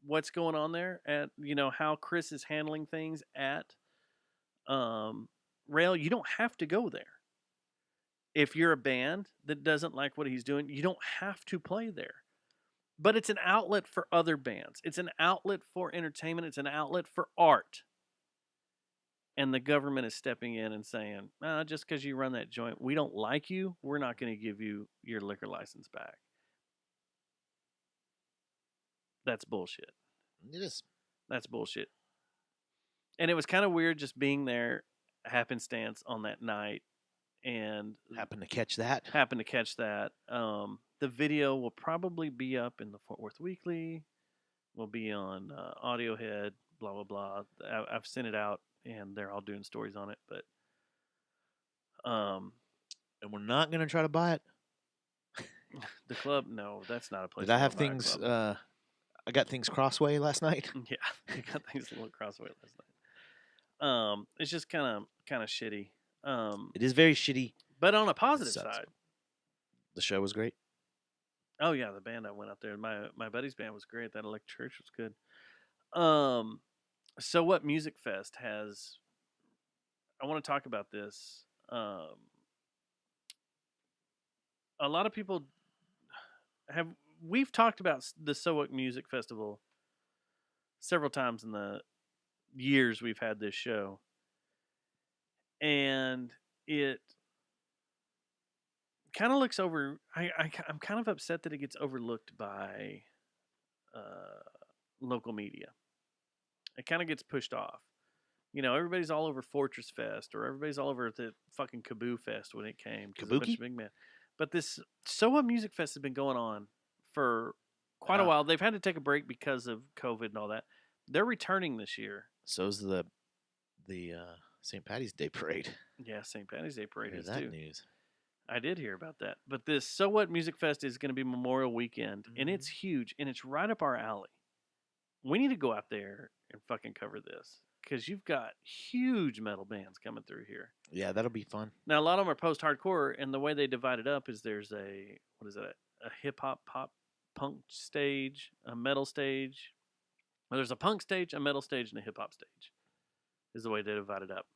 what's going on there at, how Chris is handling things at Rail, you don't have to go there. If you're a band that doesn't like what he's doing, you don't have to play there. But it's an outlet for other bands. It's an outlet for entertainment. It's an outlet for art. And the government is stepping in and saying, just because you run that joint, we don't like you, we're not going to give you your liquor license back. That's bullshit. It is. That's bullshit. And it was kind of weird just being there, happenstance on that night, and Happened to catch that. The video will probably be up in the Fort Worth Weekly. Will be on Audiohead, blah, blah, blah. I've sent it out, and they're all doing stories on it. But And we're not going to try to buy it. the club, no, that's not a place. Did I to have go buy a things, club. I got things crossway last night? Yeah, I got things a little crossway last night. It's just kind of shitty. It is very shitty. But on a positive sucks. side, The show was great. oh yeah, the band I went out there, my buddy's band was great. That Electric Church was good. So what Music Fest has? I want to talk about this. A lot of people we've talked about the So What Music Festival several times in the years we've had this show, and it kind of looks over. I'm kind of upset that it gets overlooked by local media. It kind of gets pushed off. Everybody's all over Fortress Fest, or everybody's all over the fucking Kaboo Fest when it came. 'Cause there's a bunch Kabuki? of big men. But this So What Music Fest has been going on for quite a while. They've had to take a break because of COVID and all that. They're returning this year. So's the St. Patty's Day parade. Yeah, St. Patty's Day parade Heard is that too. news. I did hear about that. But this So What Music Fest is going to be Memorial Weekend, and it's huge, and it's right up our alley. We need to go out there and fucking cover this, because you've got huge metal bands coming through here. Yeah, that'll be fun. Now, a lot of them are post-hardcore, and the way they divide it up is there's a hip-hop, pop, punk stage, a metal stage. Well, there's a punk stage, a metal stage, and a hip-hop stage is the way they divide it up.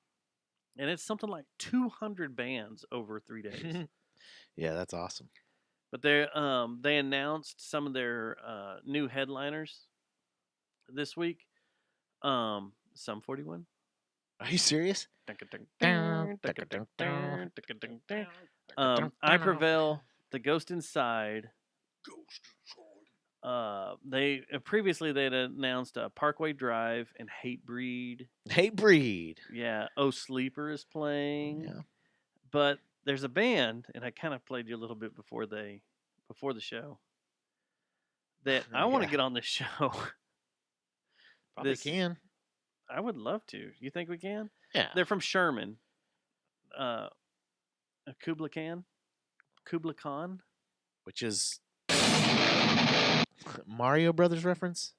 And it's something like 200 bands over 3 days. Yeah, that's awesome. But they announced some of their new headliners this week. Sum 41. Are you serious? I Prevail, The Ghost Inside. They previously they had announced Parkway Drive and Hatebreed. Hatebreed. Yeah, Oh Sleeper is playing. Yeah. But there's a band, and I kind of played you a little bit before the show, that I want to Yeah. get on this show. Probably can. I would love to. You think we can? Yeah. They're from Sherman. Kubla Khan. Kubla Khan. which is Mario Brothers reference.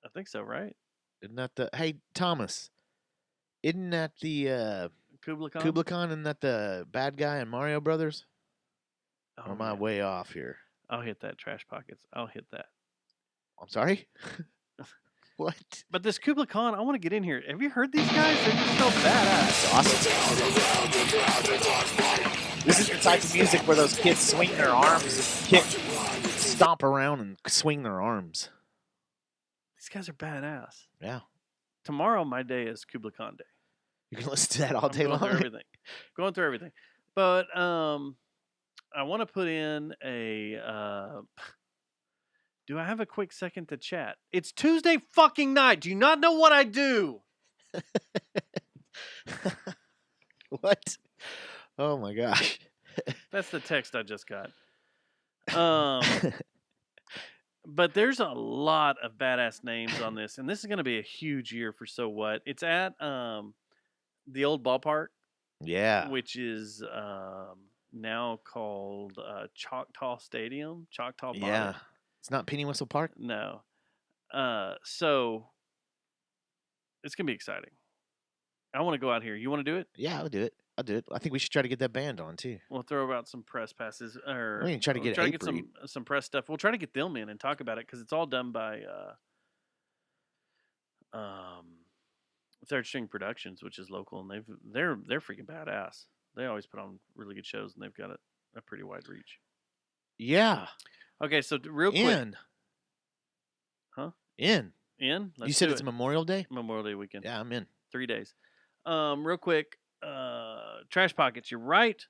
I think so, right? Isn't that the Hey Thomas? Isn't that the Kubla Khan. Kubla Khan? Isn't that the bad guy in Mario Brothers? Oh, Or am I man. way off here? I'll hit that trash pockets. I'll hit that. I'm sorry. What? But this Kubla Khan, I want to get in here. Have you heard these guys? They're just so badass. Awesome. This is the type of music where those kids swing their arms and kick, stomp around and swing their arms. These guys are badass. Yeah. Tomorrow, my day is Kubla Khan day. You can listen to that all I'm day going long. through everything. Going through everything. But I want to put in a. Do I have a quick second to chat? It's Tuesday fucking night. Do you not know what I do? What? Oh my gosh. That's the text I just got. But there's a lot of badass names on this, and this is going to be a huge year for So What. It's at the old ballpark, Yeah. which is now called Choctaw Stadium. Choctaw Park. Yeah. It's not Penny Whistle Park? No. So it's going to be exciting. I want to go out here. You want to do it? Yeah, I'll do it. I'll do it. I think we should try to get that band on too. We'll throw out some press passes, or We can try to we'll get try to Ape get some press stuff. We'll try to get them in and talk about it because it's all done by Third String Productions, which is local, and they're freaking badass. They always put on really good shows, and they've got a pretty wide reach. Yeah. Okay, so real quick, In. Huh? In. in You said it's Memorial Day? Memorial Day weekend. Yeah, I'm in. 3 days. Real quick, trash pockets. You're right.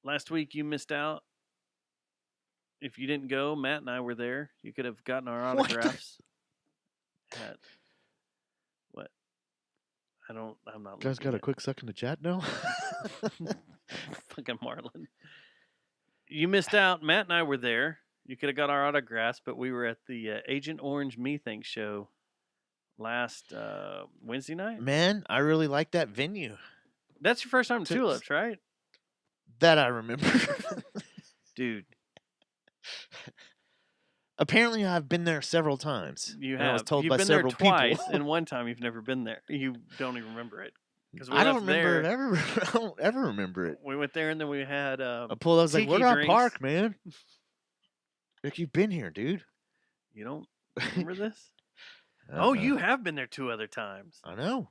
Last week you missed out. If you didn't go, Matt and I were there. You could have gotten our What the- autographs. What? I'm not. You guys got a quick second to chat now? Fucking Marlon. You missed out. Matt and I were there. You could have got our autographs, but we were at the Agent Orange Methinks show last Wednesday night. Man, I really like that venue. That's your first time to Tulips, right? That I remember. Dude, Apparently, I've been there several times. you and have. I was told You've by been several there twice, people. and one time you've never been there. You don't even remember it. Because I don't remember it ever. I don't ever remember it. We went there, and then we had I pulled. I was like, tiki "What about drinks. Park, man?" Like you've been here, dude. You don't remember this? Oh, you have been there 2 other times. I know.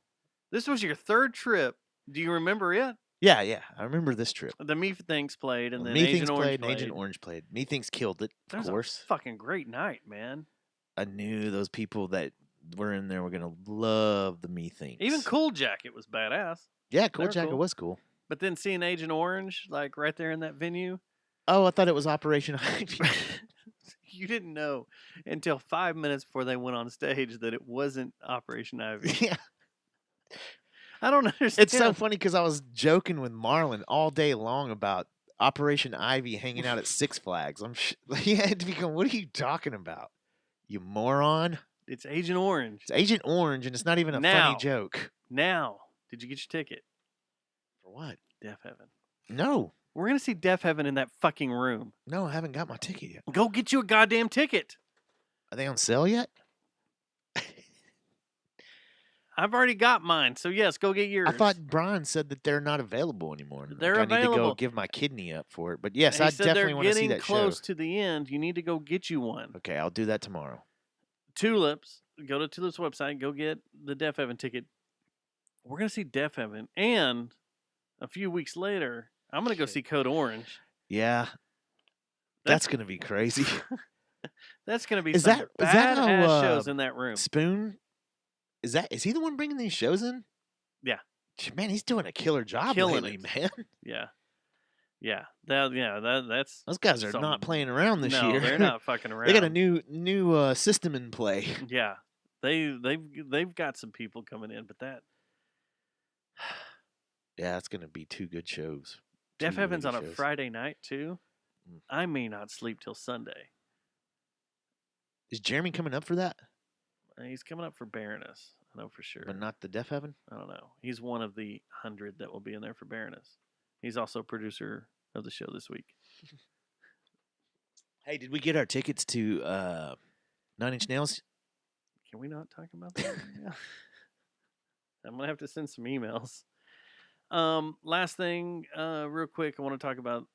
This was your 3rd trip. Do you remember it? Yeah, yeah. I remember this trip. The Methinks played, and then Methinks Agent Orange played, played. and Agent Orange played. Methinks killed it, That of was course. a fucking great night, man. I knew those people that were in there were gonna love the Methinks. Even Cool Jacket was badass. Yeah, Cool were Jacket cool. was cool. But then seeing Agent Orange, like right there in that venue, Oh, I thought it was Operation Ivy. you didn't know until 5 minutes before they went on stage that it wasn't Operation Ivy. Yeah. I don't understand. It's so funny because I was joking with Marlon all day long about Operation Ivy hanging out at Six Flags. He had to become, what are you talking about? You moron. It's Agent Orange. It's Agent Orange, and it's not even a Now. funny joke. Now, did you get your ticket? For what? Deaf Heaven. No. We're going to see Deaf Heaven in that fucking room. No, I haven't got my ticket yet. Go get you a goddamn ticket. Are they on sale yet? I've already got mine, so yes, go get yours. I thought Brian said that they're not available anymore. Like, They're I need to available. go give my kidney up for it. But yes, He I said definitely they're want to see getting that close show. to the end. You need to go get you one. Okay, I'll do that tomorrow. Tulips. Go to Tulips website. Go get the Deaf Heaven ticket. We're gonna see Deaf Heaven, and a few weeks later, I'm gonna go see Code Orange. Yeah. That's going to be crazy. That's gonna be Is some that- is that badass how, shows in that room. Spoon, is he the one bringing these shows in? Yeah. Man, he's doing a killer job Killing lately, it. man. Yeah. That's Those guys are something. not playing around this no, year. they're not fucking around. They got a new system in play. Yeah, they've got some people coming in, but that Yeah, it's going to be 2 good shows. Deaf 2 Heaven's really on good a shows. Friday night too. Mm. I may not sleep till Sunday. Is Jeremy coming up for that? He's coming up for Baroness. I know for sure. But not the Deaf Heaven? I don't know. He's one of the 100 that will be in there for Baroness. He's also producer of the show this week. Hey, did we get our tickets to 9 Inch Nails? Can we not talk about that right now? I'm gonna have to send some emails. Last thing, real quick, I want to talk about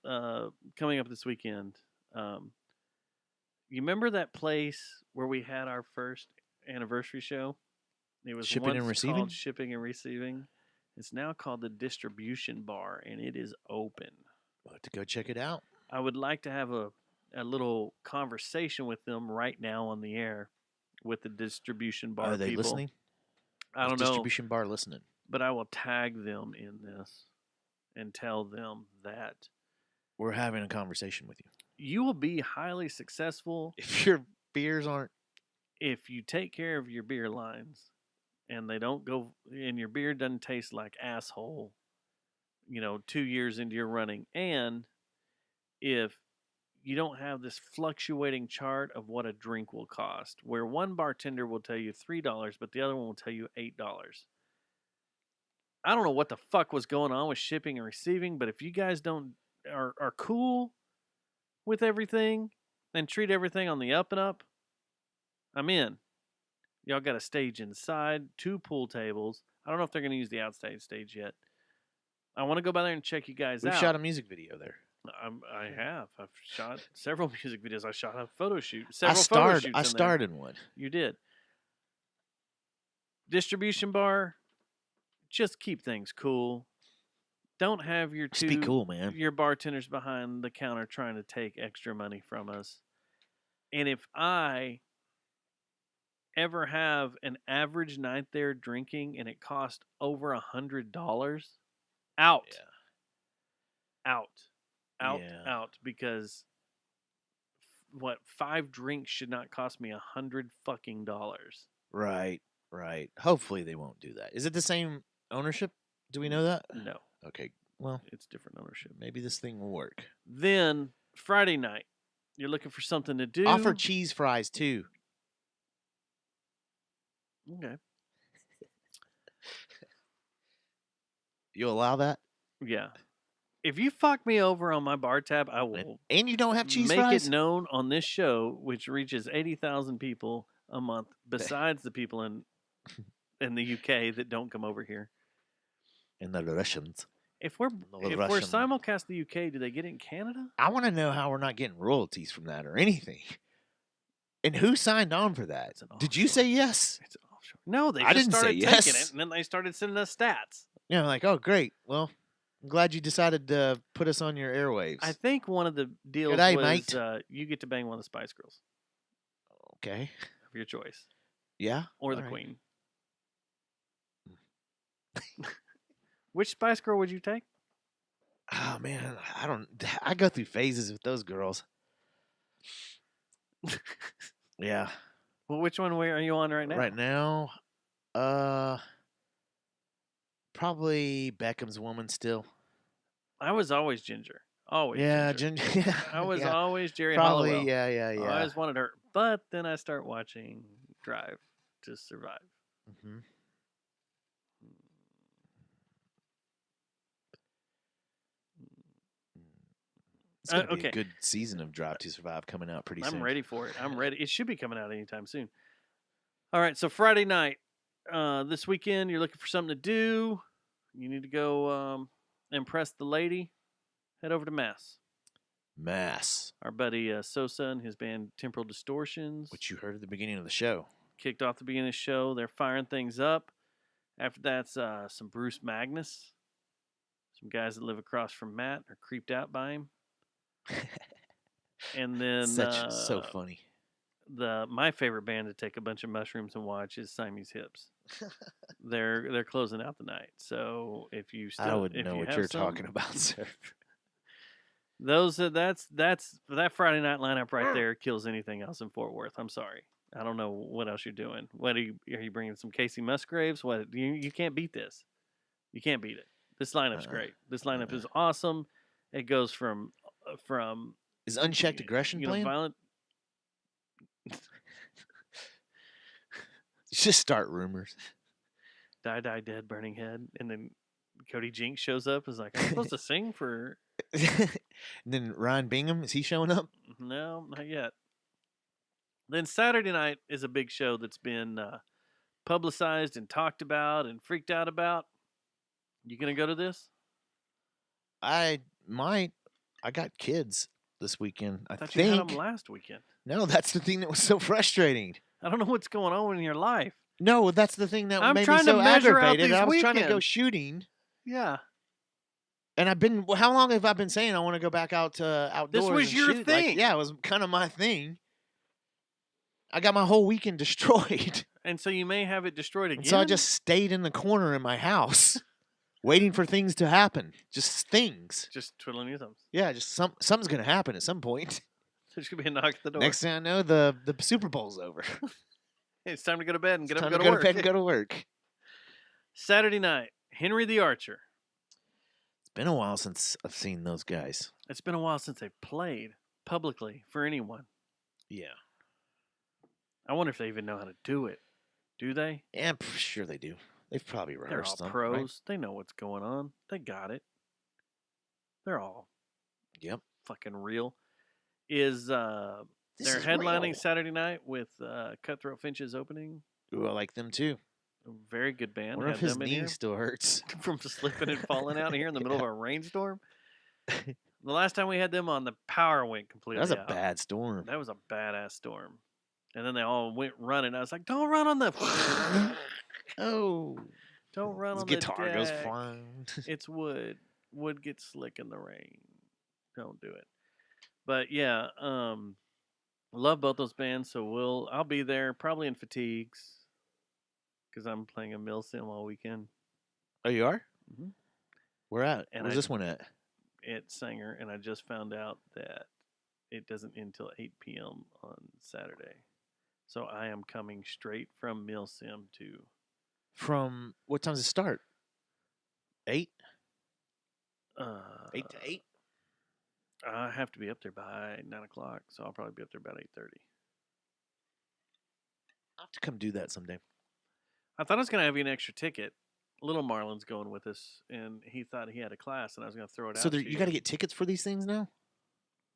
coming up this weekend. You remember that place where we had our first anniversary show? It was Shipping and once Receiving? called Shipping and Receiving. It's now called the Distribution Bar, and it is open. We'll have to go check it out. I would like to have a little conversation with them right now on the air with the Distribution Bar Are they people. listening? I don't Is know, Distribution Bar listening? but I will tag them in this and tell them that We're having a conversation with you. you will be highly successful If your beers aren't... if you take care of your beer lines and they don't go and your beer doesn't taste like asshole 2 years into your running, and if you don't have this fluctuating chart of what a drink will cost, where one bartender will tell you $3 but the other one will tell you $8. I don't know what the fuck was going on with shipping and receiving, but if you guys are cool with everything and treat everything on the up and up, I'm in. Y'all got a stage inside, 2 pool tables. I don't know if they're going to use the outside stage yet. I want to go by there and check you guys We've out. shot a music video there. I have. I've shot several music videos. I shot a photo shoot. I Photo shoots I starred in one. You did. Distribution Bar, just keep things cool. Don't have your Just be cool, man. your bartenders behind the counter trying to take extra money from us. And if I ever have an average night there drinking and it cost over $100, out. Yeah. Out, because 5 drinks should not cost me $100 fucking dollars. Right. Hopefully they won't do that. Is it the same ownership? Do we know that? No, Okay. Well, it's different ownership. maybe this thing will work. Then Friday night, you're looking for something to do. Offer cheese fries too. Okay. You allow that? Yeah. If you fuck me over on my bar tab, I will And you don't have cheese make fries? it known on this show, which reaches 80,000 people a month, besides the people in the UK that don't come over here. And the Russians. If we're Russian. simulcast the UK, do they get it in Canada? I want to know how we're not getting royalties from that or anything. And who signed on for that? It's an Did you offshore. say yes? It's offshore. No, they I just didn't say started yes. taking it, and then they started sending us stats. Yeah, I'm like, oh, great. Well, I'm glad you decided to put us on your airwaves. I think one of the deals G'day, was mate. You get to bang one of the Spice Girls Okay. of your choice, Yeah. or the all right. Queen. Which Spice Girl would you take? Oh, man. I go through phases with those girls. Yeah. Well, which one are you on right now? Right now, probably Beckham's Woman still. I was always Ginger. Always. Yeah, Ginger. Ginger. I was yeah. always Jerry Probably, Hollowell. yeah. I always wanted her, but then I start watching Drive to Survive. hmm It's gonna be okay. a good season of Drive to Survive coming out pretty soon. I'm ready for it. I'm ready. It should be coming out anytime soon. All right, so Friday night, this weekend, you're looking for something to do. You need to go impress the lady. Head over to Mass. Mass, Our buddy Sosa and his band Temporal Distortions which you heard at the beginning of the show. kicked off the beginning of the show. They're firing things up. After that's some Bruce Magnus. Some guys that live across from Matt are creeped out by him. And then so funny. My favorite band to take a bunch of mushrooms and watch is Siamese Hips. They're closing out the night. So if you still, I wouldn't if know you what have you're some- talking about, sir. that's that Friday night lineup right there kills anything else in Fort Worth. I'm sorry. I don't know what else you're doing. What are you bringing some Casey Musgraves? What you can't beat this. You can't beat it. This lineup's great. This lineup is awesome. It goes from Is Unchecked Aggression playing? violent. Just start rumors. Die Dead Burning Head, and then Cody Jinks shows up. Is like, I'm supposed to sing for. And then Ryan Bingham, is he showing up? No, not yet. Then Saturday night is a big show that's been publicized and talked about and freaked out about. You gonna go to this? I might. I got kids this weekend. I thought think. you had them last weekend. No, that's the thing that was so frustrating. I don't know what's going on in your life. No, that's the thing that I'm made me trying to so measure out aggravated. these I was trying to go weekends. shooting, Yeah. and I've been. How long have I been saying I want to go back out to outdoors? was and your shoot? Like, thing. yeah, it was kind of my thing. I got my whole weekend destroyed, And so you may have it destroyed again. and so I just stayed in the corner in my house, waiting for things to happen. Just things. just twiddling your thumbs. Yeah, just something's gonna happen at some point. There's gonna be a knock at the door. Next thing I know, the Super Bowl's over. It's time to go to bed and get up Time and to go go to to work. bed and go to work. Saturday night, Henry the Archer. It's been a while since I've seen those guys. It's been a while since they've played publicly for anyone. Yeah. I wonder if they even know how to do it. Do they? Yeah, I'm sure they do. They've probably They're rehearsed all them. pros. Right? They know what's going on. They got it. They're all Yep. fucking real. Is they're headlining Saturday night with Cutthroat Finch's opening. Ooh, I like them too. A very good band. I wonder if Had his them in knee here. still hurts. From slipping and falling out here in the middle of a rainstorm. The last time we had them on, the power went completely That was a out. bad storm. That was a badass storm. And then they all went running. I was like, don't run on the... Oh. Don't run His on the guitar goes deck. flying. It's wood. Wood gets slick in the rain. Don't do it. But yeah, love both those bands. So I'll be there probably in fatigues because I'm playing a mill sim all weekend. Oh, you are? Mhm. Where at? And Where's this one at? At Sanger, and I just found out that it doesn't end until 8 p.m. on Saturday. So I am coming straight from mill sim to From what time does it start? 8? 8 to 8? I have to be up there by 9 o'clock, so I'll probably be up there about 8:30. I'll have to come do that someday. I thought I was going to have you an extra ticket. Little Marlon's going with us, and he thought he had a class, and I was going to throw it So out to you got to get tickets for these things now?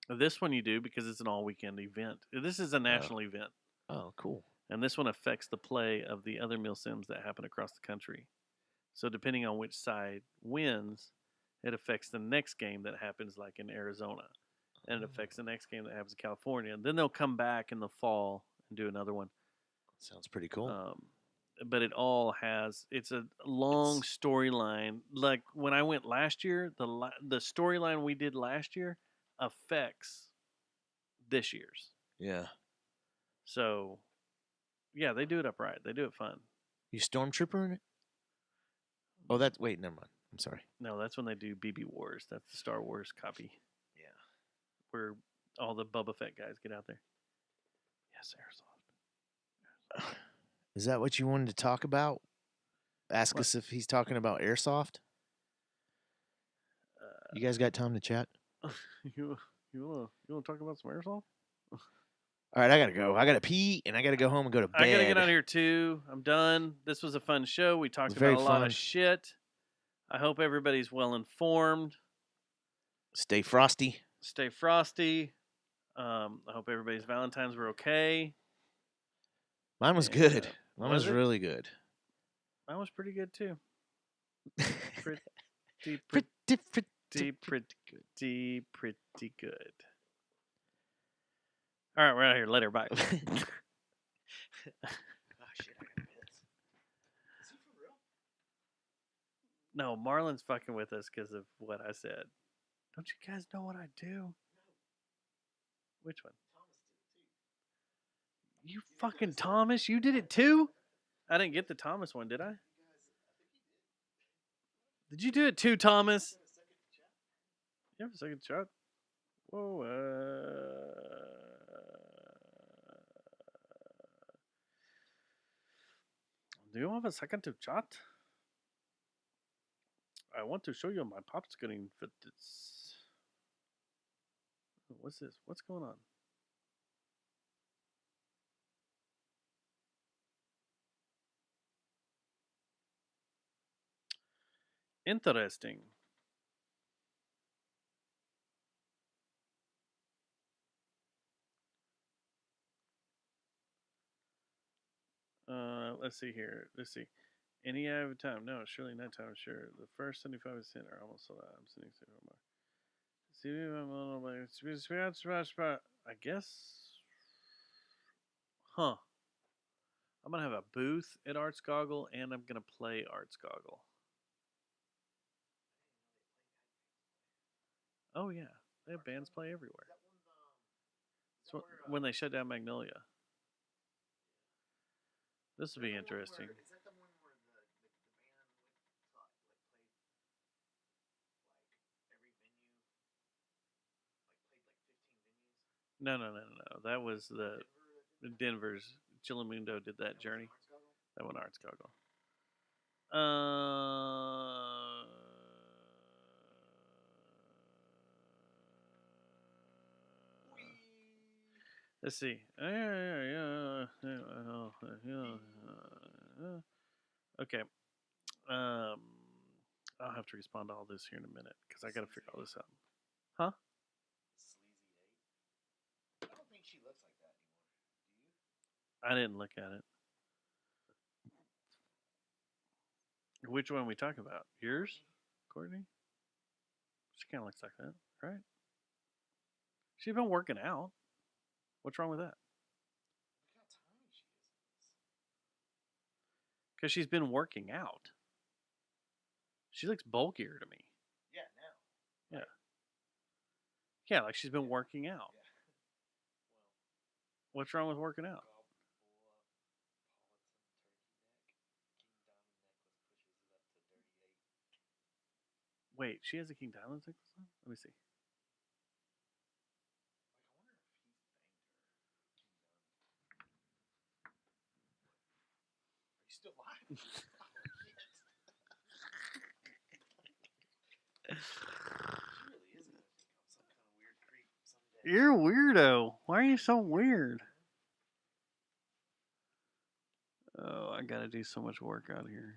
This one you do because it's an all-weekend event. This is a national event, Oh, cool. and this one affects the play of the other mill sims that happen across the country. So depending on which side wins, it affects the next game that happens like in Arizona, and it affects the next game that happens in California. And then they'll come back in the fall and do another one. Sounds pretty cool. But it all it's a long storyline. Like when I went last year, the storyline we did last year affects this year's. Yeah. So, yeah, they do it upright. They do it fun. You Stormtrooper in it? Oh, wait, never mind. I'm sorry. No, that's when they do BB Wars. That's the Star Wars copy. Yeah. Where all the Boba Fett guys get out there. Yes, Airsoft. Is that what you wanted to talk about? Ask us if he's talking about airsoft. You guys got time to chat? You wanna talk about some airsoft? All right, I gotta go. I gotta pee, and I gotta go home and go to bed. I gotta get out of here too. I'm done. This was a fun show. We talked very about a lot fun. of shit. I hope everybody's well informed. Stay frosty. Stay frosty. I hope everybody's Valentines were okay. Mine was And, good. Mine was was it? really good. Mine was pretty good too. Pretty good. All right, we're out of here. Later. Bye. Oh, shit, I gotta piss. Is he for real? No, Marlon's fucking with us because of what I said. Don't you guys know what I do? Which one? You fucking Thomas. You did it too? I didn't get the Thomas one, did I? Did you do it too, Thomas? You have a second shot? Whoa. Do you have a second to chat? I want to show you my pop screen for this. What's this? What's going on? Interesting. Let's see here. Let's see. Any other time? No, surely not time. Sure. The first 75% are almost sold out. I'm sitting more. I guess. Huh. I'm gonna have a booth at Arts Goggle, and I'm gonna play Arts Goggle. Oh yeah, they have bands play everywhere. So when they shut down Magnolia, this will be interesting. Is that the one where the band went like played like every venue, like played like 15 venues? No. That was the Denver's. Chillamundo did that journey. That one Arts Goggle. Let's see. Okay. I'll have to respond to all this here in a minute because I got to figure all this out. Huh? Sleazy 8. I don't think she looks like that anymore. Do you? I didn't look at it. Which one are we talking about? Yours, Courtney? She kind of looks like that, right? She's been working out. What's wrong with that? Look how tiny she is. Because she's been working out. She looks bulkier to me. Yeah, now. Yeah. Yeah, like she's been working out. Yeah. What's wrong with working out? Wait, she has a King Diamond necklace on? Let me see. Are you still live? She really is gonna think I'm some kind of weird creep someday. You're a weirdo. Why are you so weird? Oh, I gotta do so much work out here.